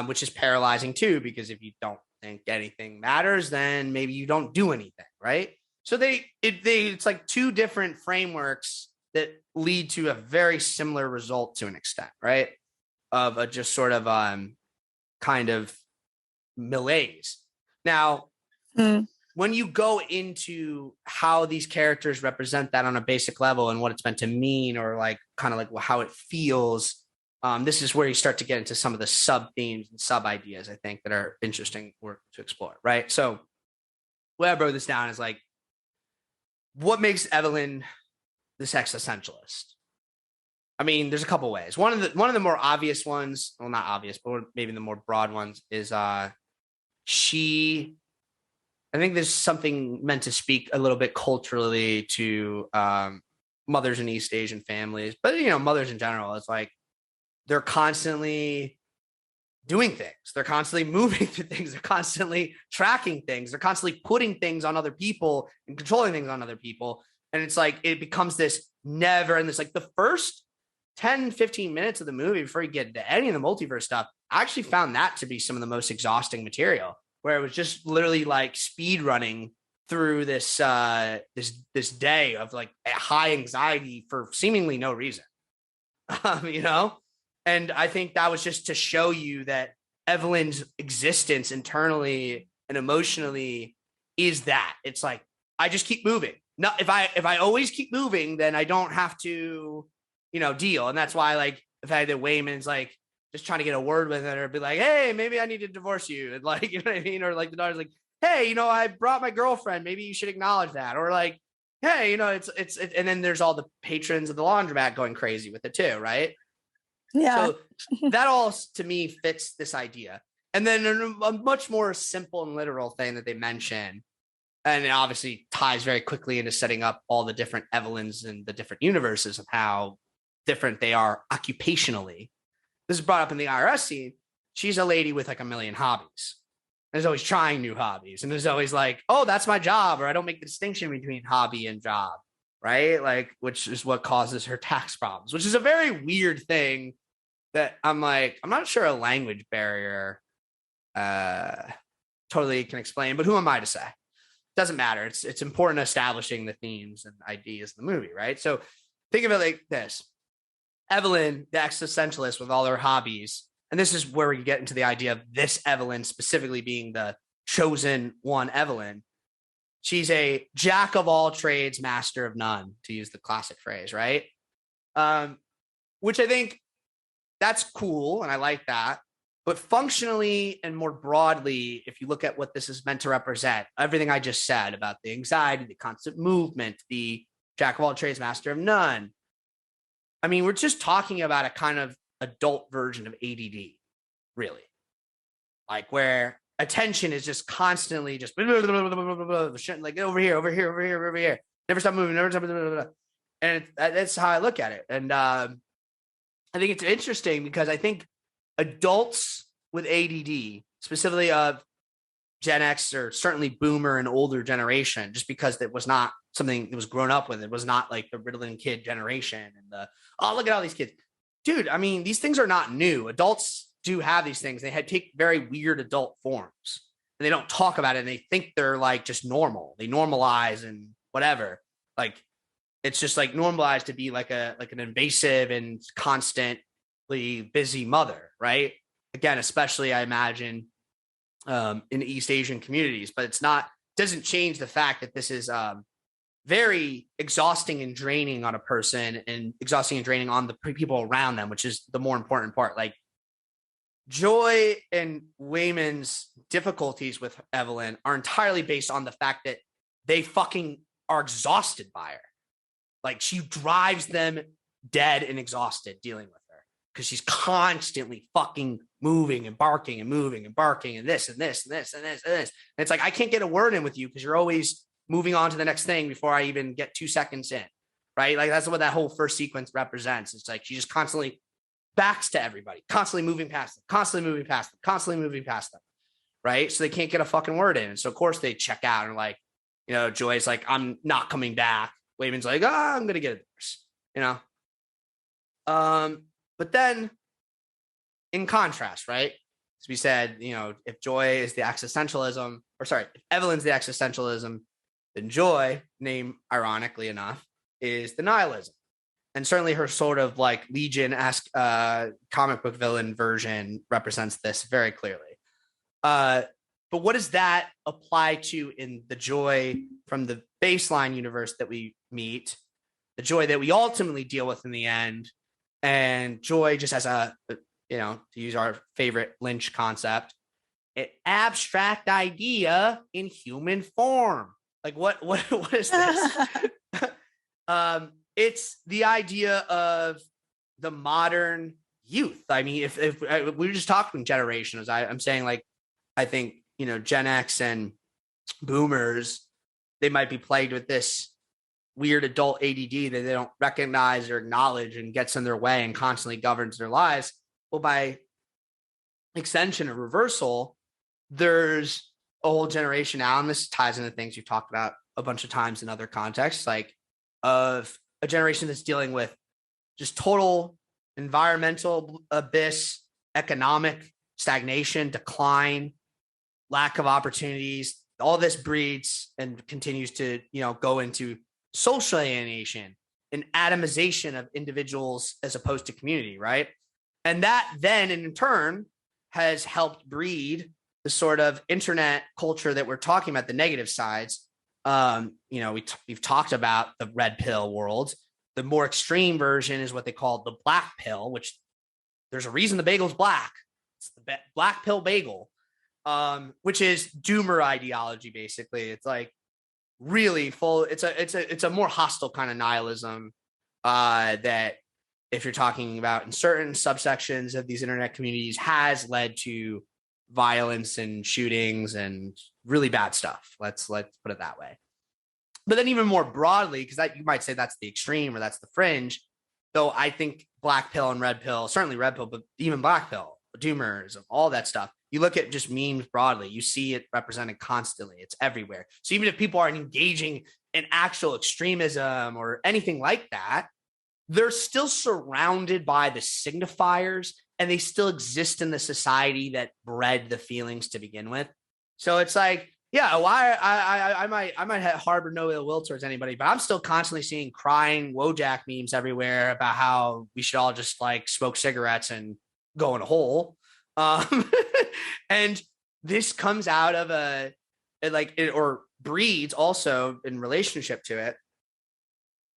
which is paralyzing too, because if you don't think anything matters, then maybe you don't do anything, right? So it's like two different frameworks that lead to a very similar result to an extent, right? Of a just sort of kind of malaise. Now, when you go into how these characters represent that on a basic level and what it's meant to mean, or like kind of like how it feels, this is where you start to get into some of the sub themes and sub ideas, I think, that are interesting work to explore, right? So the way I broke this down is like, what makes Evelyn this existentialist? I mean, there's a couple ways. One of the more obvious ones, well, not obvious, but maybe the more broad ones is I think there's something meant to speak a little bit culturally to mothers in East Asian families, but mothers in general. It's like they're constantly doing things. They're constantly moving through things. They're constantly tracking things. They're constantly putting things on other people and controlling things on other people. And it's like it becomes this never, and this like the first 10, 15 minutes of the movie before you get into any of the multiverse stuff, I actually found that to be some of the most exhausting material, where it was just literally like speed running through this this day of like high anxiety for seemingly no reason. And I think that was just to show you that Evelyn's existence internally and emotionally is that it's like, I just keep moving. No, if I always keep moving, then I don't have to, deal. And that's why, like, the fact that Wayman's like just trying to get a word with her, be like, hey, maybe I need to divorce you. And like, you know what I mean? Or like the daughter's like, hey, I brought my girlfriend. Maybe you should acknowledge that. Or like, hey, it's and then there's all the patrons of the laundromat going crazy with it too, right? Yeah. So that all to me fits this idea. And then a much more simple and literal thing that they mention, and it obviously ties very quickly into setting up all the different Evelyns and the different universes of how different they are occupationally. This is brought up in the IRS scene. She's a lady with like a million hobbies. And is always trying new hobbies. And is always like, oh, that's my job. Or I don't make the distinction between hobby and job. Right? Like, which is what causes her tax problems, which is a very weird thing that I'm like, I'm not sure a language barrier totally can explain, but who am I to say? Doesn't matter. It's important establishing the themes and ideas in the movie, right? So think of it like this. Evelyn, the existentialist with all her hobbies, and this is where we get into the idea of this Evelyn specifically being the chosen one Evelyn. She's a jack of all trades, master of none, to use the classic phrase, right? Which I think that's cool, and I like that. But functionally and more broadly, if you look at what this is meant to represent, everything I just said about the anxiety, the constant movement, the jack of all trades, master of none. I mean, we're just talking about a kind of adult version of ADD, really. Like where attention is just constantly just like over here. Never stop moving, And that's how I look at it. And I think it's interesting because I think adults with ADD, specifically of Gen X or certainly boomer and older generation, just because it was not something that was grown up with. It was not like the Ritalin kid generation and look at all these kids. Dude, I mean, these things are not new. Adults do have these things. They take very weird adult forms and they don't talk about it. And they think they're like just normal. They normalize and whatever. Like, it's just like normalized to be like an invasive and constantly busy mother, right? Again, especially I imagine in East Asian communities, but doesn't change the fact that this is very exhausting and draining on a person and exhausting and draining on the people around them, which is the more important part. Like Joy and Wayman's difficulties with Evelyn are entirely based on the fact that they fucking are exhausted by her. Like she drives them dead and exhausted dealing with her because she's constantly fucking moving and barking and moving and barking and this and this and this and this and this. And it's like, I can't get a word in with you because you're always moving on to the next thing before I even get 2 seconds in, right? Like that's what that whole first sequence represents. It's like she just constantly backs to everybody, constantly moving past them, constantly moving past them, constantly moving past them, right? So they can't get a fucking word in. And so of course they check out and like, Joy's like, I'm not coming back. Wei Min's like, I'm gonna get a divorce, But then in contrast, right? As we said, if Joy is the existentialism, if Evelyn's the existentialism, then Joy, name ironically enough, is the nihilism. And certainly her sort of like Legion-esque comic book villain version represents this very clearly. But what does that apply to in the Joy from the baseline universe that we meet, the Joy that we ultimately deal with in the end, and Joy just as a, to use our favorite Lynch concept, an abstract idea in human form. Like what is this? It's the idea of the modern youth. I mean, if we were just talking generations, I'm saying like, I think, Gen X and boomers, they might be plagued with this weird adult ADD that they don't recognize or acknowledge and gets in their way and constantly governs their lives. Well, by extension or reversal, there's a whole generation now, and this ties into things we've talked about a bunch of times in other contexts, like of a generation that's dealing with just total environmental abyss, economic stagnation, decline, lack of opportunities. All this breeds and continues to, go into social alienation and atomization of individuals as opposed to community, right? And that then in turn has helped breed the sort of internet culture that we're talking about, the negative sides. We've talked about the red pill world. The more extreme version is what they call the black pill, which there's a reason the bagel's black. It's the black pill bagel, which is doomer ideology. Basically, it's like really full. It's a more hostile kind of nihilism that, if you're talking about in certain subsections of these internet communities, has led to violence and shootings and really bad stuff. Let's put it that way. But then even more broadly, because that you might say that's the extreme or that's the fringe, though I think black pill and red pill, certainly red pill, but even black pill, doomers, all that stuff. You look at just memes broadly, you see it represented constantly. It's everywhere. So even if people aren't engaging in actual extremism or anything like that, they're still surrounded by the signifiers and they still exist in the society that bred the feelings to begin with. So it's like, yeah, I might harbor no ill will towards anybody, but I'm still constantly seeing crying Wojak memes everywhere about how we should all just like smoke cigarettes and go in a hole. And this comes out of or breeds also in relationship to it,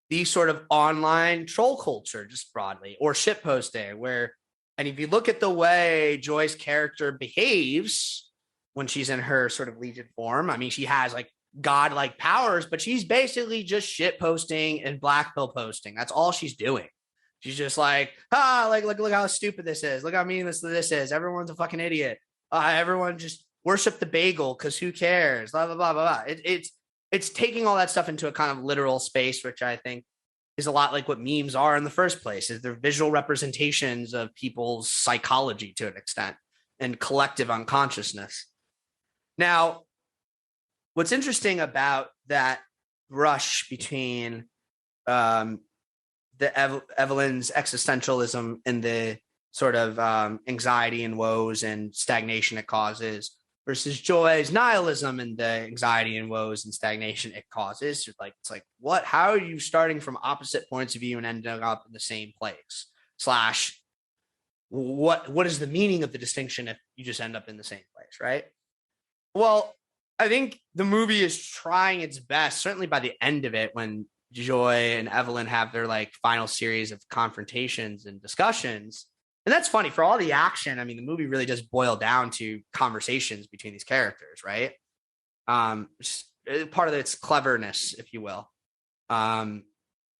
the sort of online troll culture just broadly, or shit posting and if you look at the way Joy's character behaves when she's in her sort of Legion form, I mean, she has like godlike powers, but she's basically just shit posting and black pill posting. That's all she's doing. She's just like, look how stupid this is. Look how mean this is. Everyone's a fucking idiot. Everyone just worship the bagel because who cares? Blah, blah, blah, blah, blah. It's taking all that stuff into a kind of literal space, which I think is a lot like what memes are in the first place. Is they're visual representations of people's psychology to an extent and collective unconsciousness. Now, what's interesting about that rush between Evelyn's existentialism and the sort of anxiety and woes and stagnation it causes versus Joy's nihilism and the anxiety and woes and stagnation it causes. It's like, what? How are you starting from opposite points of view and ending up in the same place? / what is the meaning of the distinction if you just end up in the same place, right? Well, I think the movie is trying its best, certainly by the end of it, when Joy and Evelyn have their like final series of confrontations and discussions. And that's funny, for all the action. I mean, the movie really does boil down to conversations between these characters, right? Part of its cleverness, if you will,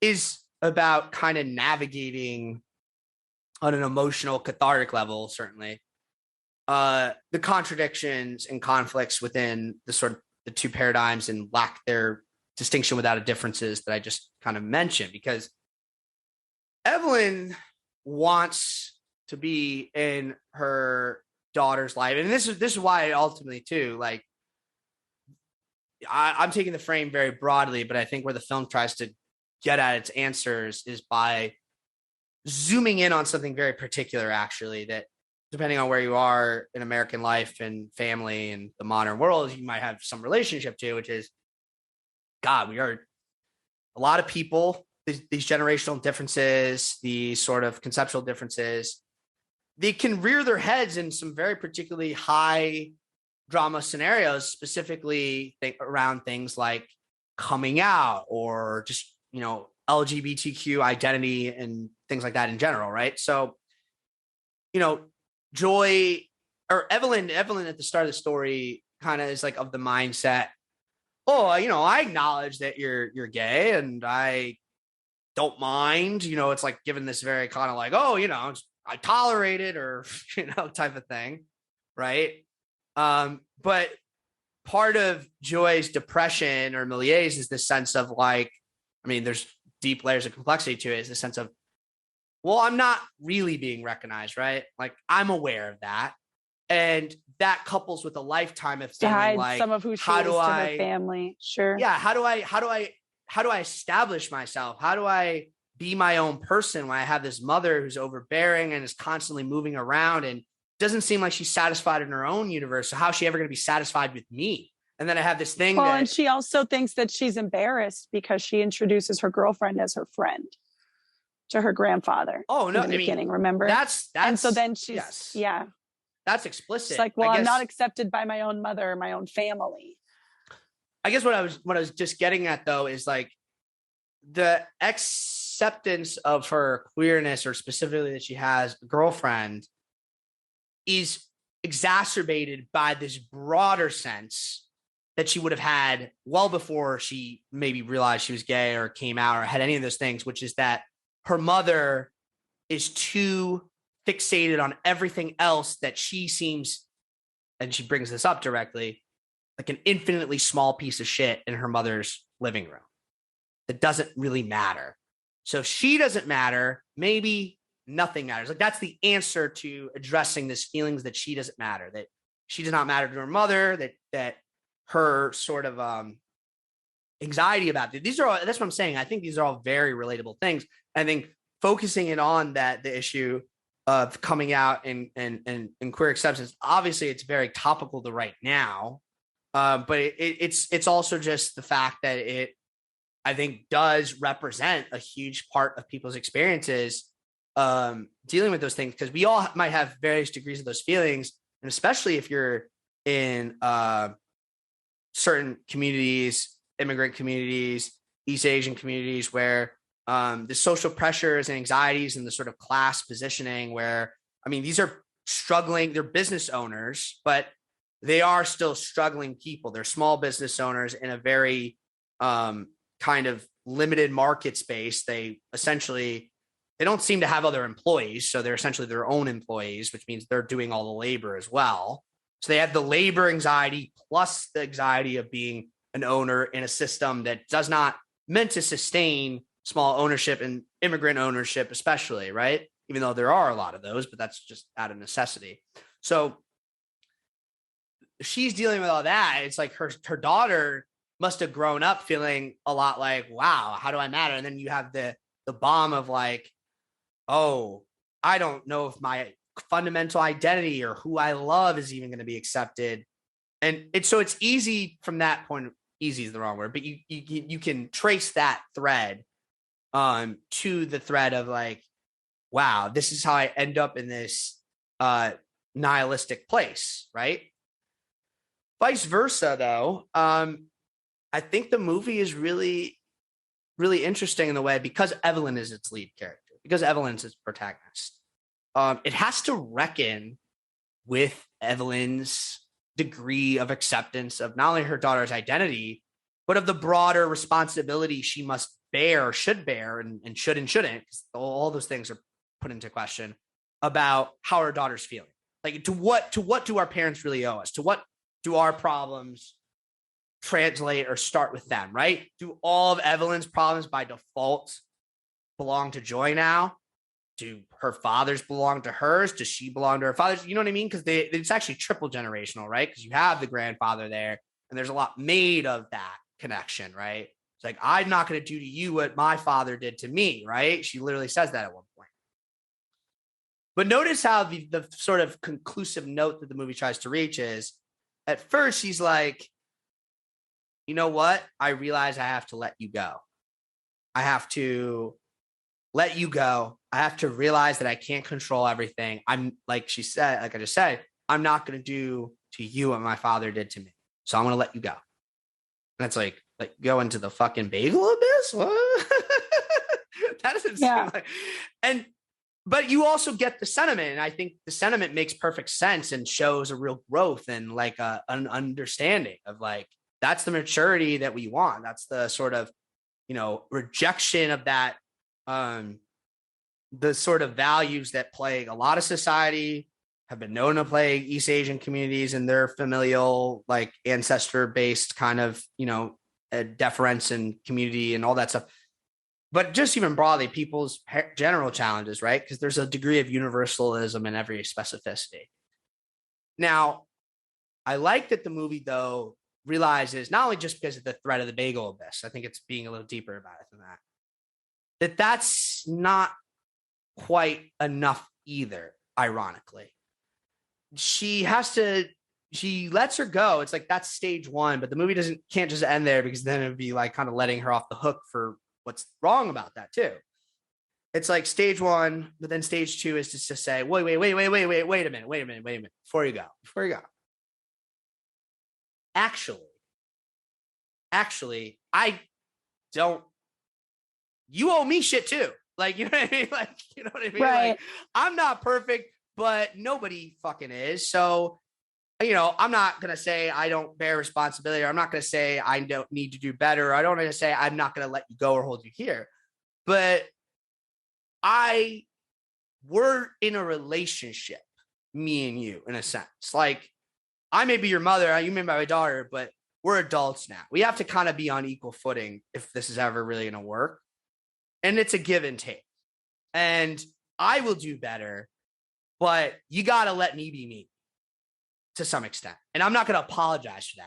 is about kind of navigating on an emotional, cathartic level, certainly, the contradictions and conflicts within the sort of the two paradigms and lack their distinction without a differences that I just kind of mentioned, because Evelyn wants to be in her daughter's life. And this is why ultimately too, like, I'm taking the frame very broadly, but I think where the film tries to get at its answers is by zooming in on something very particular, actually, that depending on where you are in American life and family and the modern world, you might have some relationship to, which is, God, we are a lot of people, these generational differences, these sort of conceptual differences, they can rear their heads in some very particularly high drama scenarios, specifically around things like coming out or just, LGBTQ identity and things like that in general, right? So, Joy or Evelyn at the start of the story kind of is like of the mindset, I acknowledge that you're gay and I don't mind, it's like given this very kind of like, I tolerate it or, type of thing. Right. But part of Joy's depression or malaise is this sense of like, there's deep layers of complexity to it, is the sense of, well, I'm not really being recognized, right? Like I'm aware of that. And that couples with a lifetime of to hide like, some of who she is to her family. Sure. Yeah. How do I establish myself? How do I be my own person when I have this mother who's overbearing and is constantly moving around and doesn't seem like she's satisfied in her own universe? So how's she ever going to be satisfied with me? And then I have this thing. And she also thinks that she's embarrassed because she introduces her girlfriend as her friend to her grandfather. Oh no! In the beginning, remember? That's and so then she's that's explicit. It's like, well, I'm not accepted by my own mother, my own family. I guess what I was just getting at though is like the acceptance of her queerness, or specifically that she has a girlfriend, is exacerbated by this broader sense that she would have had well before she maybe realized she was gay or came out or had any of those things, which is that her mother is too fixated on everything else that she seems, and she brings this up directly, like an infinitely small piece of shit in her mother's living room that doesn't really matter. So if she doesn't matter, maybe nothing matters. Like that's the answer to addressing this feelings that she doesn't matter, that she does not matter to her mother, that her sort of anxiety about it. These are all, that's what I'm saying. I think these are all very relatable things. I think focusing it on the issue of coming out and queer acceptance, obviously it's very topical to right now. But it's also just the fact that it, I think, does represent a huge part of people's experiences dealing with those things, because we all might have various degrees of those feelings. And especially if you're in certain communities, immigrant communities, East Asian communities, where the social pressures and anxieties and the sort of class positioning where, these are struggling, they're business owners, but they are still struggling people. They're small business owners in a very kind of limited market space. They don't seem to have other employees. So they're essentially their own employees, which means they're doing all the labor as well. So they have the labor anxiety plus the anxiety of being an owner in a system that does not meant to sustain small ownership and immigrant ownership, especially, right? Even though there are a lot of those, but that's just out of necessity. So she's dealing with all that. It's like her daughter must have grown up feeling a lot like, wow, how do I matter? And then you have the bomb of like, oh, I don't know if my fundamental identity or who I love is even going to be accepted. And so it's easy from that point. Easy is the wrong word, but you can trace that thread to the thread of like, wow, this is how I end up in this nihilistic place, right? Vice versa, though, I think the movie is really, really interesting in the way, because Evelyn is its lead character, because Evelyn is its protagonist. It has to reckon with Evelyn's degree of acceptance of not only her daughter's identity, but of the broader responsibility she must bear, or should bear, and should and shouldn't, because all those things are put into question, about how her daughter's feeling. Like, to what do our parents really owe us? To what do our problems translate or start with them, right? Do all of Evelyn's problems by default belong to Joy now? Do her fathers belong to hers? Does she belong to her father's? You know what I mean? Because it's actually triple generational, right? Because you have the grandfather there, And there's a lot made of that connection, right? It's like, I'm not going to do to you what my father did to me, right? She literally says that at one point. But notice how the sort of conclusive note that the movie tries to reach is, at first she's like, you know what? I realize I have to let you go. I have to let you go. I have to realize that I can't control everything. I'm like she said, like I just said, I'm not going to do to you what my father did to me. So I'm going to let you go. And it's like go into the fucking bagel abyss? What? That doesn't seem like, but you also get the sentiment. And I think the sentiment makes perfect sense and shows a real growth and like an understanding of like, that's the maturity that we want. That's the sort of, rejection of that, the sort of values that plague a lot of society, have been known to plague East Asian communities and their familial, like ancestor based kind of, deference and community and all that stuff. But just even broadly, people's general challenges, right? Because there's a degree of universalism in every specificity. Now, I like that the movie, though, realizes not only just because of the threat of the bagel abyss, I think it's being a little deeper about it than that, that's not quite enough either, ironically. She lets her go. It's like that's stage one, but the movie can't just end there because then it'd be like kind of letting her off the hook for what's wrong about that too. It's like stage one, but then stage two is just to say, wait a minute. Before you go. Actually, I don't, you owe me shit too. Like, you know what I mean? Like, you know what I mean? Right. Like, I'm not perfect, but nobody fucking is. So, I'm not going to say I don't bear responsibility, or I'm not going to say I don't need to do better. Or I don't want to say I'm not going to let you go or hold you here. But we're in a relationship, me and you, in a sense. Like, I may be your mother, you may be my daughter, but we're adults now. We have to kind of be on equal footing if this is ever really going to work. And it's a give and take. And I will do better, but you got to let me be me to some extent. And I'm not going to apologize for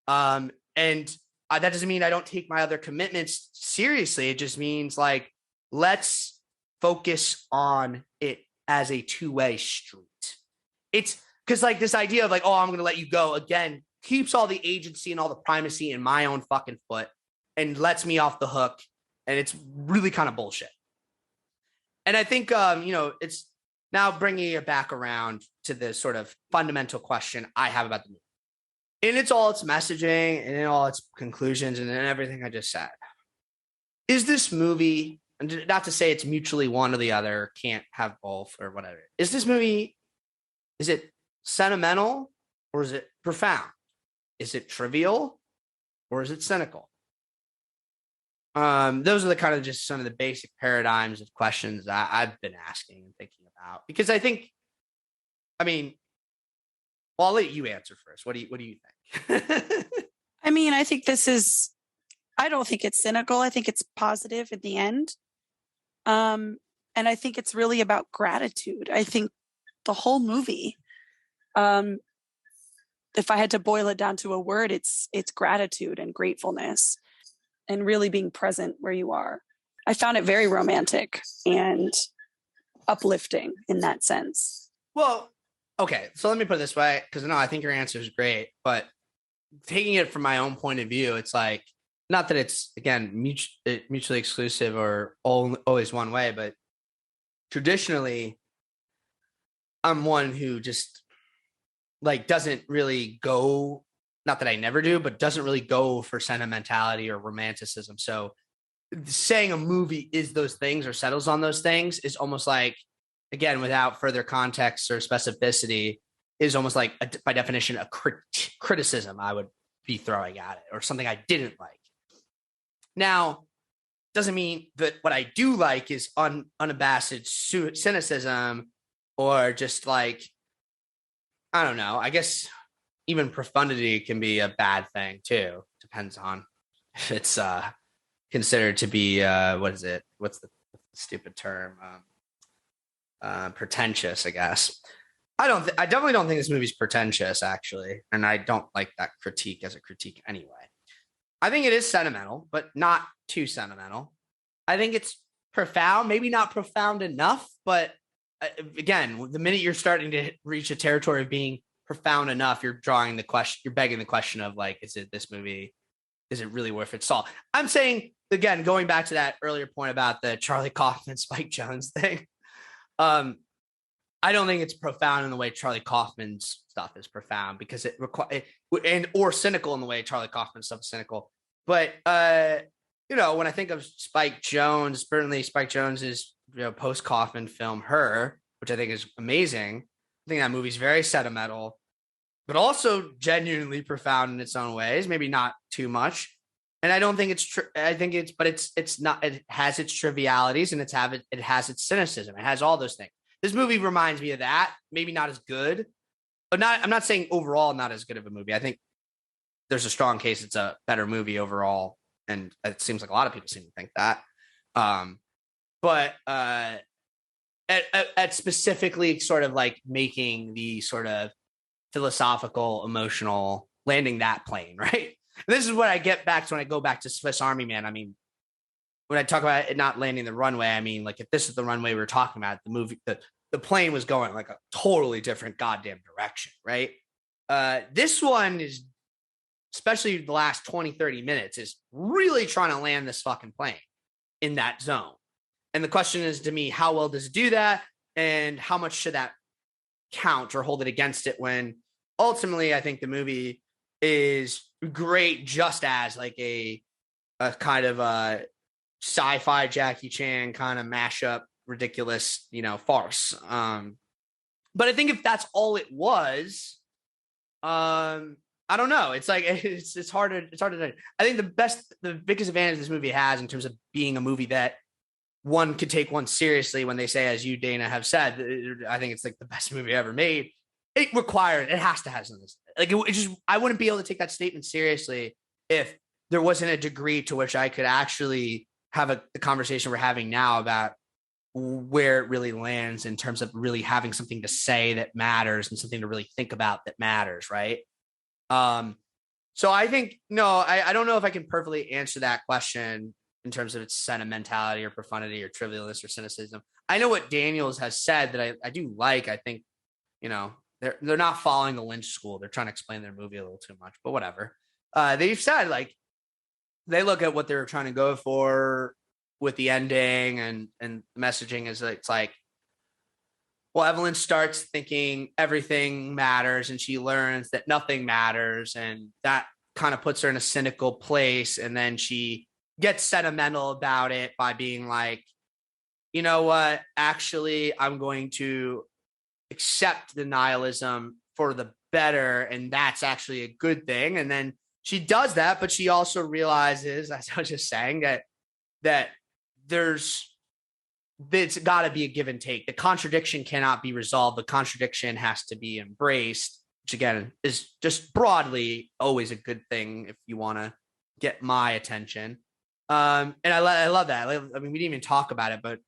that anymore. That doesn't mean I don't take my other commitments seriously. It just means like, let's focus on it as a two-way street. It's because like this idea of like, oh, I'm going to let you go again, keeps all the agency and all the primacy in my own fucking foot and lets me off the hook. And it's really kind of bullshit. And I think, it's now bringing it back around to the sort of fundamental question I have about the movie. In its messaging and in all its conclusions and in everything I just said. Is this movie, and not to say it's mutually one or the other, can't have both or whatever. Is this movie, is it sentimental or is it profound? Is it trivial or is it cynical? Those are the kind of just some of the basic paradigms of questions that I've been asking and thinking about, because I think, I'll let you answer first. What do you think? I think I don't think it's cynical. I think it's positive in the end. And I think it's really about gratitude. I think the whole movie, if I had to boil it down to a word, it's gratitude and gratefulness and really being present where you are. I found it very romantic and uplifting in that sense. Well, okay. So let me put it this way, because I think your answer is great, but taking it from my own point of view, it's like, not that it's, again, mutually exclusive or always one way, but traditionally, I'm one who just like doesn't really go, not that I never do, but doesn't really go for sentimentality or romanticism. So saying a movie is those things or settles on those things is almost like, again, without further context or specificity, is almost like, by definition, a criticism I would be throwing at it or something I didn't like. Now, doesn't mean that what I do like is unabashed cynicism or just like, I don't know, I guess even profundity can be a bad thing too. Depends on if it's considered to be, what's the stupid term? Pretentious, I guess. I definitely don't think this movie's pretentious, actually, and I don't like that critique as a critique anyway. I think it is sentimental, but not too sentimental. I think it's profound, maybe not profound enough, but again, the minute you're starting to reach a territory of being profound enough, you're begging the question of like, is it really worth its salt? I'm saying, again, going back to that earlier point about the Charlie Kaufman, Spike Jonze thing, I don't think it's profound in the way Charlie Kaufman's stuff is profound, because or cynical in the way Charlie Kaufman's stuff is cynical. But when I think of Spike Jonze, certainly Spike Jonze's post Kaufman film Her, which I think is amazing. I think that movie's very sentimental, but also genuinely profound in its own ways. Maybe not too much. And I don't think it's true. I think it's not. It has its trivialities and it has its cynicism. It has all those things. This movie reminds me of that. Maybe not as good, but I'm not saying overall not as good of a movie. I think there's a strong case it's a better movie overall, and it seems like a lot of people seem to think that. But at specifically sort of like making the sort of philosophical, emotional, landing that plane, right? And this is what I get back to when I go back to Swiss Army Man. I mean, when I talk about it not landing the runway, I mean, like, if this is the runway we were talking about, the movie, the plane was going like a totally different goddamn direction, right? This one is, especially the last 20, 30 minutes, is really trying to land this fucking plane in that zone. And the question is, to me, how well does it do that? And how much should that count or hold it against it, when ultimately I think the movie is great just as like a kind of a sci-fi Jackie Chan kind of mashup, ridiculous, farce. But I think if that's all it was, I don't know. It's like, it's hard to, I think the biggest advantage this movie has in terms of being a movie that one could take one seriously, when they say, as you, Dana, have said, I think it's like the best movie ever made. It has to have something. Like, I wouldn't be able to take that statement seriously if there wasn't a degree to which I could actually have the conversation we're having now about where it really lands in terms of really having something to say that matters and something to really think about that matters, right? So I think, I don't know if I can perfectly answer that question in terms of its sentimentality or profundity or trivialness or cynicism. I know what Daniels has said that I do like. I think, they're not following the Lynch school. They're trying to explain their movie a little too much, but whatever. They've said, like, they look at what they're trying to go for with the ending and the messaging is, it's like, well, Evelyn starts thinking everything matters and she learns that nothing matters, and that kind of puts her in a cynical place. And then she gets sentimental about it by being like, you know what, actually, I'm going to accept the nihilism for the better, and that's actually a good thing. And then she does that, but she also realizes, as I was just saying, that it's got to be a give and take. The contradiction cannot be resolved. The contradiction has to be embraced, which again is just broadly always a good thing if you want to get my attention. And I love that. I mean, we didn't even talk about it, but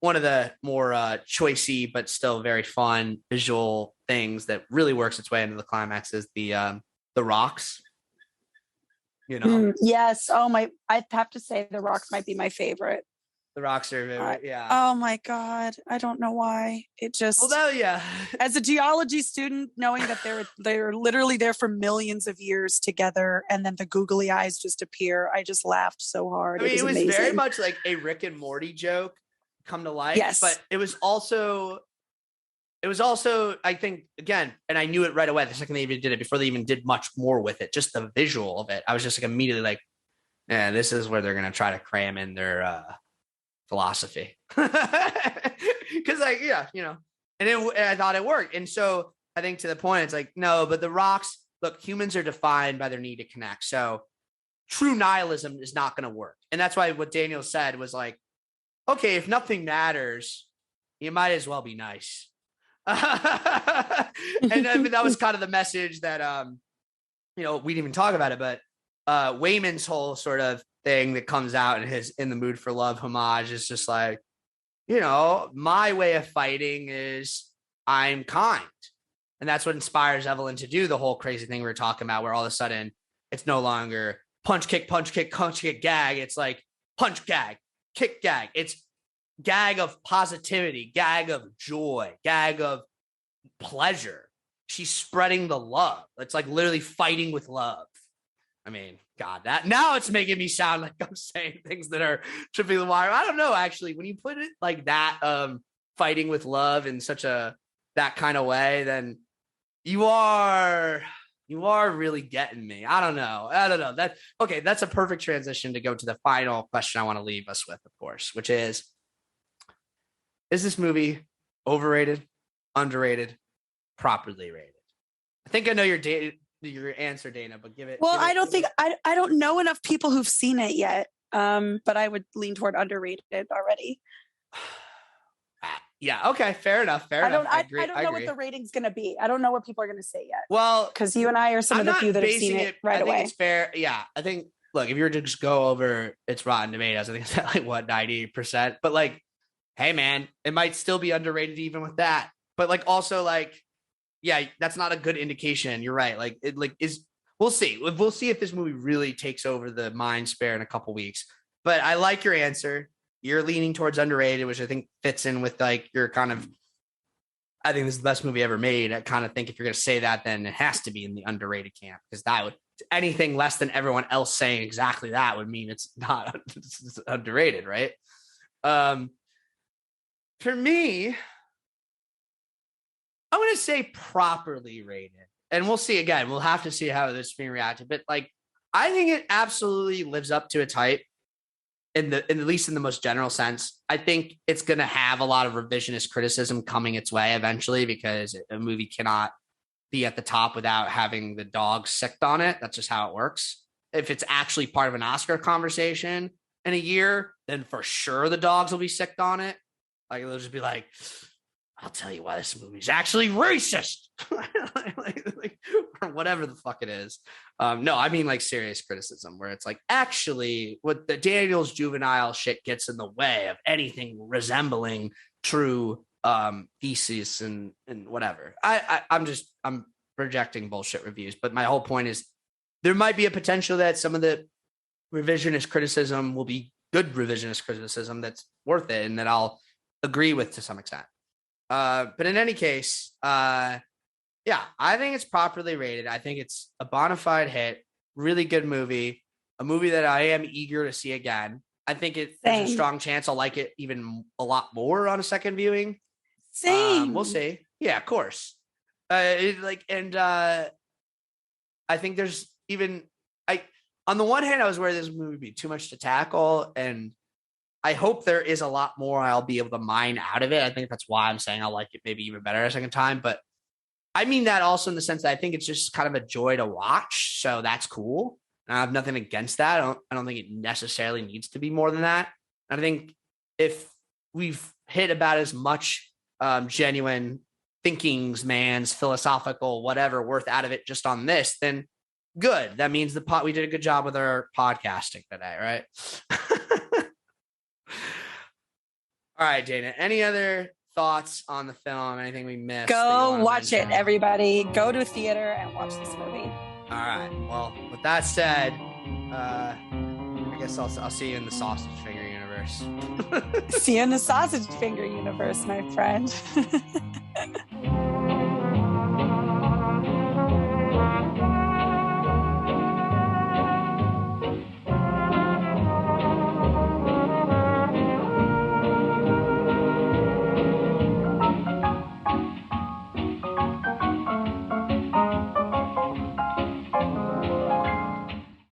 one of the more choicey but still very fun visual things that really works its way into the climax is the rocks. Yes. Oh my! I have to say, the rocks might be my favorite. The rocks are, yeah. Oh my God. I don't know why. It just, yeah. As a geology student, knowing that they're literally there for millions of years together, and then the googly eyes just appear, I just laughed so hard. I mean, it was amazing. very much like a Rick and Morty joke come to life. Yes. But it was also, I think, again, and I knew it right away the second they even did it, before they even did much more with it, just the visual of it. I was just like immediately like, yeah, this is where they're going to try to cram in their philosophy. Because like, and I thought it worked. And so I think to the point, it's like, no, but the rocks, look, humans are defined by their need to connect. So true nihilism is not going to work. And that's why what Daniel said was like, okay, if nothing matters, you might as well be nice. And I mean, that was kind of the message that, we didn't even talk about it, but Wayman's whole sort of thing that comes out in his In the Mood for Love homage is just like, my way of fighting is I'm kind. And that's what inspires Evelyn to do the whole crazy thing we were talking about, where all of a sudden it's no longer punch, kick, gag. It's like punch, gag, kick, gag. It's gag of positivity, gag of joy, gag of pleasure. She's spreading the love. It's like literally fighting with love. I mean, God, that now it's making me sound like I'm saying things that are tripping the wire. I don't know, actually, when you put it like that, fighting with love in such that kind of way, then you are really getting me. I don't know. That's a perfect transition to go to the final question I want to leave us with, of course, which is this movie overrated, underrated, properly rated? I think I know your answer, Dana, but give it. Well, I don't know enough people who've seen it yet. But I would lean toward underrated already. Yeah. Okay. Fair enough. I don't know what the rating's going to be. I don't know what people are going to say yet. Well, because you and I are some of the few that have seen it right away. I think it's fair. Yeah. I think, look, if you were to just go over its Rotten Tomatoes, I think it's at like 98%. But like, hey man, it might still be underrated even with that. But like, also like, yeah, that's not a good indication. You're right. Like we'll see. We'll see if this movie really takes over the mind spare in a couple weeks. But I like your answer. You're leaning towards underrated, which I think fits in with like your kind of, I think this is the best movie ever made. I kind of think if you're going to say that, then it has to be in the underrated camp, because that would, anything less than everyone else saying exactly that would mean it's not it's underrated, right? For me, I'm going to say properly rated, and we'll see. Again, we'll have to see how this being reacted, but like, I think it absolutely lives up to its hype. At least in the most general sense. I think it's going to have a lot of revisionist criticism coming its way eventually, because a movie cannot be at the top without having the dog sicked on it. That's just how it works. If it's actually part of an Oscar conversation in a year, then for sure the dogs will be sicked on it. Like, they'll just be like, I'll tell you why this movie's actually racist. Or whatever the fuck it is. No, I mean like serious criticism where it's like, actually what the Daniel's juvenile shit gets in the way of anything resembling true thesis and whatever. I'm projecting bullshit reviews, but my whole point is there might be a potential that some of the revisionist criticism will be good revisionist criticism that's worth it and that I'll agree with to some extent. But in any case, yeah, I think it's properly rated. I think it's a bona fide hit, really good movie, a movie that I am eager to see again. I think there's a strong chance I'll like it even a lot more on a second viewing. Same. We'll see. Yeah, of course. I think there's even, on the one hand, I was worried this movie would be too much to tackle, and I hope there is a lot more I'll be able to mine out of it. I think that's why I'm saying I'll like it maybe even better a second time. But I mean that also in the sense that I think it's just kind of a joy to watch. So that's cool. And I have nothing against that. I don't think it necessarily needs to be more than that. And I think if we've hit about as much genuine thinkings, man's philosophical, whatever worth out of it just on this, then good. That means we did a good job with our podcasting today, right? All right, Dana, any other thoughts on the film? Anything we missed? Go watch it, everybody. Go to a theater and watch this movie. All right. Well, with that said, I guess I'll see you in the sausage finger universe. See you in the sausage finger universe, my friend.